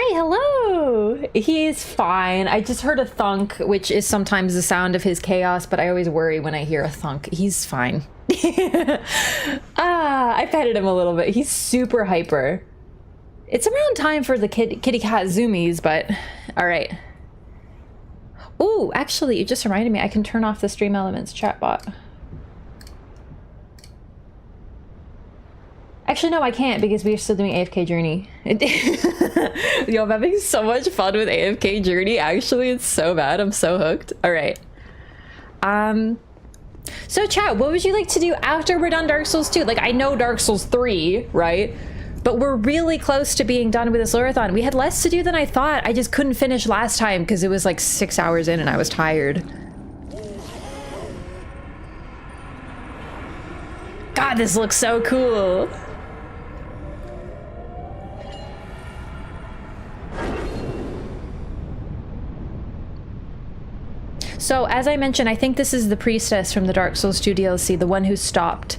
right, hello! He's fine. I just heard a thunk, which is sometimes the sound of his chaos, but I always worry when I hear a thunk. He's fine. I petted him a little bit. He's super hyper. It's around time for the kitty cat zoomies, but all right. Oh, actually, it just reminded me I can turn off the Stream Elements chatbot. Actually, no, I can't because we're still doing AFK Journey. Yo, I'm having so much fun with AFK Journey. Actually, it's so bad. I'm so hooked. All right. So chat, what would you like to do after we're done Dark Souls 2? Like, I know Dark Souls 3, right? But we're really close to being done with this Loreathon. We had less to do than I thought. I just couldn't finish last time because it was like 6 hours in and I was tired. God, this looks so cool. So, as I mentioned, I think this is the priestess from the Dark Souls 2 DLC, the one who stopped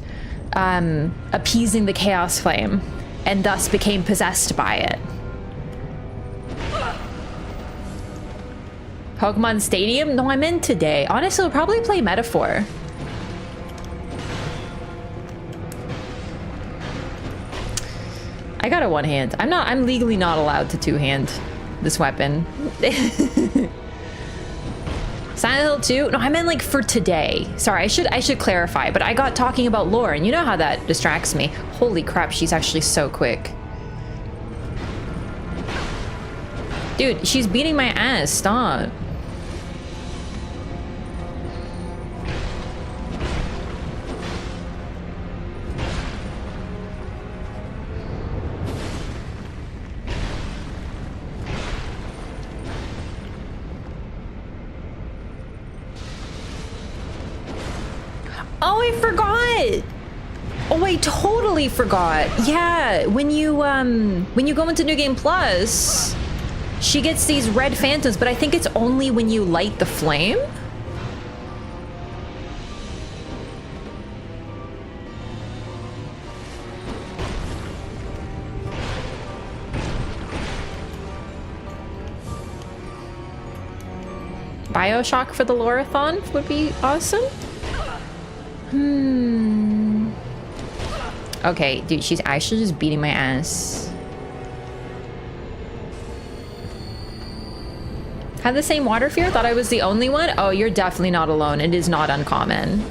appeasing the Chaos Flame and thus became possessed by it. Pokemon Stadium? No, I'm in today. Honestly, I'll probably play Metaphor. I got a one-hand. I'm legally not allowed to two-hand this weapon. Silent Hill 2? No, I meant like for today. Sorry, I should clarify, but I got talking about lore, and you know how that distracts me. Holy crap, she's actually so quick. Dude, she's beating my ass. Stop. Oh, I forgot. Oh, I totally forgot. Yeah, when you go into New Game Plus, she gets these red phantoms, but I think it's only when you light the flame. BioShock for the Loreathon would be awesome. Okay, dude, she's actually just beating my ass. Had the same water fear? Thought I was the only one? Oh, you're definitely not alone. It is not uncommon.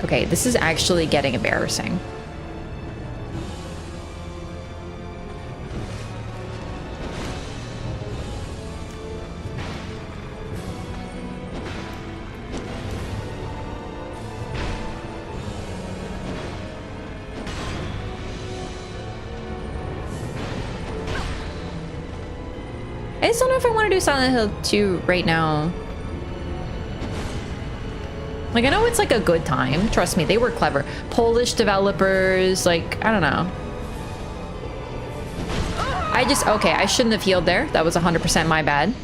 Okay, this is actually getting embarrassing. I just don't know if I want to do Silent Hill 2 right now. Like, I know it's like a good time. Trust me, they were clever. Polish developers, like, I don't know. Okay, I shouldn't have healed there. That was 100% my bad.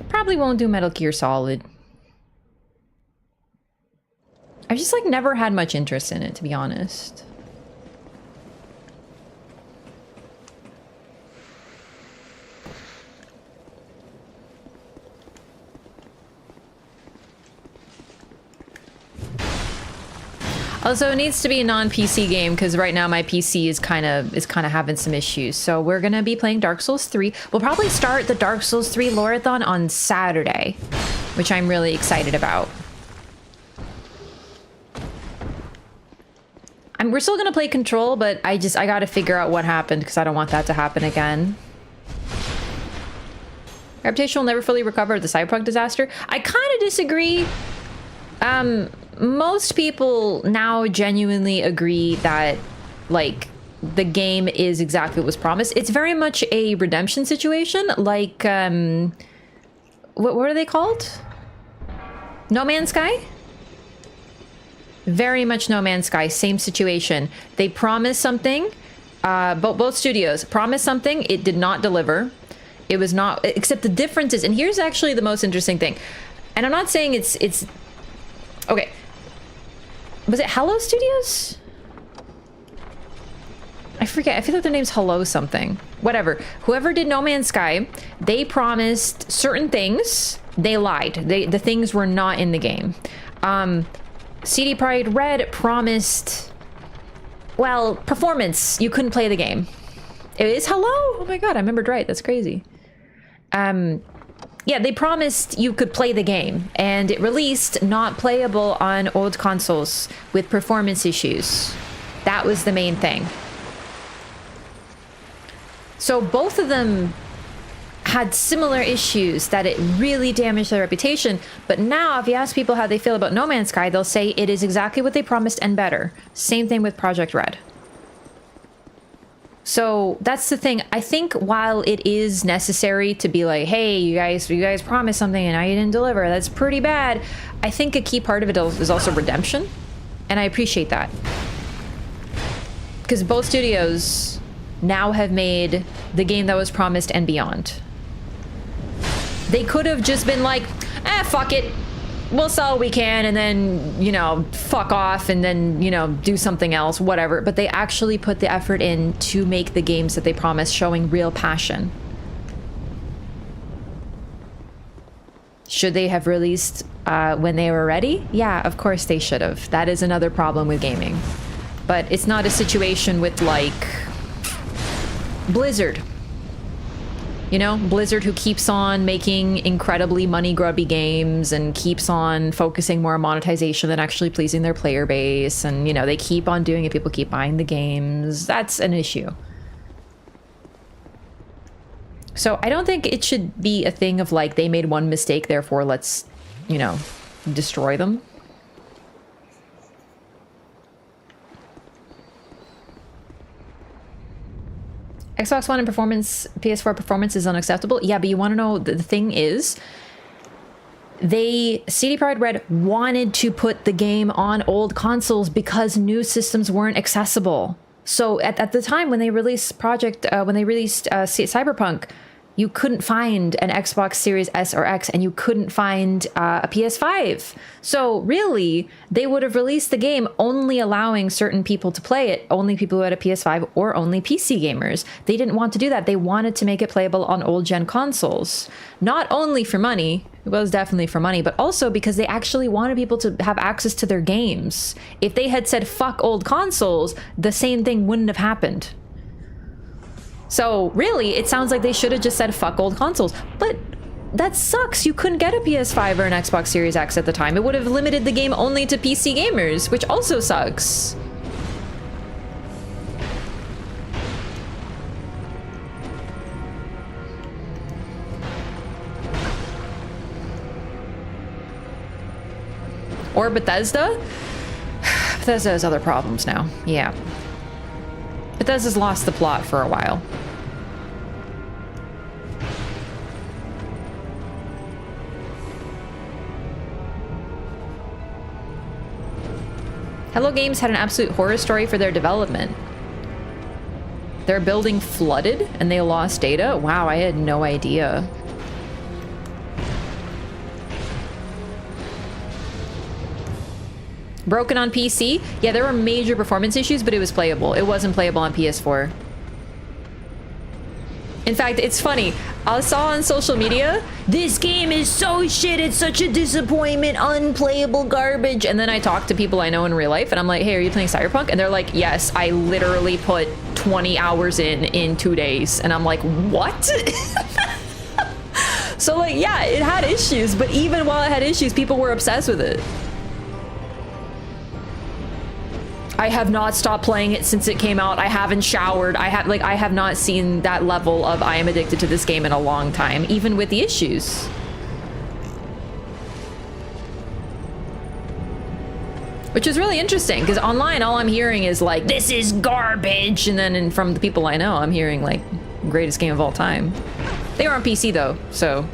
Probably won't do Metal Gear Solid. I've just like never had much interest in it, to be honest. Also, it needs to be a non-PC game because right now my PC is kind of having some issues. So we're gonna be playing Dark Souls 3. We'll probably start the Dark Souls 3 Loreathon on Saturday, which I'm really excited about. We're still gonna play Control, but I gotta figure out what happened because I don't want that to happen again. Reputation will never fully recover the Cyberpunk disaster. I kind of disagree. Most people now genuinely agree that, like, the game is exactly what was promised. It's very much a redemption situation, like, what are they called? No Man's Sky? Very much No Man's Sky, same situation. They promised something, both studios promised something, it did not deliver. It was not, except the difference is, and here's actually the most interesting thing, and I'm not saying it's okay, Was it Hello Studios? I forget. I feel like their name's Hello something. Whatever. Whoever did No Man's Sky, they promised certain things. They lied. The things were not in the game. CD Projekt Red promised, well, performance. You couldn't play the game. It is Hello? Oh my god, I remembered right. That's crazy. Yeah, they promised you could play the game, and it released not playable on old consoles with performance issues. That was the main thing. So both of them had similar issues that it really damaged their reputation. But now, if you ask people how they feel about No Man's Sky, they'll say it is exactly what they promised and better. Same thing with Project Red. So that's the thing. I think while it is necessary to be like, hey, you guys promised something and now you didn't deliver, that's pretty bad. I think a key part of it is also redemption. And I appreciate that. Because both studios now have made the game that was promised and beyond. They could have just been like, fuck it. We'll sell what we can and then, you know, fuck off and then, you know, do something else, whatever. But they actually put the effort in to make the games that they promised, showing real passion. Should they have released when they were ready? Yeah, of course they should have. That is another problem with gaming. But it's not a situation with, like, Blizzard. You know, Blizzard, who keeps on making incredibly money-grubby games and keeps on focusing more on monetization than actually pleasing their player base. And, you know, they keep on doing it. People keep buying the games. That's an issue. So I don't think it should be a thing of, like, they made one mistake, therefore let's, you know, destroy them. Xbox One and performance, PS4 performance is unacceptable. Yeah, but you want to know, the thing is, CD Projekt Red wanted to put the game on old consoles because new systems weren't accessible. So at the time when they released Cyberpunk, you couldn't find an Xbox Series S or X, and you couldn't find a PS5. So really, they would have released the game only allowing certain people to play it, only people who had a PS5 or only PC gamers. They didn't want to do that. They wanted to make it playable on old-gen consoles. Not only for money, it was definitely for money, but also because they actually wanted people to have access to their games. If they had said, fuck old consoles, the same thing wouldn't have happened. So really, it sounds like they should have just said fuck old consoles. But that sucks. You couldn't get a PS5 or an Xbox Series X at the time. It would have limited the game only to PC gamers, which also sucks. Or Bethesda? Bethesda has other problems now. Yeah. Bethesda's lost the plot for a while. Hello Games had an absolute horror story for their development. Their building flooded and they lost data? Wow, I had no idea. Broken on PC? Yeah, there were major performance issues, but it was playable. It wasn't playable on PS4. In fact, it's funny. I saw on social media, this game is so shit, it's such a disappointment, unplayable garbage. And then I talked to people I know in real life, and I'm like, hey, are you playing Cyberpunk? And they're like, yes, I literally put 20 hours in 2 days. And I'm like, what? So, like, yeah, it had issues, but even while it had issues, people were obsessed with it. I have not stopped playing it since it came out. I haven't showered. I have not seen that level of I am addicted to this game in a long time, even with the issues. Which is really interesting, because online all I'm hearing is like, this is garbage. And then from the people I know, I'm hearing like, greatest game of all time. They were on PC though, so.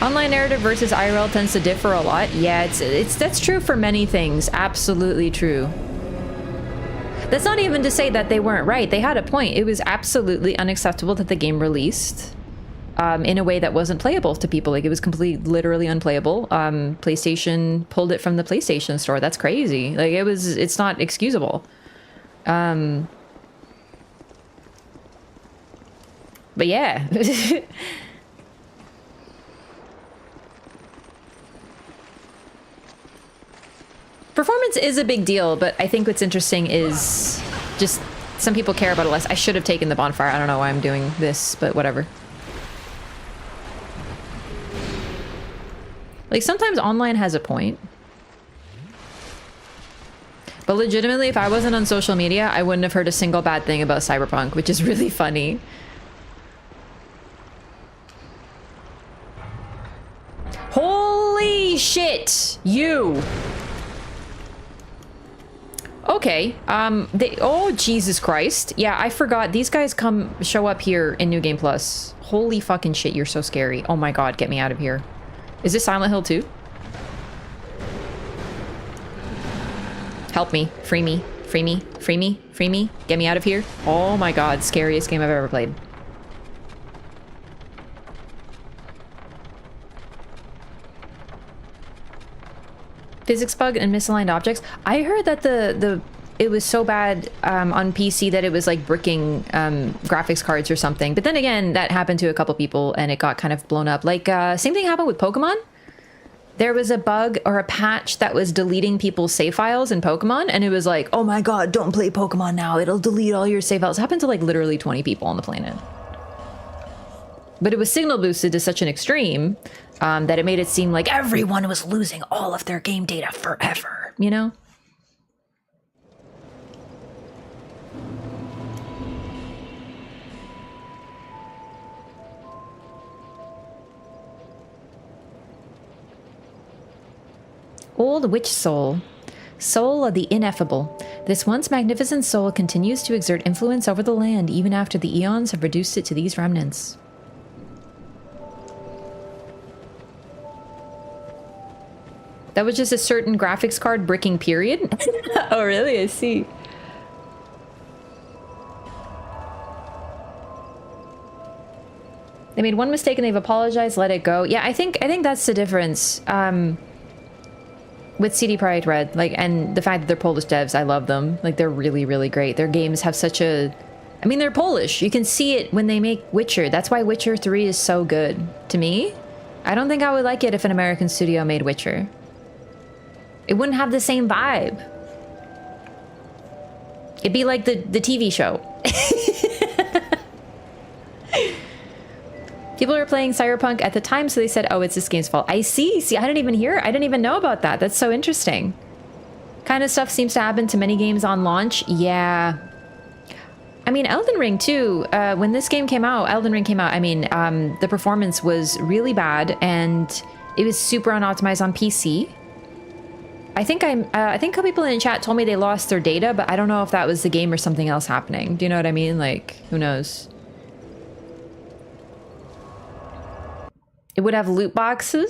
Online narrative versus IRL tends to differ a lot. Yeah, that's true for many things. Absolutely true. That's not even to say that they weren't right. They had a point. It was absolutely unacceptable that the game released in a way that wasn't playable to people. Like, it was completely, literally unplayable. PlayStation pulled it from the PlayStation Store. That's crazy. Like, it's not excusable. But yeah. Performance is a big deal, but I think what's interesting is just some people care about it less. I should have taken the bonfire. I don't know why I'm doing this, but whatever. Like, sometimes online has a point. But legitimately, if I wasn't on social media, I wouldn't have heard a single bad thing about Cyberpunk, which is really funny. Holy shit! You! Okay, oh, Jesus Christ. Yeah, I forgot. These guys show up here in New Game Plus. Holy fucking shit, you're so scary. Oh my god, get me out of here. Is this Silent Hill 2? Help me. Free me. Free me. Free me. Free me. Get me out of here. Oh my god, scariest game I've ever played. Physics bug and misaligned objects. I heard that it was so bad on PC that it was like bricking graphics cards or something. But then again, that happened to a couple people and it got kind of blown up. Like, same thing happened with Pokemon. There was a bug or a patch that was deleting people's save files in Pokemon, and it was like, oh my god, don't play Pokemon now. It'll delete all your save files. It happened to like literally 20 people on the planet. But it was signal boosted to such an extreme that it made it seem like everyone was losing all of their game data forever, you know? Old witch soul. Soul of the ineffable. This once magnificent soul continues to exert influence over the land even after the eons have reduced it to these remnants. That was just a certain graphics card bricking period? Oh, really? I see. They made one mistake and they've apologized, let it go. Yeah, I think that's the difference. With CD Projekt Red, like, and the fact that they're Polish devs, I love them. Like, they're really, really great. Their games have such a... I mean, they're Polish. You can see it when they make Witcher. That's why Witcher 3 is so good. To me, I don't think I would like it if an American studio made Witcher. It wouldn't have the same vibe. It'd be like the TV show. People were playing Cyberpunk at the time, so they said, oh, it's this game's fault. I see. See, I didn't even hear. I didn't even know about that. That's so interesting. Kind of stuff seems to happen to many games on launch. Yeah. I mean, Elden Ring, too. When this game came out, Elden Ring came out, I mean, the performance was really bad, and it was super unoptimized on PC. I think a couple people in the chat told me they lost their data, but I don't know if that was the game or something else happening. Do you know what I mean? Like, who knows? It would have loot boxes.